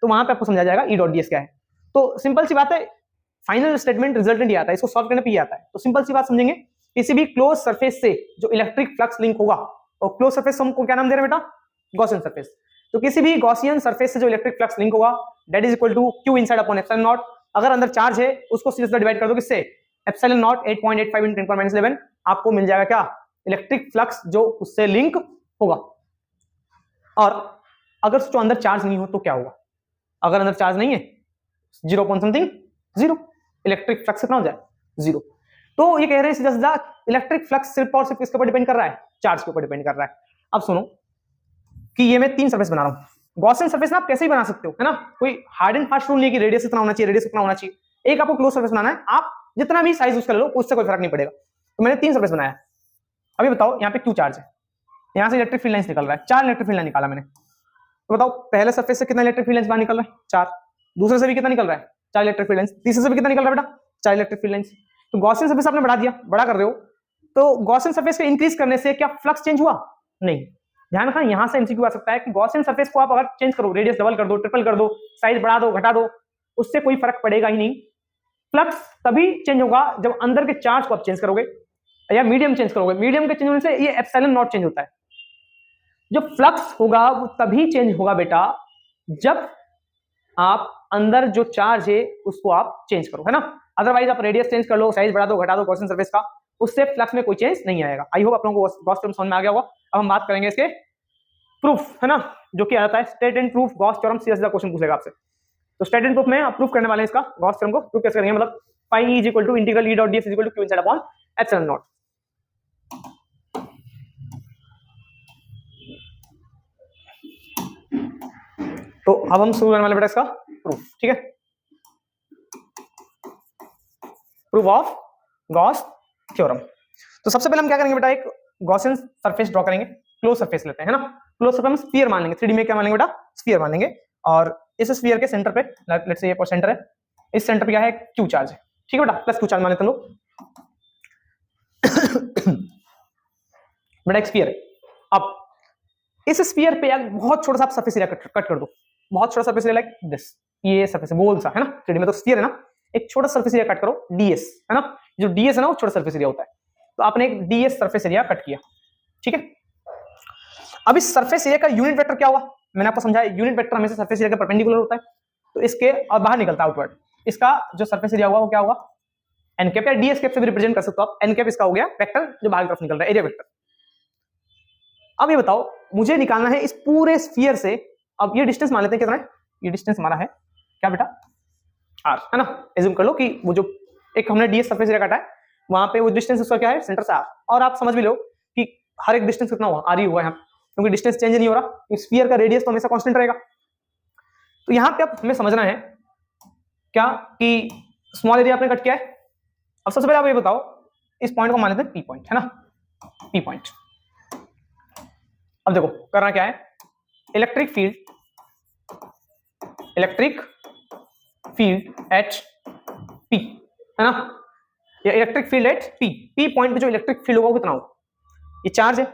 तो वहां पे आपको समझा जाएगा ई डॉट ds क्या है। तो सिंपल सी बात है, फाइनल स्टेटमेंट रिजल्टेंट ये आता है, इसको सॉल्व करने पे ये आता है। तो सिंपल सी बात समझेंगे, किसी भी क्लोज सरफेस से जो इलेक्ट्रिक फ्लक्स लिंक होगा, और क्लोज सरफेस हमको क्या नाम दे रहे हैं बेटा, गॉसियन सरफेस। तो किसी भी गॉसियन सरफेस से जो इलेक्ट्रिक फ्लक्स लिंक होगा that is equal to q inside upon epsilon naught. अगर अंदर चार्ज है उसको सीधे सीधे डिवाइड कर दो किससे, एप्सिलॉन नॉट 8.85 × 10⁻11, आपको मिल जाएगा क्या, इलेक्ट्रिक फ्लक्स जो उससे लिंक होगा। और अगर जो अंदर चार्ज नहीं हो तो क्या होगा, अगर अंदर चार्ज नहीं है 0.something 0, इलेक्ट्रिक फ्लक्स कितना हो जाए, 0। तो ये कह रहे हैं सीधा सीधा इलेक्ट्रिक फ्लक्स सिर्फ और सिर्फ किसके ऊपर डिपेंड कर रहा है, चार्ज के ऊपर डिपेंड कर रहा है। अब सुनो कि ये मैं 3 सरफेस बना रहा हूं, गॉसियन सरफेस ना आप कैसे ही बना सकते हो, है ना, कोई हार्ड एंड फास्ट रूल नहीं है कि रेडियस इतना होना चाहिए, रेडियस इतना होना चाहिए। एक आपको क्लोज सरफेस बनाना है, आप जितना भी साइज यूज कर लो उससे कोई फर्क नहीं पड़ेगा। तो मैंने 3 सरफेस बनाया। अभी बताओ यहाँ पे क्यू चार्ज है, यहाँ से इलेक्ट्रिक फील्ड लाइंस निकल रहा है, 4 इलेक्ट्रिक फील्ड लाइन निकाला मैंने। तो बताओ पहले सरफेस से कितना इलेक्ट्रिक फील्ड लाइंस बाहर निकल रहा है, 4, दूसरे से भी कितना निकल रहा है, 4 इलेक्ट्रिक फील्ड लाइंस, तीसरे से भी कितना निकल रहा है बेटा, 4 इलेक्ट्रिक फील्ड लाइंस। तो गॉसियन सरफेस आपने बढ़ा दिया, बड़ा कर रहे हो, तो गॉसियन सरफेस को इंक्रीज करने से क्या फ्लक्स चेंज हुआ, नहीं। ध्यान रखना, यहां से एमसीक्यू आ सकता है कि गॉसियन सरफेस को आप अगर चेंज करो, रेडियस डबल कर दो, ट्रिपल कर दो, साइज बढ़ा दो, घटा दो, उससे कोई फर्क पड़ेगा ही नहीं। फ्लक्स तभी चेंज होगा जब अंदर के चार्ज को आप चेंज करोगे या मीडियम चेंज करोगे। मीडियम के चेंज होने से ये एप्सिलॉन नॉट चेंज होता है। जो फ्लक्स होगा वो तभी चेंज होगा बेटा जब आप अंदर जो चार्ज है उसको आप चेंज करो, है ना। अदरवाइज आप रेडियस चेंज कर लो, साइज बढ़ा दो, घटा दो गॉसियन सरफेस का, उससे फ्लक्स में कोई चेंज नहीं आएगा। आई होप आप लोगों को गॉस थ्योरम समझ में आ गया होगा। अब हम बात करेंगे इसके प्रूफ, है ना, जो कि आता है state and proof Gauss theorem, सीधा क्वेश्चन पूछेगा आपसे। तो स्टेट एंड प्रूफ में आप प्रूफ करने वाले हैं इसका गॉस थ्योरम को। प्रूफ कैसे करेंगे, मतलब phi is equal to integral E dot ds is equal to q inside upon epsilon naught. तो अब हम शुरू करने वाले बेटा इसका प्रूफ, ठीक है, प्रूफ ऑफ गॉस थ्योरम। तो सबसे पहले हम क्या करेंगे बेटा, एक गॉसियन सरफेस ड्रॉ करेंगे, क्लोज सरफेस लेते हैं, है ना। क्लोज सरफेस हम स्फीयर मान लेंगे, 3D में क्या मान लेंगे बेटा, स्फीयर मान लेंगे। और इस स्फीयर के सेंटर पे लेट्स से ये सेंटर है, इस सेंटर पे क्या है, क्यू चार्ज है, ठीक है बेटा, प्लस क्यू चार्ज मान लेते हैं लोग। बेटा एक स्फीयर है। अब इस स्फीयर पे बहुत छोटा सा सरफेस एरिया कट कर दो, बहुत छोटा सरफेस एरिया लाइक दिस, ये सरफेस गोल सा, है ना, 3D में तो स्फीयर है ना, एक छोटा सरफेस एरिया कट करो ds, है ना, जो ds है ना वो छोटा सरफेस एरिया होता है। तो आपने एक ds सरफेस एरिया कट किया, ठीक है। अब इस सरफेस एरिया का यूनिट वेक्टर क्या हुआ, मैंने आपको समझाया, यूनिट वेक्टर हमेशा सरफेस एरिया के परपेंडिकुलर होता है, तो इसके और बाहर निकलता है आउटवर्ड। इसका जो सरफेस एरिया हुआ वो क्या हुआ, एन कैप या ds कैप से भी रिप्रेजेंट कर सकते हो आप। एन कैप इसका हो गया वेक्टर जो बाहर की तरफ निकल रहा है, एरिया वेक्टर। अब ये बताओ मुझे निकालना है इस पूरे स्फीयर से, अब ये डिस्टेंस मान लेते हैं कितना है, ये डिस्टेंस हमारा है क्या बेटा, r, है ना। एज्यूम कर लो कि वो जो एक हमने ds सरफेस एरिया काटा है वहां पे वो डिस्टेंस उसका क्या है, सेंटर से r। और आप समझ भी लो कि हर एक डिस्टेंस कितना हुआ, r ही हुआ यहाँ, क्योंकि डिस्टेंस चेंज नहीं हो रहा, स्फीयर का रेडियस तो हमेशा कांस्टेंट रहेगा। तो यहाँ पे अब हमें समझना है क्या कि स्मॉल एरिया आपने कट किया है। अब सबसे पहले आप ये बताओ, इस पॉइंट को मान लेते हैं p पॉइंट, है ना, p पॉइंट। अब देखो करना क्या है, इलेक्ट्रिक फील्ड एट p, है ना, या electric field eight p point पे जो इलेक्ट्रिक फील्ड होगा वो कितना होगा, ये चार्ज है,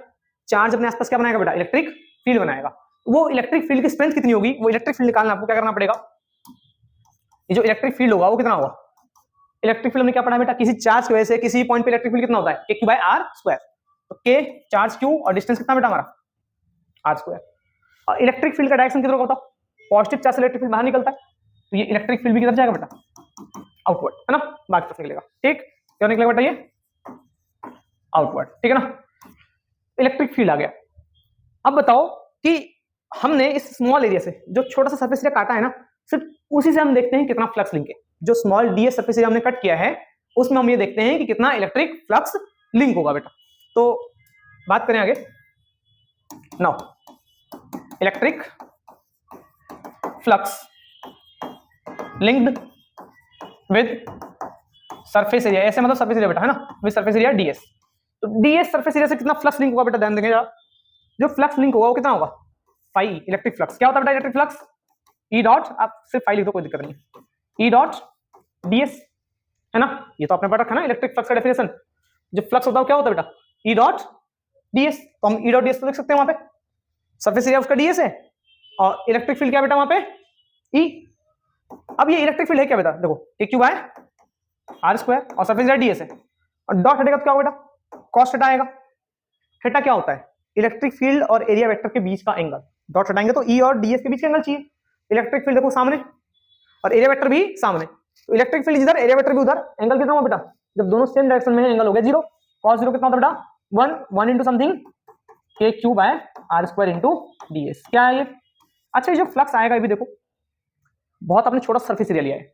चार्ज अपने आसपास क्या बनाएगा बेटा, इलेक्ट्रिक फील्ड बनाएगा। वो इलेक्ट्रिक फील्ड की स्ट्रेंथ कितनी होगी, वो इलेक्ट्रिक फील्ड निकालना आपको क्या करना पड़ेगा, ये जो इलेक्ट्रिक फील्ड होगा वो कितना होगा, इलेक्ट्रिक फील्ड में क्या पढ़ा बेटा, किसी चार्ज की वजह से किसी पॉइंट पे इलेक्ट्रिक फील्ड कितना होता है, k/r²। तो k चार्ज q और डिस्टेंस कितना बेटा हमारा, r²। और इलेक्ट्रिक फील्ड का डायरेक्शन किधर होगा बताओ, पॉजिटिव चार्ज से इलेक्ट्रिक फील्ड बाहर निकलता है, तो ये इलेक्ट्रिक फील्ड भी किधर जाएगा बेटा, आउटवर्ड, है ना, बाहर की तरफ निकलेगा। ठीक, क्यों निकलेगा बेटा, ये आउटवर्ड, ठीक है ना। इलेक्ट्रिक फील्ड आ गया। अब बताओ कि हमने इस स्मॉल एरिया से जो छोटा सा सरफेस एरिया काटा है ना, सिर्फ उसी से हम देखते हैं कितना फ्लक्स लिंक है। जो स्मॉल ds सरफेस एरिया हमने कट किया है उसमें हम ये देखते हैं कि कितना इलेक्ट्रिक फ्लक्स लिंक होगा बेटा। तो बात करें आगे। Now electric flux linked with surface area, ऐसे मतलब सरफेस एरिया बेटा है ना, विद सरफेस एरिया ds। तो ds सरफेस एरिया से कितना फ्लक्स लिंक होगा बेटा, ध्यान देंगे जरा, जो फ्लक्स लिंक होगा वो कितना होगा, फाई इलेक्ट्रिक फ्लक्स। क्या होता है बेटा इलेक्ट्रिक फ्लक्स, ई डॉट, आप सिर्फ फाई लिख दो कोई दिक्कत नहीं, ई डॉट ds है ना, ये तो आपने पढ़ा रखा ना इलेक्ट्रिक फ्लक्स का डेफिनेशन। जो फ्लक्स होता है क्या होता है बेटा, ई डॉट ds, तो हम ई डॉट ds तो लिख सकते हैं वहां पे, सरफेस एरिया उसका ds है और इलेक्ट्रिक फील्ड क्या बेटा वहां पे E। अब ये इलेक्ट्रिक फील्ड है क्या बेटा, देखो k q by r square और सरफेस एरिया ds है, और डॉट हटेगा तो क्या होगा बेटा, cos थीटा आएगा। थीटा क्या होता है, इलेक्ट्रिक फील्ड और एरिया वेक्टर के बीच का एंगल, डॉट हटाएंगे तो E और ds के बीच का एंगल चाहिए। इलेक्ट्रिक फील्ड देखो सामने और एरिया वेक्टर भी सामने, तो इलेक्ट्रिक फील्ड इधर एरिया वेक्टर भी उधर, एंगल कितना होगा बेटा, जब दोनों सेम डायरेक्शन में है एंगल हो गया 0। cos 0 कितना होता है बेटा 1 into something k q by r square into ds। क्या है ये, अच्छा ये जो फ्लक्स आएगा ये भी देखो, बहुत आपने छोटा सरफेस एरिया लिया है,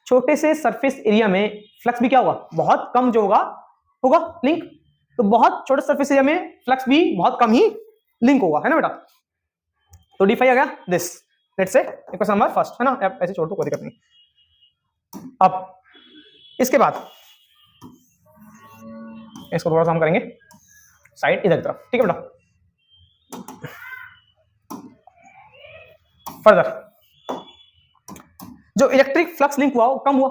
छोटे से सरफेस एरिया में फ्लक्स भी क्या होगा, बहुत कम जो होगा होगा लिंक, तो बहुत छोटे सरफेस एरिया में फ्लक्स भी बहुत कम ही लिंक होगा, है ना बेटा। तो डी फाई आ गया this, let's say question number first है ना, आप ऐसे छोड़ दो कोई दिक्कत नहीं। अब इसके बाद इसको थोड़ा सा हम करेंगे साइड इधर की तरफ, ठीक है बेटा। फर्दर जो इलेक्ट्रिक फ्लक्स लिंक हुआ वो कम हुआ,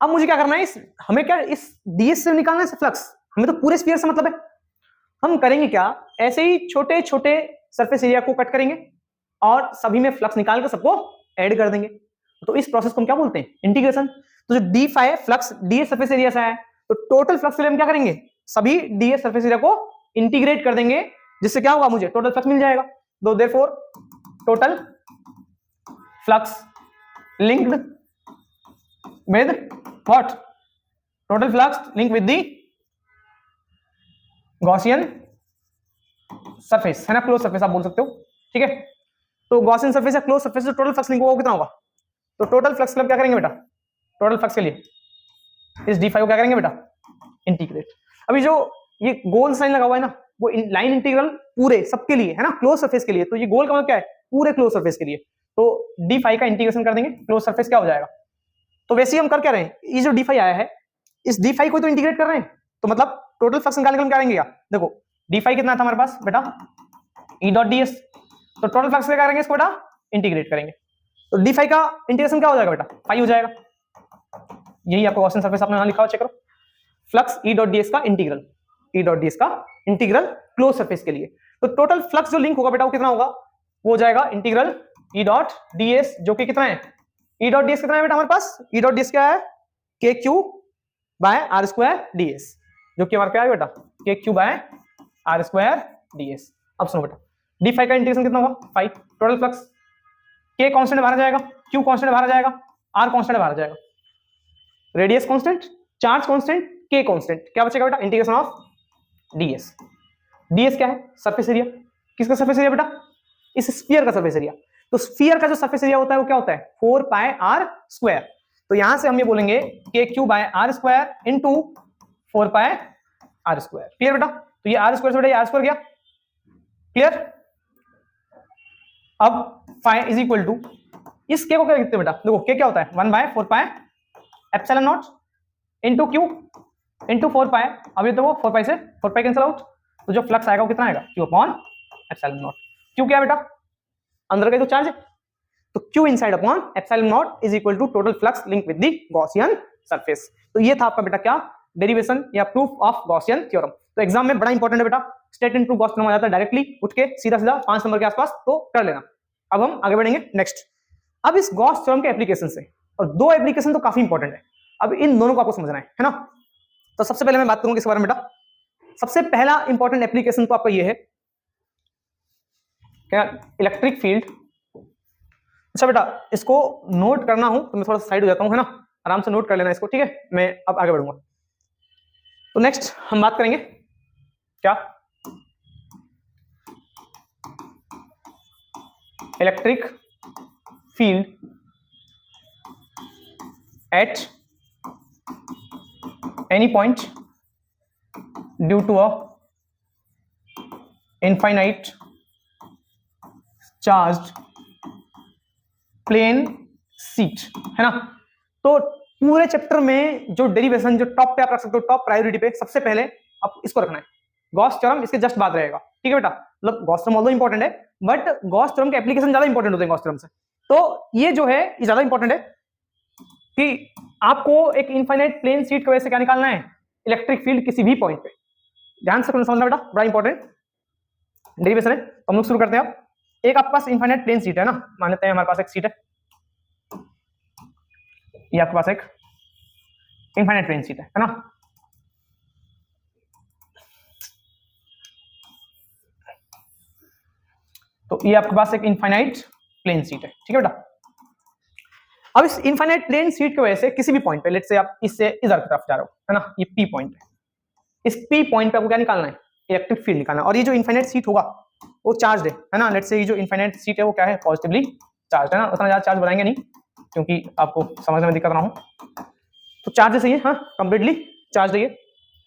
अब मुझे क्या करना है, इस हमें क्या इस ds से निकालना है फ्लक्स, हमें तो पूरे स्फीयर से मतलब है। हम करेंगे क्या, ऐसे ही छोटे छोटे सरफेस एरिया को कट करेंगे और सभी में फ्लक्स निकाल कर सबको ऐड कर देंगे, तो इस प्रोसेस को हम क्या बोलते हैं, इंटीग्रेशन। तो जो d phi flux ds surface area से है, तो टोटल फ्लक्स के लिए हम क्या करेंगे, सभी ds सरफेस एरिया को इंटीग्रेट कर देंगे, जिससे क्या होगा, मुझे टोटल फ्लक्स मिल जाएगा। तो therefore total flux linked with what, total flux linked with the Gaussian surface है ना, क्लोज सरफेस आप बोल सकते हो, ठीक है। तो Gaussian surface या क्लोज सरफेस से टोटल फ्लक्स लिंक होगा कितना होगा, तो टोटल फ्लक्स क्या करेंगे बेटा, टोटल फ्लक्स के लिए इस डी फाई को क्या करेंगे बेटा, इंटीग्रेट। अभी जो ये गोल साइन लगा हुआ है ना, वो लाइन इंटीग्रल पूरे सबके लिए है ना, क्लोज सरफेस के लिए, तो ये गोल का मतलब क्या है, पूरे क्लोज सरफेस के लिए, तो डी फाई का इंटीग्रेशन कर देंगे, क्लोज सरफेस क्या हो जाएगा। तो वैसे ही हम कर क्या रहे हैं, ये जो डी फाई आया है इस डी फाई को तो इंटीग्रेट कर रहे हैं, तो मतलब टोटल फ्लक्स निकालने के लिए क्या करेंगे, देखो डी फाई कितना था हमारे पास बेटा, ई डॉट डी एस, तो टोटल फ्लक्स क्या करेंगे इसको बेटा, इंटीग्रेट करेंगे, तो डी फाई का इंटीग्रेशन क्या हो जाएगा बेटा, फाई हो जाएगा। यही आपको गॉसियन सरफेस आपने यहां लिखा हुआ, चेक करो, flux E dot D S का integral, E dot D S का इंटीग्रल क्लोज सरफेस के लिए, तो टोटल फ्लक्स जो लिंक होगा बेटा वो कितना होगा, वो हो जाएगा integral E dot D s, जो कि कितना है, ई डॉट डी एस कितना है बेटा हमारे पास, ई डॉट डी एस क्या है, k Q by are square d s, जो कि हमारे पे आया बेटा k Q by are square d s. अब सुनो बेटा, डी फाई का इंटीग्रेशन कितना होगा, फाइव, टोटल फ्लक्स के कांस्टेंट बाहर आ जाएगा, क्यू कांस्टेंट बाहर आ जाएगा, आर कांस्टेंट बाहर आ जाएगा, रेडियस कांस्टेंट, चार्ज कांस्टेंट, के कांस्टेंट, क्या बचेगा बेटा, इंटीग्रेशन ऑफ डीएस। डीएस क्या है, सरफेस एरिया, किसका सरफेस एरिया बेटा, इस स्फीयर का सरफेस एरिया, तो स्फीयर का जो सरफेस एरिया होता है वो क्या होता है, 4 पाई आर स्क्वायर, तो यहां से हम ये बोलेंगे k Q by are square into 4 pi are square. Clear बेटा, तो ये आर स्क्वायर से बेटा ये आर स्क्वायर गया, क्लियर। अब फाई इज इक्वल टू, इस के को क्या लिखते हैं बेटा, देखो के क्या होता है 1 by 4 pi epsilon naught into q into 4 pi, अब ये देखो 4 पाई से 4 पाई कैंसिल आउट, तो जो फ्लक्स आएगा वो कितना आएगा, q upon epsilon naught. Q क्या बेटा, अंदर का जो चार्ज है, तो Q inside upon epsilon naught is equal to total flux link with the Gaussian surface. तो ये था आपका बेटा क्या, डेरिवेशन या प्रूफ ऑफ गॉसियन थ्योरम। तो एग्जाम में बड़ा इंपॉर्टेंट है बेटा, स्ट्रेट इनटू गॉस थ्योरम आ जाता है डायरेक्टली उठ के सीधा सीधा 5 नंबर के आसपास, तो कर लेना। अब हम आगे बढ़ेंगे नेक्स्ट। अब इस गॉस थ्योरम के एप्लीकेशन से, और दो एप्लीकेशन तो काफी इंपॉर्टेंट है, अब इन दोनों को आपको समझना है ना। तो सबसे पहले मैं बात करूंगा इस बारे में बेटा, सबसे पहला इंपॉर्टेंट एप्लीकेशन तो आपका ये है क्या, इलेक्ट्रिक फील्ड। अच्छा बेटा इसको नोट करना हूं तो मैं थोड़ा साइड हो जाता हूं है ना, आराम से नोट कर लेना इसको, ठीक है। मैं अब आगे बढ़ूंगा, तो नेक्स्ट हम बात करेंगे क्या, electric field at any point due to a infinite charged plane sheet, है ना। तो पूरे चैप्टर में जो डेरिवेशन जो टॉप पे आप रख सकते हो, टॉप प्रायोरिटी पे सबसे पहले आप इसको रखना है, गॉस थ्योरम इसके जस्ट बाद रहेगा, ठीक है बेटा। मतलब गॉस थ्योरम ऑल्दो इंपॉर्टेंट है, बट गॉस थ्योरम के एप्लीकेशन ज्यादा इंपॉर्टेंट होते हैं गॉस थ्योरम से। तो ये जो है ये ज्यादा इंपॉर्टेंट है कि आपको एक इनफाइनाइट प्लेन सीट की वजह से क्या निकालना है, इलेक्ट्रिक फील्ड किसी भी पॉइंट पे। ध्यान से समझना बेटा, बड़ा इंपॉर्टेंट डेरिवेशन है। तो हम लोग शुरू करते हैं। अब एक आपके पास इनफाइनाइट प्लेन सीट है ना, मान लेते हैं हमारे पास एक सीट है, ये आपके पास एक इनफाइनाइट प्लेन सीट है ना। तो ये आपके पास एक इनफाइनाइट प्लेन सीट है, ठीक है बेटा। अब इस इनफाइनाइट प्लेन सीट की वजह से किसी भी पॉइंट पे, लेट्स से आप इससे इधर की तरफ जा रहे हो, है ना, ये पी पॉइंट है, इस पी पॉइंट पे आपको क्या निकालना है, इलेक्ट्रिक फील्ड निकालना है। और ये जो इनफाइनाइट सीट होगा वो चार्ज है ना, लेट्स से ये जो इनफाइनाइट सीट है वो क्या है, पॉजिटिवली चार्ज है ना। उतना ज्यादा चार्ज बनाएंगे नहीं क्योंकि आपको समझने में दिक्कत ना हो, तो चार्ज सही है, हाँ कंप्लीटली चार्ज है।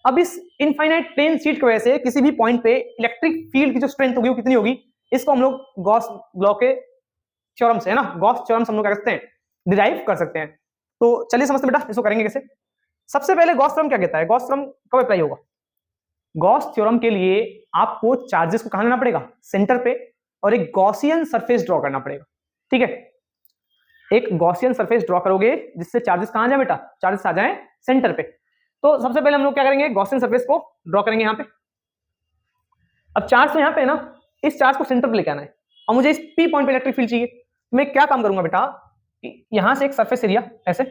अब इस इनफाइनाइट प्लेन सीट की वजह से किसी भी पॉइंट पे इलेक्ट्रिक फील्ड की जो स्ट्रेंथ होगी वो कितनी होगी, इसको हम लोग गॉस लॉ के थ्योरम से, है ना, गॉस थ्योरम हम लोग क्या करते हैं, डिराइव कर सकते हैं। तो चलिए समझते बेटा इसको करेंगे कैसे। सबसे पहले गॉस थ्योरम क्या कहता है, गॉस थ्योरम कब अप्लाई होगा, गॉस थ्योरम के लिए आपको चार्जेस को कहां लेना पड़ेगा, सेंटर पे, और एक गॉसियन सरफेस ड्रॉ करना पड़ेगा, ठीक है। एक गॉसियन सरफेस ड्रॉ करोगे जिससे चार्जेस कहां जाए बेटा, चार्जेस आ जाए सेंटर पे। तो सबसे पहले हम लोग क्या करेंगे, गॉसियन सरफेस को ड्रॉ करेंगे यहाँ पे। अब चार्ज तो यहाँ पे है ना, इस चार्ज को सेंटर पे लेके आना है और मुझे इस पी पॉइंट पे इलेक्ट्रिक फील्ड चाहिए। मैं क्या काम करूंगा बेटा, यहां से एक सरफेस एरिया ऐसे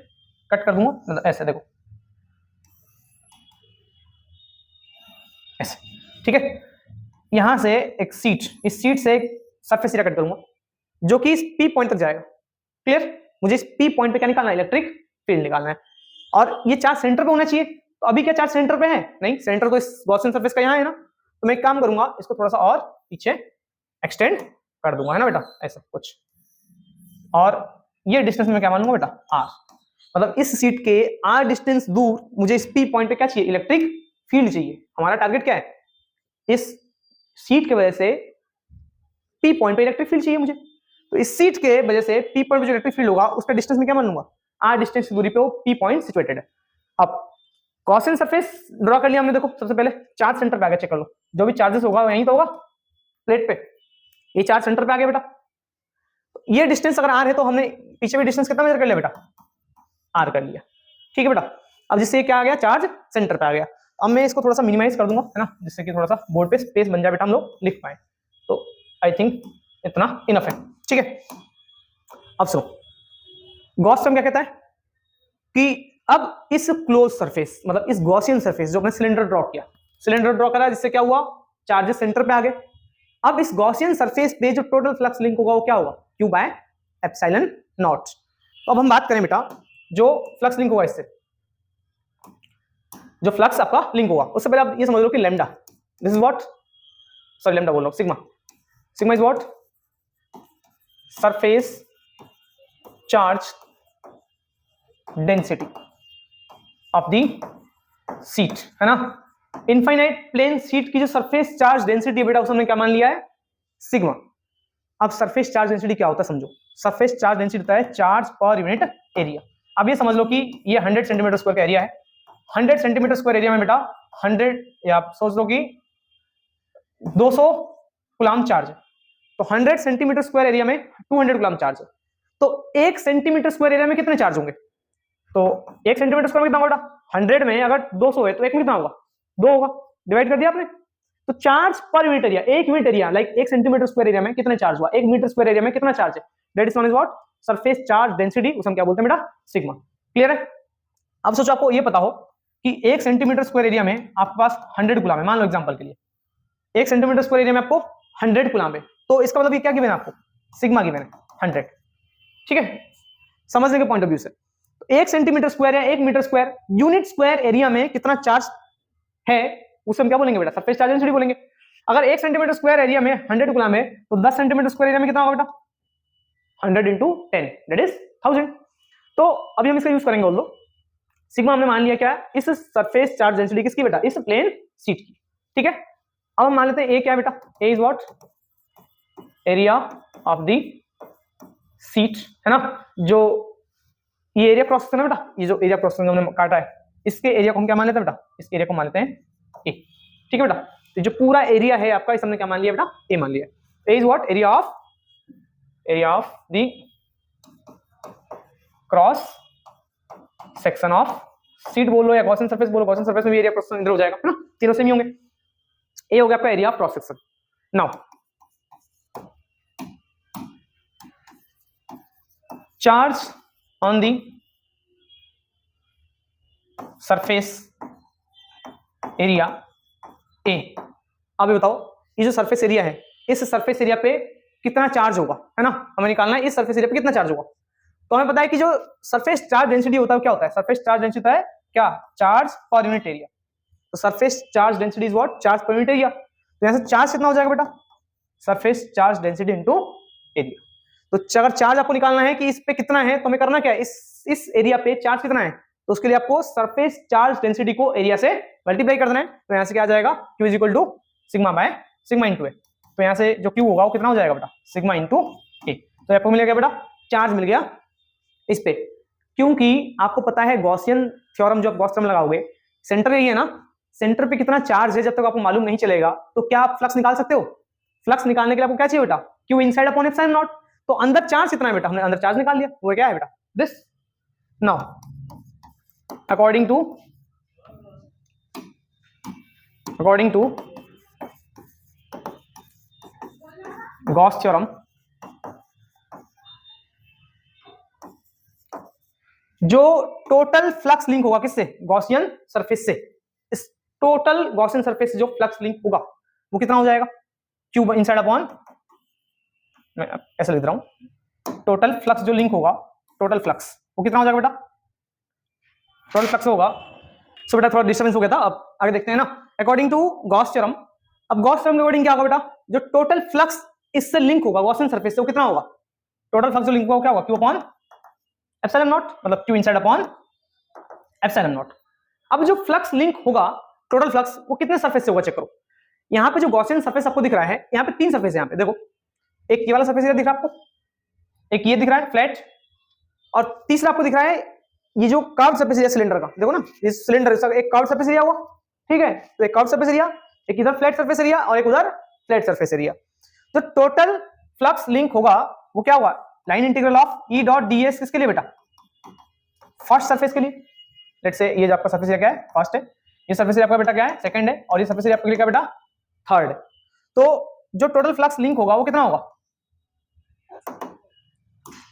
कट कर दूंगा, मतलब ऐसे देखो ऐसे, ठीक है। यहां से एक सीट, इस सीट से एक सरफेस एरिया कट करूंगा जो कि इस पी पॉइंट तक जाएगा, क्लियर। मुझे इस पी पॉइंट पे क्या निकालना है, इलेक्ट्रिक फील्ड निकालना है। और ये चार्ज सेंटर पे होना चाहिए, तो अभी क्या चार्ज सेंटर पे है, नहीं, सेंटर तो इस गॉसियन सरफेस का यहाँ है ना। तो मैं एक काम करूंगा, इसको थोड़ा सा और पीछे एक्सटेंड कर दूंगा, है ना बेटा, ऐसा कुछ। और ये डिस्टेंस में क्या मान लूंगा बेटा, आर। मतलब इस सीट के आर डिस्टेंस दूर मुझे इस पी पॉइंट पे क्या चाहिए, इलेक्ट्रिक फील्ड चाहिए। हमारा टारगेट क्या है, इस सीट की वजह से पी पॉइंट पे इलेक्ट्रिक फील्ड चाहिए मुझे। तो इस सीट के वजह से पी पॉइंट पे जो इलेक्ट्रिक फील्ड होगा उसका डिस्टेंस में क्या मान लूंगा, आर डिस्टेंस की दूरी पे वो पी पॉइंट सिचुएटेड है। अब गॉसियन सरफेस ड्रॉ कर लिया हमने, देखो सबसे पहले चार्ज सेंटर पे आ गया, चेक कर लो, जो भी चार्जेस होगा वहीं तो होगा प्लेट पे, ये चार्ज सेंटर पे आ गया बेटा। तो ये डिस्टेंस अगर आर है तो हमने पीछे भी डिस्टेंस कितना मेजर कर लिया बेटा, आर कर लिया, ठीक है बेटा। अब जिससे क्या आ गया, चार्ज सेंटर पे आ गया। अब मैं इसको थोड़ा सा मिनिमाइज कर दूंगा, है ना, जिससे कि थोड़ा सा बोर्ड पे स्पेस बन जाए बेटा, हम लोग लिख पाए। तो आई थिंक इतना इनफ है, ठीक है। अब सुनो, गॉस थ्योरम क्या कहता है कि अब इस क्लोज सरफेस, मतलब इस गॉसियन सरफेस जो अपने सिलेंडर ड्रॉ किया, सिलेंडर ड्रॉ करा, जिससे क्या हुआ, चार्जेस सेंटर पे आ गए। अब इस गॉसियन सरफेस पे जो टोटल फ्लक्स लिंक होगा वो क्या होगा, क्यू बाय एप्सिलॉन नॉट। तो अब हम बात करें बेटा, जो फ्लक्स लिंक होगा इससे, जो फ्लक्स आपका लिंक होगा, उससे पहले आप ये समझ लो कि lambda, this is what, sorry lambda बोल रहा हूं, sigma, sigma is what, surface charge density of the seat, है ना। इनफाइनाइट प्लेन सीट की जो सरफेस चार्ज डेंसिटी है बेटा, उसे हमने क्या मान लिया है, सिग्मा। अब सरफेस चार्ज डेंसिटी क्या होता है समझो, सरफेस चार्ज डेंसिटी होता है चार्ज पर यूनिट एरिया। अब ये समझ लो कि ये 100 सेंटीमीटर स्क्वायर का एरिया है, 100 सेंटीमीटर स्क्वायर एरिया में बेटा 100, या आप सोच लो कि 200 कूलम चार्ज है, तो 100 सेंटीमीटर स्क्वायर एरिया में 200 कूलम चार्ज है। तो 1 सेंटीमीटर स्क्वायर एरिया में कितने चार्ज होंगे, तो 1 सेंटीमीटर स्क्वायर में कितना होगा, 100 में अगर 200 है तो एक में कितना होगा, 2 होगा, डिवाइड कर दिया आपने। तो चार्ज पर यूनिट एरिया, एक unit area, like 1 centimetre square area में कितना चार्ज हुआ, 1 मीटर स्क्वायर एरिया में कितना चार्ज है, that is known as what, surface charge density, उसे हम क्या बोलते हैं बेटा, सिग्मा। क्लियर है। अब सोचो आपको ये पता हो कि 1 सेंटीमीटर स्क्वायर एरिया में आपके पास 100 कूलम है, मान लो एग्जांपल के लिए 1 सेंटीमीटर स्क्वायर एरिया में आपको 100 कूलम है, तो इसका मतलब ये क्या गिवन है आपको, सिग्मा गिवन है 100, ठीक है, समझने के पॉइंट ऑफ व्यू से। 1 सेंटीमीटर स्क्वायर या 1 metre square unit square area में कितना चार्ज है उसे हम क्या बोलेंगे बेटा, सरफेस चार्ज डेंसिटी बोलेंगे। अगर 1 सेंटीमीटर स्क्वायर एरिया में 100 कूलम है तो 10 सेंटीमीटर स्क्वायर एरिया में कितना होगा बेटा, 100 into 10 दैट इज 1000। तो अभी हम इसका यूज करेंगे, बोल दो सिग्मा हमने मान लिया क्या, इस सरफेस चार्ज डेंसिटी किसकी बेटा, इस प्लेन सीट की, ठीक है। अब हम मान लेते हैं ए क्या है बेटा, A is what, area of the sheet, है ना, जो ये एरिया क्रॉस सेक्शन है बेटा, ये जो एरिया क्रॉस सेक्शन हमने काटा है इसके एरिया को हम क्या मान लेते हैं बेटा, इस एरिया को मान लेते हैं ए, ठीक है बेटा। तो जो पूरा एरिया है आपका इस हमने क्या मान लिया बेटा, ए मान लिया। A is what, area of the cross section of sheet बोलो या गॉसियन सरफेस बोलो, गॉसियन सरफेस में भी एरिया क्रॉस सेक्शन इधर हो जाएगा, है ना, तीनों सेम ही होंगे। ए हो गया आपका area of cross section. Now charge on the surface area A. अब ये बताओ ये जो सरफेस एरिया है इस सरफेस एरिया पे कितना चार्ज होगा, है ना, हमें निकालना है इस सरफेस एरिया पे कितना चार्ज होगा। तो हमें पता है कि जो सरफेस चार्ज डेंसिटी होता है क्या होता है, सरफेस चार्ज डेंसिटी होता है क्या, चार्ज पर यूनिट एरिया। तो surface charge density is what, charge per unit area. तो यहां से चार्ज कितना हो जाएगा बेटा, surface charge density into area. तो अगर चार्ज आपको निकालना है कि इस पे कितना है तो हमें करना क्या है, इस एरिया पे चार्ज कितना है, तो उसके लिए आपको सरफेस चार्ज डेंसिटी को एरिया से मल्टीप्लाई कर देना है। तो यहां से क्या आ जाएगा, Q is equal to sigma by sigma into A. तो यहां से जो Q होगा वो कितना हो जाएगा बेटा, सिग्मा इंटू ए। तो आपको मिल गया बेटा चार्ज मिल गया इस पे, क्योंकि आपको पता है गॉसियन थ्योरम, जो आप गॉस थ्योरम लगाओगे सेंटर यही है ना, सेंटर पे कितना चार्ज है जब तक आपको मालूम नहीं चलेगा तो क्या आप फ्लक्स निकाल सकते हो। फ्लक्स निकालने के लिए आपको क्या चाहिए बेटा, Q inside upon epsilon naught. तो अंदर चार्ज कितना है बेटा, हमने अंदर चार्ज निकाल लिया, वो क्या है बेटा this. Now according to Gauss theorem, जो टोटल फ्लक्स लिंक होगा किससे, गॉसियन सरफेस से, इस टोटल गॉसियन सरफेस से जो फ्लक्स लिंक होगा वो कितना हो जाएगा, Q इनसाइड अपॉन, मैं ऐसा लिख रहा हूं, टोटल फ्लक्स जो लिंक होगा, टोटल फ्लक्स वो कितना हो जाएगा बेटा, टोटल फ्लक्स होगा। सो बेटा थोड़ा डिस्टर्बेंस हो गया था, अब आगे देखते हैं ना। अकॉर्डिंग टू गॉस थ्योरम, अब गॉस थ्योरम के अकॉर्डिंग क्या होगा बेटा, जो टोटल फ्लक्स इससे लिंक होगा गॉसियन सरफेस से वो कितना होगा, टोटल फ्लक्स जो लिंक होगा क्या होगा, Q अपॉन एप्सिलॉन नॉट, मतलब Q inside upon epsilon naught. अब जो फ्लक्स लिंक होगा टोटल फ्लक्स वो कितने सरफेस से होगा चेक करो। यहाँ पे जो गॉसियन सरफेस आपको दिख रहा है, यहाँ पे तीन सरफेस है, यहाँ पे देखो, एक ये वाला सरफेस एरिया दिख रहा है आपको, एक ये दिख रहा है फ्लैट, और तीसरा आपको दिख रहा है ये जो कर्व सरफेस एरिया सिलेंडर का, देखो ना ये सिलेंडर एक कर्व सरफेस एरिया हुआ, ठीक है, तो एक कर्व सरफेस एरिया, एक इधर फ्लैट सरफेस एरिया और एक उधर फ्लैट सरफेस एरिया। तो टोटल फ्लक्स लिंक होगा वो क्या होगा, line integral of E dot ds किसके लिए बेटा, फर्स्ट सरफेस के लिए। लेट्स से ये जो आपका सरफेस एरिया क्या है, फर्स्ट है, ये सरफेस एरिया आपका बेटा क्या है, सेकंड है, और ये सरफेस एरिया आपके लिए क्या बेटा, थर्ड। तो जो टोटल फ्लक्स लिंक होगा वो कितना होगा,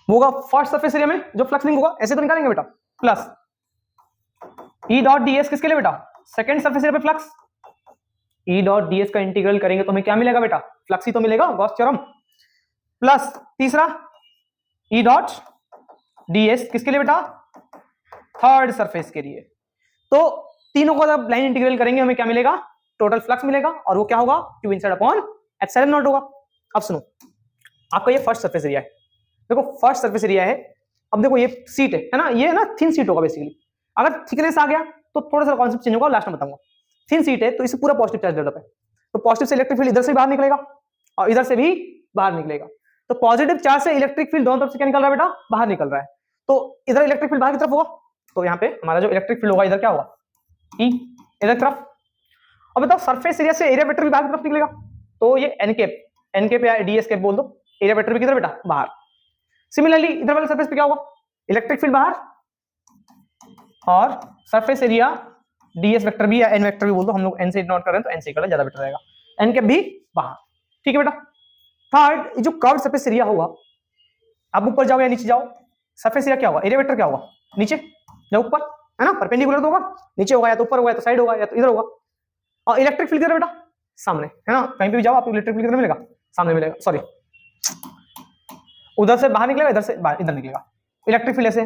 वो होगा फर्स्ट सरफेस एरिया में जो फ्लक्स लिंक होगा, ऐसे तो निकालेंगे बेटा, प्लस E डॉट ds किसके लिए बेटा, सेकंड सरफेस एरिया पे फ्लक्स, E डॉट ds का इंटीग्रल करेंगे तो हमें क्या मिलेगा बेटा, फ्लक्स ही तो मिलेगा, गॉस थ्योरम, प्लस तीसरा E डॉट ds किसके लिए बेटा, थर्ड सरफेस के लिए। तो तीनों को जब लाइन इंटीग्रल करेंगे हमें क्या मिलेगा, टोटल फ्लक्स मिलेगा, और वो क्या होगा, Q inside upon epsilon not होगा। अब सुनो, आपका ये फर्स्ट सरफेस एरिया है, देखो फर्स्ट सरफेस एरिया है, अब देखो ये सीट है ना, ये ना थिन सीट होगा बेसिकली, अगर थिकनेस आ गया तो थोड़ा सा कॉन्सेप्ट चेंज होगा, लास्ट में बताऊंगा। थिन सीट है तो इसे पूरा पॉजिटिव चार्ज डेवलप है, तो पॉजिटिव से इलेक्ट्रिक फील्ड इधर से बाहर निकलेगा और इधर से भी बाहर निकलेगा। तो पॉजिटिव चार्ज से इलेक्ट्रिक फील्ड दोनों तरफ से क्या निकल रहा है बेटा, बाहर निकल रहा है। तो इधर इलेक्ट्रिक फील्ड बाहर की तरफ होगा, तो यहाँ पे हमारा जो इलेक्ट्रिक फील्ड होगा इधर क्या होगा, E इधर की तरफ। अब बताओ सरफेस एरिया से एरिया वेक्टर भी बाहर की तरफ निकलेगा, तो ये एन कैप या ds कैप बोल दो, एरिया वेक्टर भी किधर बेटा, बाहर। सिमिलरली इधर वाले सरफेस पे क्या होगा, इलेक्ट्रिक फील्ड बाहर, और सरफेस एरिया ds वेक्टर भी या n वेक्टर भी बोल दो, हम लोग n से नोट कर रहे हैं तो n से ज्यादा बेटर रहेगा, एन कैप भी बाहर, ठीक है बेटा। थर्ड जो कर्व सरफेस एरिया होगा, आप ऊपर जाओ या नीचे जाओ, सरफेस एरिया क्या होगा, एरिया वेक्टर क्या होगा, नीचे या ऊपर, है ना, परपेंडिकुलर तो होगा, नीचे होगा या तो ऊपर होगा या तो साइड होगा या तो इधर होगा। और इलेक्ट्रिक फील्ड किधर बेटा, सामने, है ना, कहीं पे भी जाओ आपको इलेक्ट्रिक फील्ड किधर मिलेगा, सामने मिलेगा, सॉरी उधर से बाहर निकलेगा, इधर से इधर निकलेगा इलेक्ट्रिक फील्ड ऐसे।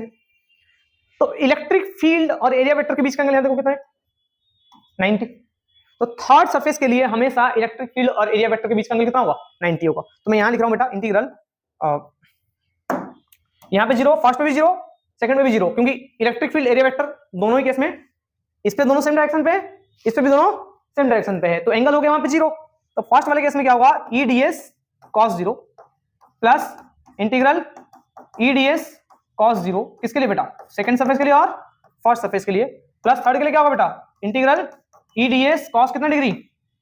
तो इलेक्ट्रिक फील्ड और एरिया वेक्टर के बीच का एंगल देखो कितना है, 90। तो थर्ड सरफेस के लिए हमेशा इलेक्ट्रिक फील्ड और एरिया वेक्टर के बीच का एंगल कितना होगा, 90 होगा। तो मैं यहां लिख रहा हूं बेटा इंटीग्रल, यहां पे 0, फर्स्ट पे भी 0, सेकंड पे भी 0, क्योंकि इलेक्ट्रिक फील्ड एरिया वेक्टर दोनों ही केस में इस पे दोनों सेम डायरेक्शन पे है, इस पे भी दोनों सेम डायरेक्शन पे है, तो एंगल हो गया वहां पे 0। तो फर्स्ट वाले केस में क्या होगा, E ds cos 0, plus integral EDS cos zero, किसके लिए बेटा, सेकंड सरफेस के लिए और फर्स्ट सरफेस के लिए, प्लस थर्ड के लिए क्या होगा बेटा, इंटीग्रल ईडीएस कॉस कितना डिग्री,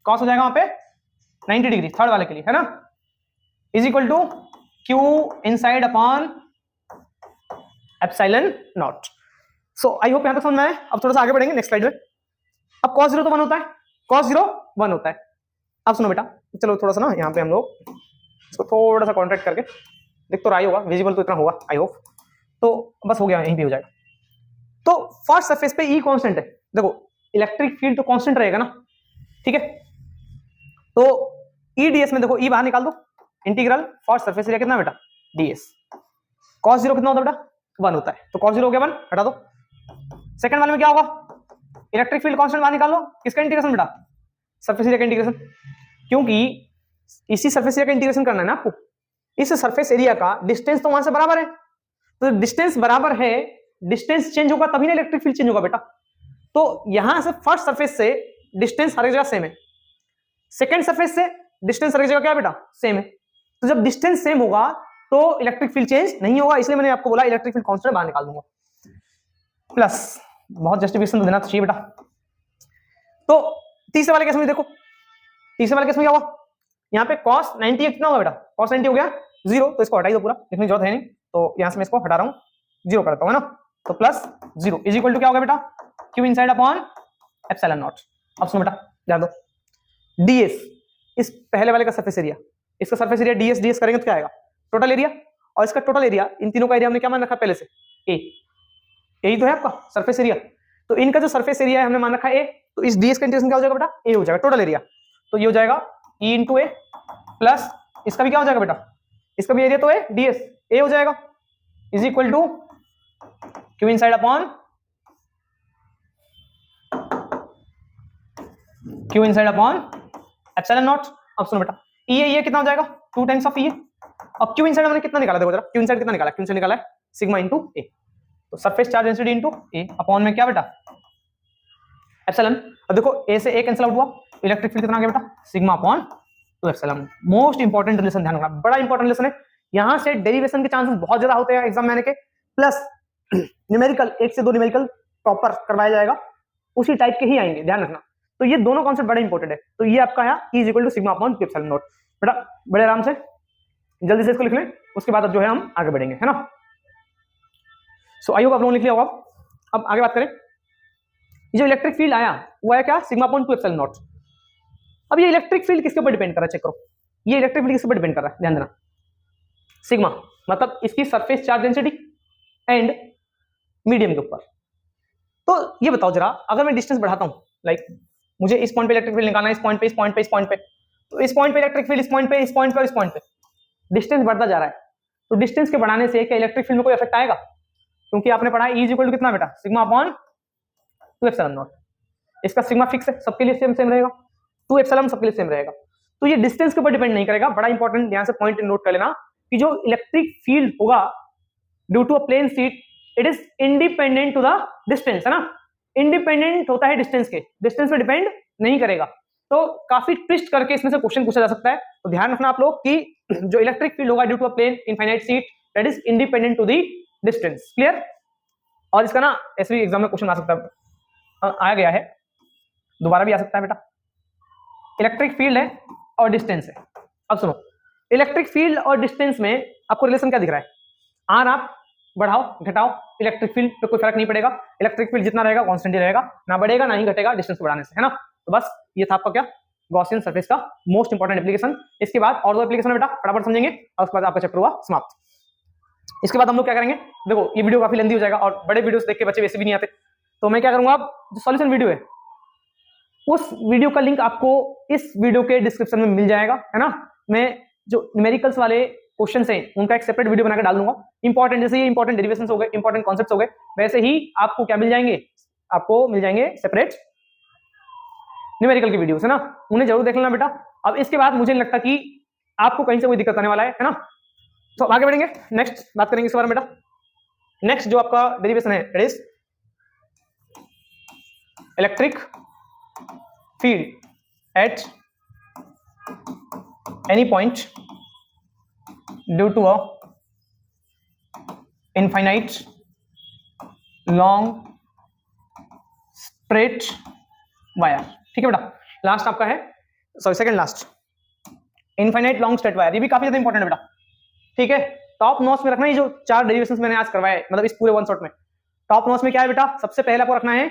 कॉस हो जाएगा वहां पे 90 डिग्री थर्ड वाले के लिए, है ना, is equal to q inside upon epsilon naught. So I hope यहां तक समझ में आए। अब थोड़ा सा आगे बढ़ेंगे नेक्स्ट स्लाइड में। अब cos 0 तो 1 होता है, cos 0 1 होता है। अब सुनो बेटा, चलो थोड़ा सा ना यहाँ पे हम लोग इसको थोड़ा सा कॉन्ट्रैक्ट करके, देख तो रहा ही होगा, विजिबल तो इतना होगा आई होप, तो बस हो गया, यहीं पे हो जाएगा। तो फर्स्ट सरफेस पे E कांस्टेंट है, देखो इलेक्ट्रिक फील्ड तो कांस्टेंट रहेगा ना, ठीक है, तो EDS में देखो E बाहर निकाल दो, इंटीग्रल फर्स्ट सरफेस एरिया कितना बेटा, DS, cos 0 कितना होता है बेटा, 1 होता है, तो cos 0 हो गया 1, हटा दो। सेकंड वाले में क्या होगा, इलेक्ट्रिक फील्ड कांस्टेंट बाहर निकाल लो, किसका इंटीग्रेशन बेटा, सरफेस एरिया का इंटीग्रेशन, क्योंकि इसी सरफेस एरिया का इंटीग्रेशन करना है ना आपको, इस सरफेस एरिया का डिस्टेंस तो वहां से बराबर है, तो डिस्टेंस बराबर है, डिस्टेंस चेंज होगा तभी ना इलेक्ट्रिक फील्ड चेंज होगा बेटा। तो यहां से फर्स्ट सरफेस से डिस्टेंस हर जगह सेम है, सेकंड सरफेस से डिस्टेंस हर जगह क्या है बेटा, सेम है, तो जब डिस्टेंस सेम होगा तो इलेक्ट्रिक फील्ड चेंज नहीं होगा, इसलिए मैंने आपको बोला इलेक्ट्रिक फील्ड कांस्टेंट बाहर निकाल दूंगा। प्लस बहुत जस्टिफिकेशन तो देना चाहिए बेटा। तो तीसरे वाले केस में देखो, तीसरे वाले केस में क्या हुआ, यहाँ पे cos 90 कितना होगा बेटा, cos 90 हो गया 0, तो इसको हटाई दो, पूरा लिखने की जरूरत है नहीं, तो यहां से मैं इसको हटा रहा हूं, 0 कर देता हूं, है ना, तो प्लस 0 इज इक्वल टू क्या होगा बेटा, Q inside upon epsilon naught. अब सुनो बेटा ध्यान दो, ds इस पहले वाले का सरफेस एरिया, इसका सरफेस एरिया ds करेंगे तो क्या आएगा, टोटल एरिया, और इसका टोटल एरिया, इन तीनों का एरिया हमने क्या मान रखा पहले से, a, यही तो है आपका सरफेस एरिया, तो इनका जो सरफेस एरिया है हमने मान रखा है a, तो इस ds का इंटीग्रेशन क्या हो जाएगा बेटा, a हो जाएगा टोटल एरिया, तो ये हो जाएगा e इंटू ए, प्लस इसका भी क्या हो जाएगा बेटा, इसका भी एरिया तो है ds, a हो जाएगा, is equal to q inside upon q inside upon epsilon naught. अब सुनो बेटा, ये कितना हो जाएगा, 2 टाइम्स ऑफ ये, और क्यू इनसाइड हमने कितना निकाला, देखो जरा क्यू इनसाइड कितना निकाला, क्यू इनसाइड निकाला है सिग्मा इनटू ए, तो सरफेस चार्ज डेंसिटी इनटू ए अपॉन में क्या बेटा, एप्सिलॉन। अब देखो ए से ए कैंसिल आउट हुआ, इलेक्ट्रिक फील्ड कितना आ गया बेटा, sigma upon 2 epsilon. Most important relation, ध्यान रखना, बड़ा इंपॉर्टेंट रिलेशन है, यहां से डेरिवेशन के चांसेस बहुत ज्यादा होते हैं एग्जाम में आने के, प्लस न्यूमेरिकल 1 से 2 न्यूमेरिकल प्रॉपर करवाया जाएगा, उसी टाइप के ही आएंगे, ध्यान रखना। तो ये दोनों कॉन्सेप्ट बड़े इंपॉर्टेंट है, तो ये आपका है E is equal to sigma upon 2 epsilon naught. बेटा बड़े आराम से जल्दी से इसको लिख लें, उसके बाद अब जो है हम आगे बढ़ेंगे, है ना। सो आई होप आप लोगों ने लिख लिया होगा। अब आगे बात करें, ये जो इलेक्ट्रिक फील्ड आया वो आया क्या, सिग्मा अपॉन 2 एप्सिलॉन नॉट। अब ये इलेक्ट्रिक फील्ड किसके ऊपर डिपेंड कर रहा है, चेक करो, ये इलेक्ट्रिक फील्ड किसके ऊपर डिपेंड कर रहा है, ध्यान देना, सिग्मा मतलब इसकी surface charge density and medium के ऊपर। तो ये बताओ जरा, अगर मैं डिस्टेंस बढ़ाता हूं, लाइक मुझे इस पॉइंट पे इलेक्ट्रिक फील्ड निकालना है, इस पॉइंट पे, इस पॉइंट पे, इस पॉइंट पे, तो इस पॉइंट पे इलेक्ट्रिक फील्ड, इस पॉइंट पे, इस पॉइंट पे, इस पॉइंट पे, डिस्टेंस बढ़ता जा रहा है, तो डिस्टेंस के बढ़ाने से क्या इलेक्ट्रिक फील्ड में कोई इफेक्ट आएगा, क्योंकि आपने पढ़ा है E इज इक्वल टू कितना बेटा, सिग्मा अपॉन 2 एप्सिलॉन नॉट, इसका सिग्मा फिक्स है, सबके लिए सेम सेम रहेगा, 2 एप्सिलॉन सबके लिए सेम रहेगा, तो ये डिस्टेंस के ऊपर डिपेंड नहीं करेगा। बड़ा इंपॉर्टेंट यहां से पॉइंट नोट कर लेना कि जो इलेक्ट्रिक फील्ड होगा due to a plane sheet, it is independent to the distance, है ना, इंडिपेंडेंट होता है डिस्टेंस के, डिस्टेंस पे डिपेंड नहीं करेगा। तो काफी ट्विस्ट करके इसमें से क्वेश्चन पूछा जा सकता है, तो ध्यान रखना आप लोग कि जो इलेक्ट्रिक फील्ड होगा due to a plane infinite sheet, that is independent to the distance, clear. और इसका ना ऐसे भी एग्जाम में क्वेश्चन आ सकता है, आया गया है, दोबारा भी आ सकता है बेटा। इलेक्ट्रिक फील्ड है और डिस्टेंस है, अब सुनो, इलेक्ट्रिक फील्ड और डिस्टेंस में आपको रिलेशन क्या दिख रहा है, आर आप बढ़ाओ घटाओ, इलेक्ट्रिक फील्ड पे कोई फर्क नहीं पड़ेगा, इलेक्ट्रिक फील्ड जितना रहेगा कांस्टेंट ही रहेगा, ना बढ़ेगा ना ही घटेगा डिस्टेंस बढ़ाने से, है ना। तो बस ये था आपका क्या, गॉसियन सरफेस का मोस्ट इंपॉर्टेंट एप्लीकेशन। इसके बाद और दो एप्लीकेशन है बेटा, फटाफट समझेंगे और उसके बाद आपका चैप्टर हुआ समाप्त। इसके बाद हम लोग क्या करेंगे, देखो ये वीडियो काफी लेंथी हो जाएगा और बड़े वीडियोस देख के बच्चे वैसे भी नहीं आते, तो मैं क्या करूंगा, अब जो सॉल्यूशन वीडियो है उस वीडियो का लिंक आपको इस वीडियो के डिस्क्रिप्शन में मिल जाएगा, है ना। मैं जो न्यूमेरिकल्स वाले क्वेश्चन हैं उनका एक सेपरेट वीडियो बनाकर डाल दूंगा, इंपॉर्टेंट, जैसे ये इंपॉर्टेंट डेरिवेशंस हो गए, इंपॉर्टेंट कॉन्सेप्ट्स हो गए, वैसे ही आपको क्या मिल जाएंगे, आपको मिल जाएंगे सेपरेट न्यूमेरिकल की वीडियोस, है ना, उन्हें जरूर देख लेना बेटा। अब इसके बाद मुझे नहीं लगता कि आपको कहीं से कोई दिक्कत आने वाला है ना। तो आगे बढ़ेंगे, नेक्स्ट बात करेंगे इस बारे में बेटा। नेक्स्ट जो आपका डेरिवेशन है it is electric field at any point due to a infinite long straight wire. ठीक है बेटा, लास्ट आपका है, sorry second last, infinite long straight wire. ये भी काफी ज्यादा इंपॉर्टेंट है बेटा। ठीक है, टॉप नोट्स में रखना ये जो 4 डेरिवेशंस मैंने आज करवाए, मतलब इस पूरे वन शॉट में टॉप नोट्स में क्या है बेटा, सबसे पहले आपको रखना है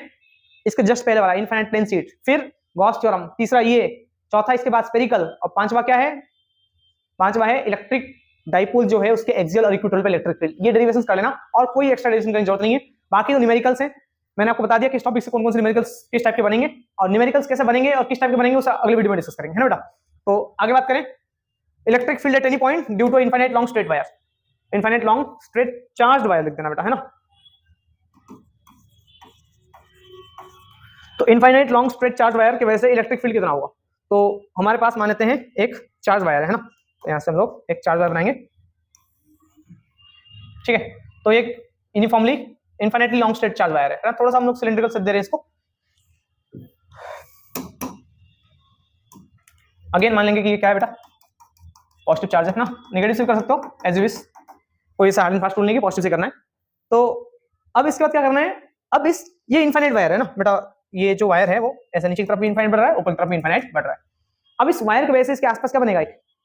इसके जस्ट पहले वाला इनफाइनाइट प्लेन शीट, फिर गॉस थ्योरम, तीसरा ये, चौथा इसके बाद स्फेरिकल, और पांचवा क्या है, पांचवा है इलेक्ट्रिक डाइपोल जो है उसके एक्सियल और इक्वेटोरियल पे इलेक्ट्रिक फील्ड। ये डेरिवेशंस कर लेना और कोई एक्स्ट्रा डेरिवेशन करने की जरूरत नहीं है। बाकी तो न्यूमेरिकल्स हैं, मैंने आपको बता दिया किस टॉपिक से कौन कौन से न्यूमेरिकल्स किस टाइप के बनेंगे, और न्यूमेरिकल्स कैसे बनेंगे और किस टाइप के बनेंगे उसे अगले वीडियो में डिस्कस करेंगे, है ना बेटा। तो आगे बात करें, electric field at any point due to infinite long straight wire, infinite long straight charged wire लिख देना बेटा, है ना। तो infinite long straight charge wire की वजह से इलेक्ट्रिक फील्ड कितना होगा, तो हमारे पास मान लेते हैं एक चार्ज वायर है ना, तो यहां से हम लोग एक चार्ज वायर बनाएंगे। ठीक है, तो एक uniformly infinitely long straight charge wire है ना, थोड़ा सा हम लोग सिलेंड्रिकल शेप दे रहे हैं इसको। अगेन मान लेंगे कि ये क्या है बेटा, पॉजिटिव चार्ज है ना, नेगेटिव से कर सकते हो एज यू विश, कोई हार्ड एंड फास्ट रूल नहीं कि पॉजिटिव से करना है। तो अब इसके बाद क्या करना है, अब इस ये इनफाइनाइट वायर है ना बेटा, ये जो वायर है वो ऐसे नीचे की तरफ भी इनफाइनाइट बढ़ रहा है, ऊपर की तरफ भी इनफाइनाइट बढ़ रहा है। अब इस वायर की वजह से इसके आसपास क्या बनेगा,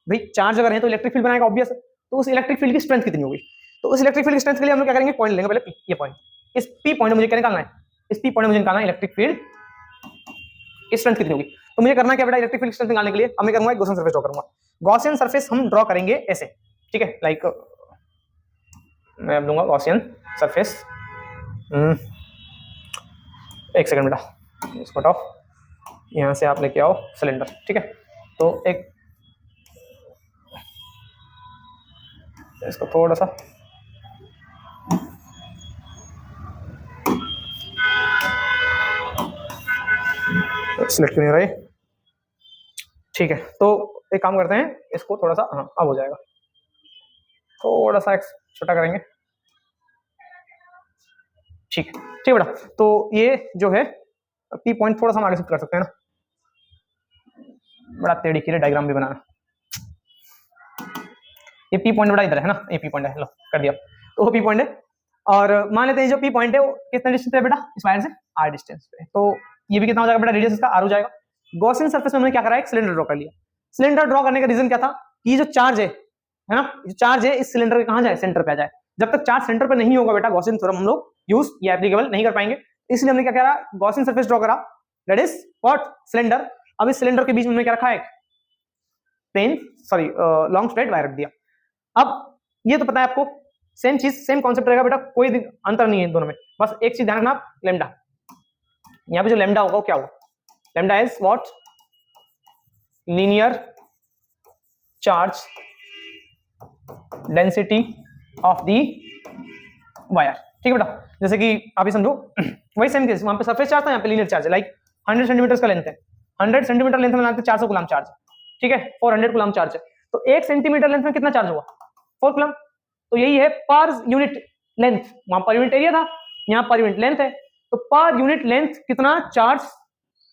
भाई चार्ज अगर है तो इलेक्ट्रिक फील्ड बनाएगा ऑब्वियस, तो उस इलेक्ट्रिक फील्ड की स्ट्रेंथ कितनी होगी, तो उस इलेक्ट्रिक फील्ड की स्ट्रेंथ के लिए हम लोग क्या करेंगे, पॉइंट लेंगे पहले ये पॉइंट, इस पी पॉइंट मुझे क्या निकालना है, इस पी पॉइंट मुझे निकालना है इलेक्ट्रिक फील्ड की स्ट्रेंथ कितनी होगी। तो मुझे करना क्या बेटा, इलेक्ट्रिक फील्ड स्ट्रेंथ निकालने के लिए अब मैं करूंगा एक गॉसियन सरफेस ड्रॉ करूंगा। गॉसियन सरफेस हम ड्रॉ करेंगे ऐसे, ठीक है, लाइक मैं अब लूंगा गॉसियन सरफेस, एक सेकंड बेटा इसको हटाओ, यहां से आप लेके आओ सिलेंडर। ठीक है, तो एक इसको थोड़ा सा सिलेक्ट क्यों नहीं रही। ठीक है, तो एक काम करते हैं, इसको थोड़ा सा, हाँ अब हो जाएगा, थोड़ा सा छोटा करेंगे। ठीक है बेटा, तो ये जो है पी पॉइंट थोड़ा सा हम आगे शिफ्ट कर सकते हैं ना, बड़ा टेढ़ी के लिए डायग्राम भी बनाना। ये पी पॉइंट बड़ा इधर है ना, ये पी पॉइंट है, लो कर दिया, तो वो पी पॉइंट है। और मान लेते हैं जो पी पॉइंट है वो कितना डिस्टेंस पे है बेटा, इस वायर से आर डिस्टेंस पे, तो ये भी कितना हो जाएगा बेटा, रेडियस इसका आर हो जाएगा। गॉसियन सरफेस में हमने क्या करा है, एक सिलेंडर ड्रॉ कर लिया। सिलेंडर ड्रॉ करने का रीजन क्या था, कि जो चार्ज है ना, जो चार्ज है इस सिलेंडर के कहां जाए, सेंटर पे आ जाए। जब तक चार्ज सेंटर पे नहीं होगा बेटा, गॉसियन थ्योरम हम लोग यूज या एप्लीकेबल नहीं कर पाएंगे, इसलिए हमने क्या करा, गॉसियन सरफेस ड्रॉ करा, दैट इज व्हाट, सिलेंडर। अब इस सिलेंडर के बीच में हमने क्या रखा है, plane sorry long straight wire रख दिया। अब ये तो पता है आपको, सेम चीज सेम कॉन्सेप्ट रहेगा बेटा, कोई अंतर नहीं है दोनों में, बस एक चीज ध्यान रखना, लैम्डा, यहां पे जो लैम्डा होगा वो क्या होगा, lambda is what, linear charge density of the wire. ठीक है बेटा, जैसे कि आप ही समझो वही सेम केस, वहां पे सरफेस चार्ज था, यहाँ पे लीनियर चार्ज है, लाइक 100 सेंटीमीटर का लेंथ है, 100 सेंटीमीटर लेंथ में लगाते 400 कूलम चार्ज, ठीक है, 400 कूलम चार्ज है, तो 1 सेंटीमीटर लेंथ में कितना चार्ज होगा, 4 कूलम। तो यही है पर यूनिट लेंथ, वहां पर यूनिट एरिया था, यहाँ पर यूनिट लेंथ है, तो पर यूनिट लेंथ कितना चार्ज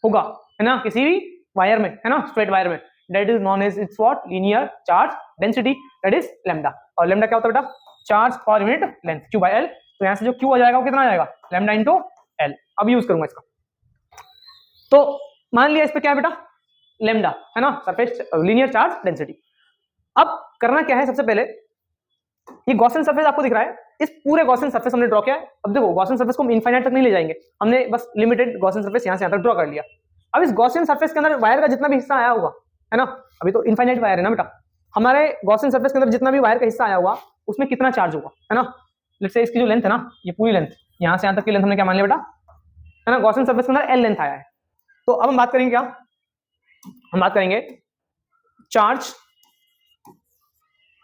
होगा, है ना, किसी भी वायर में, है ना, स्ट्रेट वायर में, that is known as its what, linear charge density, that is lambda. और लैम्डा क्या होता है बेटा, charge per unit length, q by l. तो यहां से जो क्यू आ जाएगा वो कितना आ जाएगा, लैम्डा इनटू एल। अब यूज करूंगा इसका, तो मान लिया इस पे क्या है बेटा, लैम्डा, है ना, सरफेस लीनियर चार्ज डेंसिटी। अब करना क्या है, सबसे पहले ये गॉसियन सरफेस आपको दिख रहा है, इस पूरे गॉसियन सरफेस हमने ड्रॉ किया है। अब देखो गॉसियन सरफेस को हम इनफाइनाइट तक नहीं ले जाएंगे, हमने बस लिमिटेड गॉसियन सरफेस यहां से यहां तक ड्रॉ कर लिया। अब इस गॉसियन सरफेस के अंदर वायर का जितना भी हिस्सा आया होगा, है ना, अभी तो इनफाइनाइट वायर है ना बेटा, हमारे गॉसियन सरफेस के अंदर जितना भी वायर का हिस्सा आया होगा उसमें कितना चार्ज होगा, है ना। लेट्स से इसकी जो लेंथ है ना, ये पूरी लेंथ यहां से यहां तक की लेंथ हमने क्या मान लिया बेटा, है ना, गॉसियन सरफेस के अंदर एल लेंथ आया है। तो अब हम बात करेंगे क्या, हम बात करेंगे चार्ज,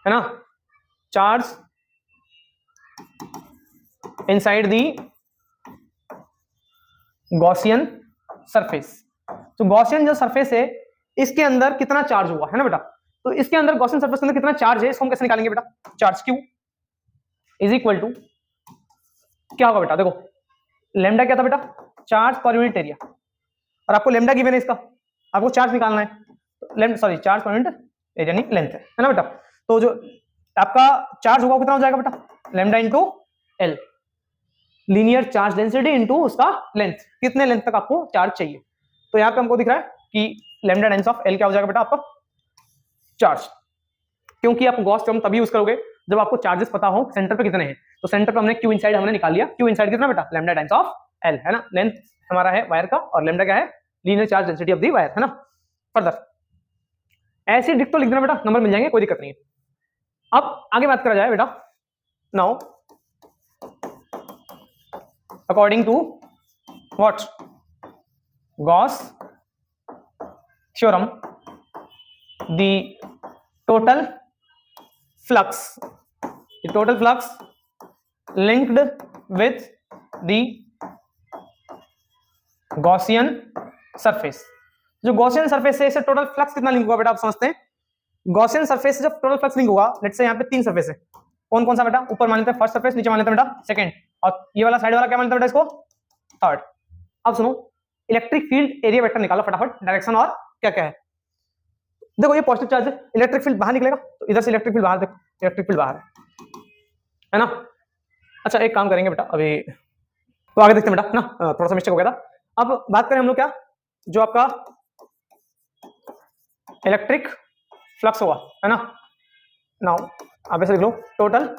है ना, charge inside the Gaussian surface. तो गॉसियन जो सरफेस है इसके अंदर कितना चार्ज हुआ, है ना बेटा, तो इसके अंदर गॉसियन सरफेस के अंदर कितना चार्ज है इसको हम कैसे निकालेंगे बेटा, charge q is equal to क्या होगा बेटा, देखो लैम्डा क्या था बेटा, चार्ज पर यूनिट एरिया, और आपको लैम्डा गिवन है इसका, आपको चार्ज निकालना है, sorry charge per unit area नहीं लेंथ है ना बेटा। तो जो आपका चार्ज होगा कितना हो जाएगा बेटा, lambda into L, linear charge density into उसका लेंथ, कितने लेंथ तक आपको चार्ज चाहिए। तो यहाँ पे हमको दिख रहा है कि लैम्डा टाइम्स ऑफ एल क्या हो जाएगा बेटा आपका चार्ज, क्योंकि आप गॉस थ्योरम तभी यूज करोगे जब आपको चार्जेस पता हो सेंटर पे कितने हैं। तो सेंटर पे हमने क्यू इनसाइड हमने निकाल लिया, क्यू इनसाइड कितना बेटा, लैम्डा टाइम्स ऑफ एल है ना, लेंथ हमारा है वायर का और लैम्डा क्या है, linear charge density of the wire है ना। फर्दर ऐसे डिक तो लिख देना बेटा, नंबर मिल जाएंगे, कोई दिक्कत नहीं है। अब आगे बात करा जाए बेटा, now according to what, Gauss theorem, the total flux linked with the Gaussian surface। जो Gaussian surface है इससे टोटल फ्लक्स कितना लिंक होगा बेटा, आप समझते हैं Gaussian surface से जब टोटल फ्लक्स लिंक होगा, लेट्स से यहाँ पे 3 सरफेस है, कौन कौन सा बेटा, ऊपर मान लेते हैं फर्स्ट सरफेस, नीचे मान लेते हैं बेटा सेकंड, और ये वाला साइड वाला क्या मान लेते हैं बेटा इसको थर्ड। अब सुनो, इलेक्ट्रिक फील्ड एरिया वेक्टर निकालो फटाफट, डायरेक्शन और क्या क्या है। देखो ये पॉजिटिव चार्ज है, इलेक्ट्रिक फील्ड बाहर निकलेगा, तो इधर से इलेक्ट्रिक फील्ड बाहर, देखो इलेक्ट्रिक फील्ड बाहर है ना। अच्छा एक काम करेंगे बेटा, अभी तो आगे देखते हैं बेटा ना, थोड़ा सा मिस्टेक हो गया था। अब बात करें हम लोग क्या, जो आपका इलेक्ट्रिक फ्लक्स होगा है ना, नाउ आप ऐसे लिख लो, total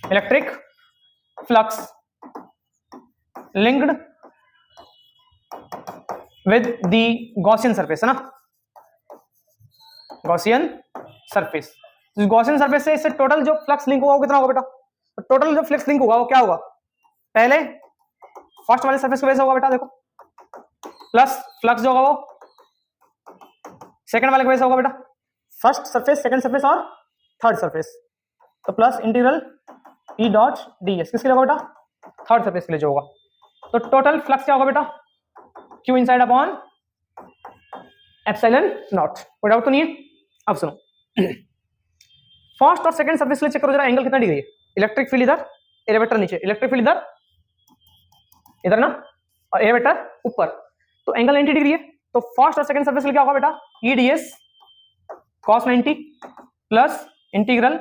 electric flux linked with the Gaussian surface है ना, गॉसियन सरफेस। गॉसियन सरफेस से इससे टोटल जो फ्लक्स लिंक होगा वो कितना होगा बेटा, तो टोटल जो फ्लक्स लिंक होगा वो क्या होगा, पहले फर्स्ट वाले सरफेस की वजह से होगा बेटा, देखो प्लस फ्लक्स जो होगा वो सेकंड वाले की वजह से होगा बेटा, फर्स्ट सरफेस सेकंड सरफेस और थर्ड सरफेस, तो plus integral E dot D S किसके लिए होगा बेटा, थर्ड सरफेस के लिए जो होगा। तो टोटल फ्लक्स क्या होगा बेटा, Q inside upon epsilon not, कोई डाउट तो नहीं है। अब सुनो, फर्स्ट और सेकंड सरफेस के लिए चेक करो जरा, एंगल कितना डिग्री है, इलेक्ट्रिक फील्ड इधर, एरिया वेक्टर नीचे, इलेक्ट्रिक फील्ड इधर इधर ना, और एरिया वेक्टर ऊपर, तो एंगल 90 डिग्री है। तो फर्स्ट और सेकंड सरफेस के लिए क्या होगा बेटा, ई d S cos 90 plus integral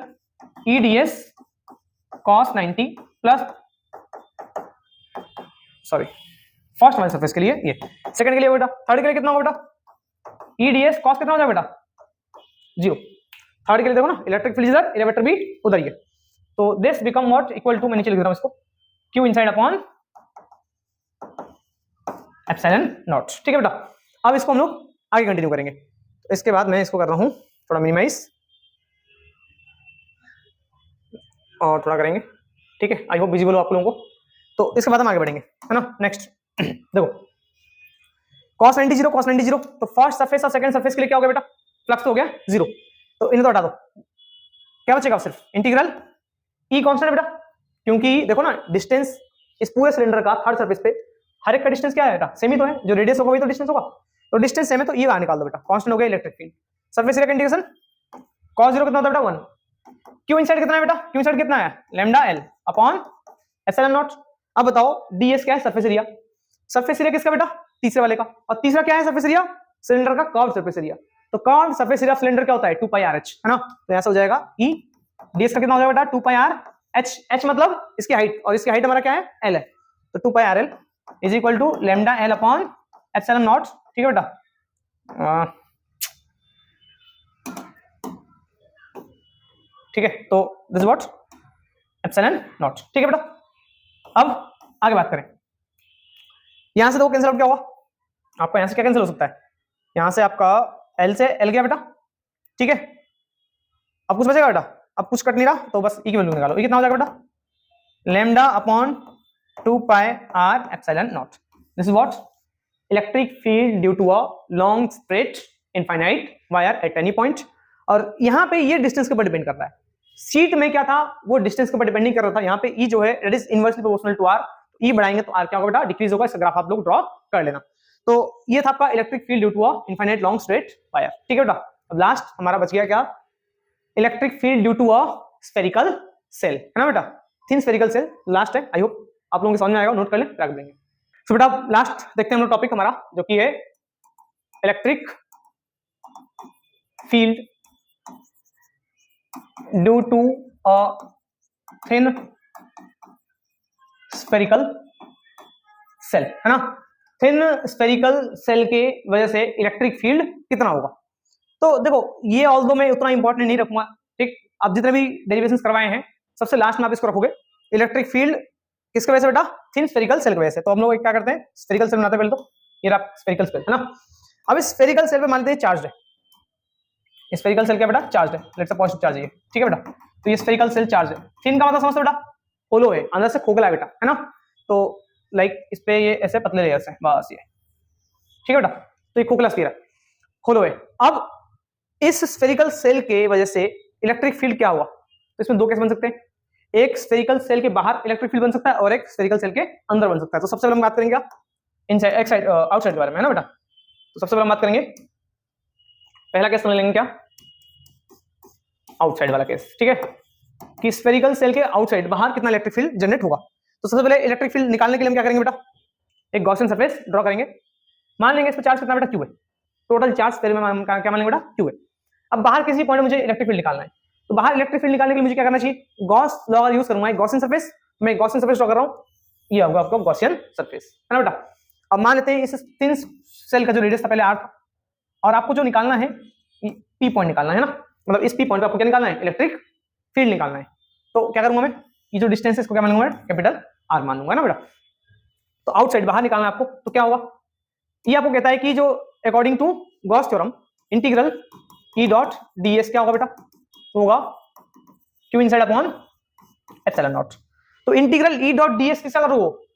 ई d S cos 90 plus, sorry first वाले सरफेस के लिए ये, सेकंड के लिए बेटा, थर्ड के लिए कितना होगा बेटा, ई डी एस कॉस कितना हो जाएगा बेटा 0, थर्ड के लिए देखो ना, इलेक्ट्रिक फील्ड इधर, एरिया वेक्टर भी उधर ही है, तो this become what equal to, मैं नीचे लिख रहा हूं इसको, q inside upon epsilon naught. ठीक है बेटा, अब इसको हम लोग आगे कंटिन्यू करेंगे। तो इसके बाद मैं इसको कर रहा हूं थोड़ा मिनिमाइज और थोड़ा करेंगे, ठीक है, आई होप विजिबल हो आप लोगों को। तो इसके बाद हम आगे बढ़ेंगे है ना। नेक्स्ट देखो, cos 90 0 cos 90 0, तो फर्स्ट सरफेस और सेकंड सरफेस के लिए क्या हो गया बेटा, फ्लक्स हो गया 0, तो इन्हें तो हटा दो, क्या बचेगा सिर्फ इंटीग्रल ई कांस्टेंट है बेटा, क्योंकि देखो ना डिस्टेंस इस पूरे सिलेंडर का थर्ड सरफेस पे हर एक का डिस्टेंस क्या है बेटा, सेम ही तो है, जो रेडियस होगा वही तो डिस्टेंस होगा, तो डिस्टेंस सेम है, तो ये बाहर निकाल दो बेटा, कांस्टेंट हो गया इलेक्ट्रिक फील्ड। सरफेस एरिया का इंटीग्रेशन cos 0 कितना होता है बेटा 1, क्यू इनसाइड कितना है बेटा, क्यू इनसाइड कितना है lambda L upon epsilon naught. अब बताओ डीएस क्या है, सरफेस एरिया, सरफेस एरिया किसका बेटा, तीसरे वाले का, और तीसरा क्या है सरफेस एरिया, सिलेंडर का कर्व सरफेस एरिया, तो कर्व सरफेस एरिया सिलेंडर क्या होता है 2 पाई आर एच है ना, तो ऐसा हो जाएगा ई डीएस का कितना हो जाएगा बेटा 2 पाई आर एच, एच मतलब इसकी हाइट, और इसकी हाइट हमारा क्या है एल है, तो 2 pi R L is equal to lambda L upon epsilon naught. ठीक है बेटा, ठीक है, तो दिस व्हाट एप्सिलॉन नॉट। ठीक है बेटा, अब आगे बात करें, यहां से देखो कैंसिल आउट क्या हुआ, आपका यहां से क्या कैंसिल हो सकता है, यहां से आपका एल से एल गया बेटा, ठीक है, अब कुछ बचेगा बेटा, अब कुछ कट नहीं रहा, तो बस ई की वैल्यू निकालो, ई कितना हो जाएगा बेटा lambda upon 2 pi r epsilon naught. This is what electric field due to a long straight infinite wire at any point, और यहां पे ये डिस्टेंस के ऊपर डिपेंड कर रहा है, शीट में क्या था वो डिस्टेंस के ऊपर डिपेंड नहीं कर रहा था, यहाँ पे ई जो है it is inversely proportional to R, E बढ़ाएंगे तो आर क्या होगा बेटा डिक्रीज होगा, इसका ग्राफ आप लोग ड्रॉ कर लेना। तो ये था आपका electric field due to a infinite long straight wire. ठीक है बेटा, अब लास्ट हमारा बच गया क्या, electric field due to a spherical shell है ना बेटा, थिन स्फेरिकल सेल लास्ट है, आई होप आप लोगों को समझ में आएगा, नोट कर ले, रख देंगे। तो बेटा लास्ट देखते हैं हम लोग टॉपिक हमारा जो कि है electric field due to a thin spherical shell, है ना। थिन स्फेरिकल सेल के वजह से इलेक्ट्रिक फील्ड कितना होगा। तो देखो ये ऑल्दो मैं उतना इंपॉर्टेंट नहीं रखूंगा, ठीक। आप जितने भी डेरिवेशंस करवाए हैं सबसे लास्ट में आप इसको रखोगे, इलेक्ट्रिक फील्ड किसके वजह से बेटा, थिन स्फेरिकल सेल की वजह से। तो हम लोग क्या करते हैं, स्फेरिकल सेल बनाते हैं पहले, तो ये रहा स्फेरिकल सेल, है ना। अब इस स्फेरिकल सेल पे मान लेते हैं चार्ज है, स्फेरिकल सेल क्या बेटा, चार्ज है, लेट्स से पॉजिटिव चार्ज है, ठीक है बेटा। तो ये स्फेरिकल सेल चार्ज है, थिन का मतलब समझते बेटा, होलो है, अंदर से खोखला है बेटा, है ना। तो लाइक इस पे ये ऐसे पतले लेयर्स हैं, बस ये, ठीक है बेटा। तो ये खोखला स्फीयर है, होलो है। अब इस स्फेरिकल सेल के वजह से इलेक्ट्रिक फील्ड क्या हुआ, तो इसमें दो केस बन सकते हैं, एक स्फेरिकल सेल के बाहर इलेक्ट्रिक फील्ड बन सकता है और एक स्फेरिकल सेल के अंदर बन सकता है। तो सबसे पहले हम बात करेंगे इनसाइड एक्साइड आउटसाइड के बारे में, है ना बेटा। तो सबसे पहले हम बात करेंगे, पहला केस समझ लेंगे क्या, आउटसाइड वाला केस, ठीक है, कि स्फेरिकल सेल के आउटसाइड बाहर कितना इलेक्ट्रिक फील्ड जनरेट होगा। तो सबसे पहले इलेक्ट्रिक फील्ड निकालने के लिए हम क्या करेंगे बेटा, एक गॉसियन सरफेस ड्रॉ करेंगे, मान लेंगे इस पर चार्ज कितना बेटा, क्यू है, टोटल चार्ज स्फीयर में हम क्या मान लेंगे बेटा, क्यू है। अब बाहर किसी पॉइंट में मुझे इलेक्ट्रिक फील्ड निकालना है, तो बाहर इलेक्ट्रिक फील्ड निकालने के लिए मुझे क्या करना चाहिए, गॉस लॉ यूज करूंगा, गॉसियन सरफेस, मैं गॉसियन सरफेस ड्रॉ कर रहा हूं, ये होगा आपका गॉसियन सरफेस, है ना बेटा। अब मान लेते हैं इस थिन सेल का जो रेडियस था पहले r था, और आपको जो निकालना है पी पॉइंट निकालना है ना, मतलब इस पी पॉइंट पे आपको क्या निकालना है, इलेक्ट्रिक फील्ड निकालना है। तो क्या करूंगा मैं, ये जो डिस्टेंस है इसको क्या मान लूंगा, कैपिटल आर मान लूंगा ना बेटा। तो आउटसाइड बाहर निकालना है आपको, तो क्या होगा, ये आपको कहता है कि जो according to Gauss theorem integral E dot D S क्या होगा बेटा, तो होगा Q inside upon epsilon naught. तो integral E dot D S किसका करोगे,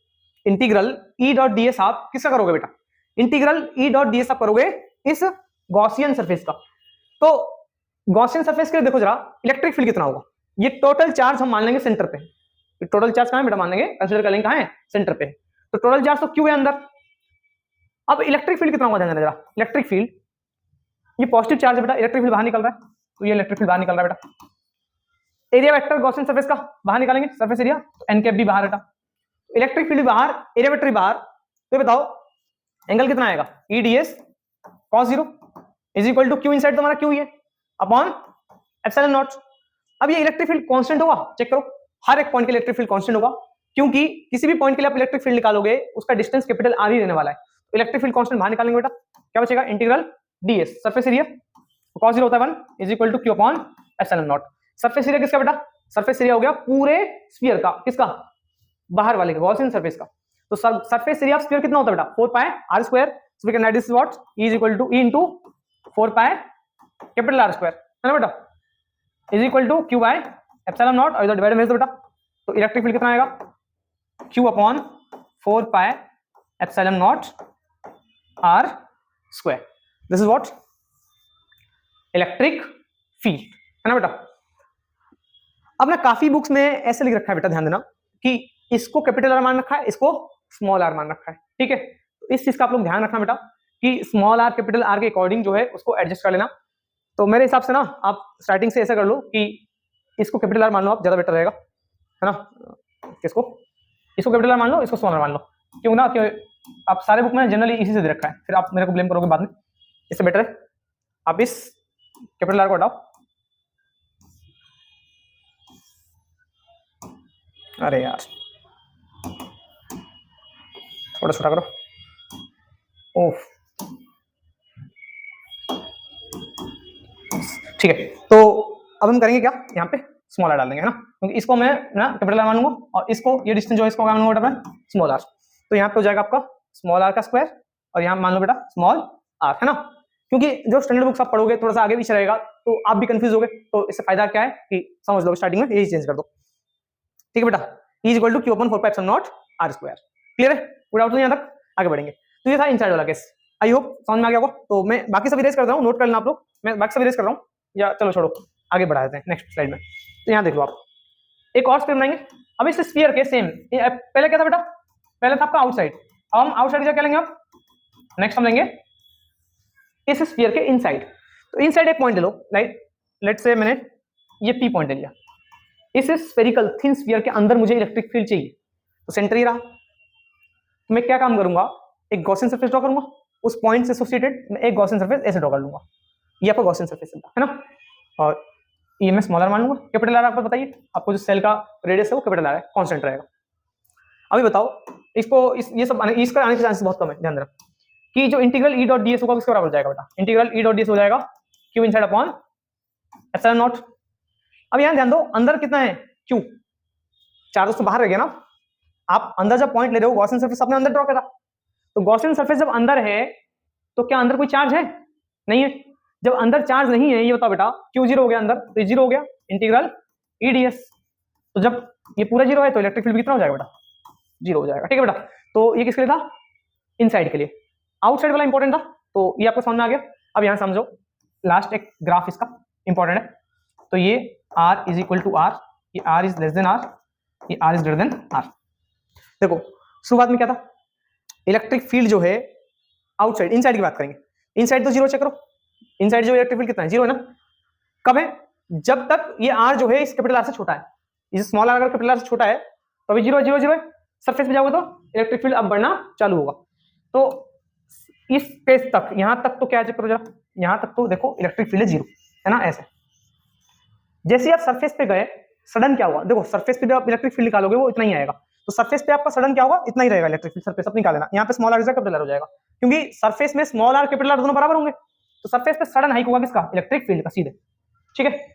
integral E dot D S आप किसका करोगे बेटा, integral E dot D S आप करोगे इस गॉसियन सरफेस का। तो गॉसियन सरफेस के लिए देखो जरा इलेक्ट्रिक फील्ड कितना होगा, ये टोटल चार्ज हम मान लेंगे सेंटर पे, टोटल चार्ज कहां है बेटा, मान लेंगे कंसीडर कर लेंगे कहां है, सेंटर पे। तो टोटल चार्ज तो क्यू है अंदर। अब इलेक्ट्रिक फील्ड कितना होगा, ध्यान देना जरा, इलेक्ट्रिक फील्ड ये पॉजिटिव चार्ज है बेटा, इलेक्ट्रिक फील्ड बाहर निकल रहा है, तो ये इलेक्ट्रिक फील्ड बाहर निकल रहा है बेटा। एरिया वेक्टर गॉसियन सरफेस का बाहर निकालेंगे, सरफेस एरिया, तो एन कैप भी बाहर बेटा, इलेक्ट्रिक फील्ड बाहर, एरिया वेक्टर बाहर, तो बताओ एंगल कितना आएगा, E d s cos 0 is equal to q inside, तुम्हारा क्यू है अपॉन एप्सिलॉन नॉट। अब ये इलेक्ट्रिक फील्ड कांस्टेंट होगा, चेक करो, हर एक पॉइंट के इलेक्ट्रिक फील्ड कांस्टेंट होगा, क्योंकि किसी भी पॉइंट के लिए आप इलेक्ट्रिक फील्ड निकालोगे उसका डिस्टेंस कैपिटल आर ही रहने वाला है। तो इलेक्ट्रिक फील्ड कांस्टेंट बाहर निकालेंगे बेटा, क्या बचेगा, integral ds surface area cos 0 होता है 1 is equal to q upon epsilon naught. Surface area किसका बेटा, सरफेस एरिया हो गया पूरे स्फीयर का, किसका, बाहर वाले का, गॉसियन सरफेस का। तो सरफेस एरिया ऑफ स्फीयर कितना होता है बेटा, 4 pi are square, so we can write this what, E is equal to E into 4 pi capital R square, है ना बेटा, is equal to Q by epsilon naught, और इधर डिवाइड में बेटा, तो इलेक्ट्रिक फील्ड कितना आएगा, Q upon 4 pi epsilon naught r square, this is what electric field, है ना बेटा। अब ना काफी बुक्स में ऐसे लिख रखा है बेटा, ध्यान देना कि इसको कैपिटल आर मान रखा है, इसको स्मॉल आर मान रखा है, ठीक है। तो इस चीज का आप लोग ध्यान रखना बेटा कि स्मॉल आर कैपिटल आर के अकॉर्डिंग जो है उसको एडजस्ट कर लेना। तो मेरे हिसाब से ना आप स्टार्टिंग से ऐसा कर लो कि इसको कैपिटल आर मान लो, आप ज्यादा बेटर रहेगा, है ना। इसको कैपिटल आर मान लो, इसको स्मॉल आर मान लो, क्यों ना, क्यों आप सारे बुक में जनरली इसी से दे रखा है, फिर आप मेरे को ब्लेम करोगे बाद में, इससे बेटर है आप इस कैपिटल आर को हटाओ, अरे यार थोड़ा छोटा करो, ओफ, ठीक है। तो अब हम करेंगे क्या, यहाँ पे स्मॉल आर डाल देंगे, है ना, क्योंकि इसको मैं ना कैपिटल आर मानूंगा और इसको ये डिस्टेंस जो है इसको क्या मानूंगा बेटा, स्मॉल आर। तो यहाँ पे हो जाएगा आपका स्मॉल आर का स्क्वायर, और यहाँ मान लो बेटा स्मॉल आर, है ना। क्योंकि जो स्टैंडर्ड बुक्स आप पढ़ोगे थोड़ा सा आगे पीछे रहेगा तो आप भी कंफ्यूज होगे, तो इससे फायदा क्या है कि समझ लो स्टार्टिंग में यही चेंज कर दो, ठीक है बेटा। E is equal to q upon 4 pi epsilon naught r square, clear है, कोई डाउट नहीं, यहाँ तक आगे बढ़ेंगे। तो ये था इनसाइड वाला केस, आई होप समझ में आ गया होगा। तो मैं बाकी सब इरेज कर रहा हूँ, नोट कर लेना आप लोग, मैं बाकी सब इरेज कर रहा हूँ, या चलो छोड़ो आगे बढ़ा देते हैं नेक्स्ट स्लाइड में। तो यहाँ देख लो आप, एक और स्फीयर बनाएंगे। अब इस स्फीयर के सेम, पहले क्या था बेटा, पहले था आपका आउटसाइड, अब हम आउटसाइड क्या लेंगे, आप नेक्स्ट हम लेंगे इस स्फीयर के इनसाइड। तो इनसाइड एक पॉइंट ले लो, लाइक लेट्स से मैंने ये पी पॉइंट ले लिया, इस स्फेरिकल थिन स्फीयर के अंदर मुझे इलेक्ट्रिक फील्ड चाहिए, तो सेंटर ही रहा, तो मैं क्या काम करूंगा, एक गॉसियन सरफेस ड्रॉ करूंगा, उस पॉइंट से एसोसिएटेड मैं एक गॉसियन सरफेस ऐसे ड्रॉ कर लूंगा, ये आपका गॉसियन सरफेस है ना। और ये मैं स्मॉलर मान लूंगा, कैपिटल आर आपको बताइए, आपको जो सेल का रेडियस है वो कैपिटल आर है, कांस्टेंट रहेगा। अभी बताओ इसको ये सब इसका आने के चांसेस बहुत कम है, ध्यान रखना कि जो इंटीग्रल ई डॉट डीएस होगा किसके बराबर हो जाएगा बेटा, इंटीग्रल ई डॉट डीएस हो जाएगा Q inside upon epsilon naught. अब यहां ध्यान दो अंदर कितना है क्यू, चार्जेस तो बाहर रह गया ना, आप अंदर जब पॉइंट ले रहे हो गॉसियन सरफेस अपने अंदर ड्रॉ करा, तो गॉसियन सरफेस जब अंदर है तो क्या अंदर कोई चार्ज है, नहीं है। जब अंदर चार्ज नहीं है ये बताओ बेटा, क्यू जीरो हो गया अंदर, तो जीरो हो गया इंटीग्रल ई डीएस। तो जब ये पूरा जीरो है तो इलेक्ट्रिक फील्ड कितना हो जाएगा बेटा, जीरो हो जाएगा, ठीक है बेटा। तो ये किसके लिए था, इनसाइड के लिए, आउटसाइड वाला इंपॉर्टेंट था, तो ये आपको समझ में आ गया। अब यहां समझो लास्ट एक ग्राफ इसका इंपॉर्टेंट है, तो ये r is equal to r, ये r is less than r, ये r is greater than r. देखो शुरुआत में क्या था, इलेक्ट्रिक फील्ड जो है आउटसाइड, इनसाइड की बात करेंगे, इनसाइड तो जीरो चेक करो, इनसाइड जो इलेक्ट्रिक फील्ड कितना है, जीरो है ना। कब है, जब तक ये r जो है इस कैपिटल आर से छोटा है, इस स्मॉल आर अगर कैपिटल आर से छोटा है तो अभी जीरो जीरो जीरो है, सरफेस पे जाओगे तो इलेक्ट्रिक फील्ड अब बढ़ना चालू होगा। तो इस पेज तक, यहां तक तो क्या चेक करो जरा, यहां तक तो देखो इलेक्ट्रिक फील्ड है जीरो, है ना ऐसे। जैसे आप सरफेस पे गए सडन क्या हुआ, देखो सरफेस पे जब आप इलेक्ट्रिक फील्ड निकालोगे वो इतना ही आएगा, तो सरफेस पे आपका सडन क्या होगा, इतना ही रहेगा इलेक्ट्रिक फील्ड, सरफेस अपनी निकाल लेना, यहाँ पे स्मॉल आर कैपिटल आर हो जाएगा, क्योंकि सरफेस में स्मॉल आर कैपिटल आर दोनों बराबर होंगे, तो सरफेस पे सडन हाइक होगा किसका, इलेक्ट्रिक फील्ड का सीधे, ठीक है।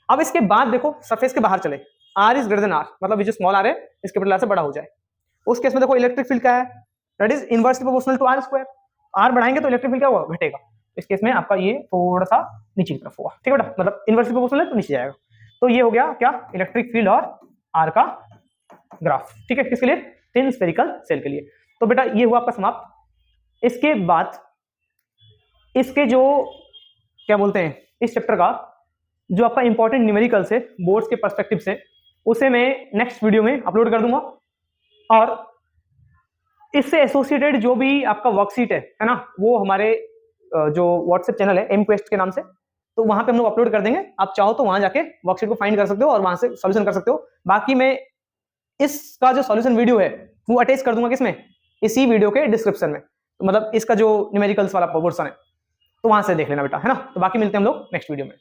अब इसके बाद देखो सरफेस के बाहर चले, r is greater than r, मतलब ये जो स्मॉल आर है इस कैपिटल आर से बड़ा हो जाए, उस केस में देखो इलेक्ट्रिक फील्ड क्या है, that is inversely proportional to r square, r बढ़ाएंगे तो इलेक्ट्रिक फील्ड क्या होगा, घटेगा। इस केस में आपका ये थोड़ा सा नीचे की तरफ होगा, ठीक है बेटा, मतलब इनवर्सली प्रोपोर्शनल है तो नीचे जाएगा। तो ये हो गया क्या, इलेक्ट्रिक फील्ड और आर का ग्राफ, ठीक है, किसके लिए, थिन स्फेरिकल सेल के लिए। तो बेटा ये हुआ आपका समाप्त। इसके बाद इसके जो क्या बोलते हैं इस चैप्टर का जो आपका इंपॉर्टेंट न्यूमेरिकल्स है बोर्ड्स के पर्सपेक्टिव से, उसे मैं नेक्स्ट वीडियो में अपलोड कर दूंगा, और इससे एसोसिएटेड जो भी आपका वर्कशीट है ना, वो हमारे जो व्हाट्सएप चैनल है एमक्वेस्ट के नाम से, तो वहां पे हम लोग अपलोड कर देंगे, आप चाहो तो वहां जाके वर्कशीट को फाइंड कर सकते हो और वहां से सॉल्यूशन कर सकते हो। बाकी मैं इसका जो सॉल्यूशन वीडियो है वो अटैच कर दूंगा किसमें, इसी वीडियो के डिस्क्रिप्शन में, तो मतलब इसका जो न्यूमेरिकल्स वाला पोर्शन है तो वहां से देख लेना बेटा, है ना। तो बाकी मिलते हैं हम लोग नेक्स्ट वीडियो में।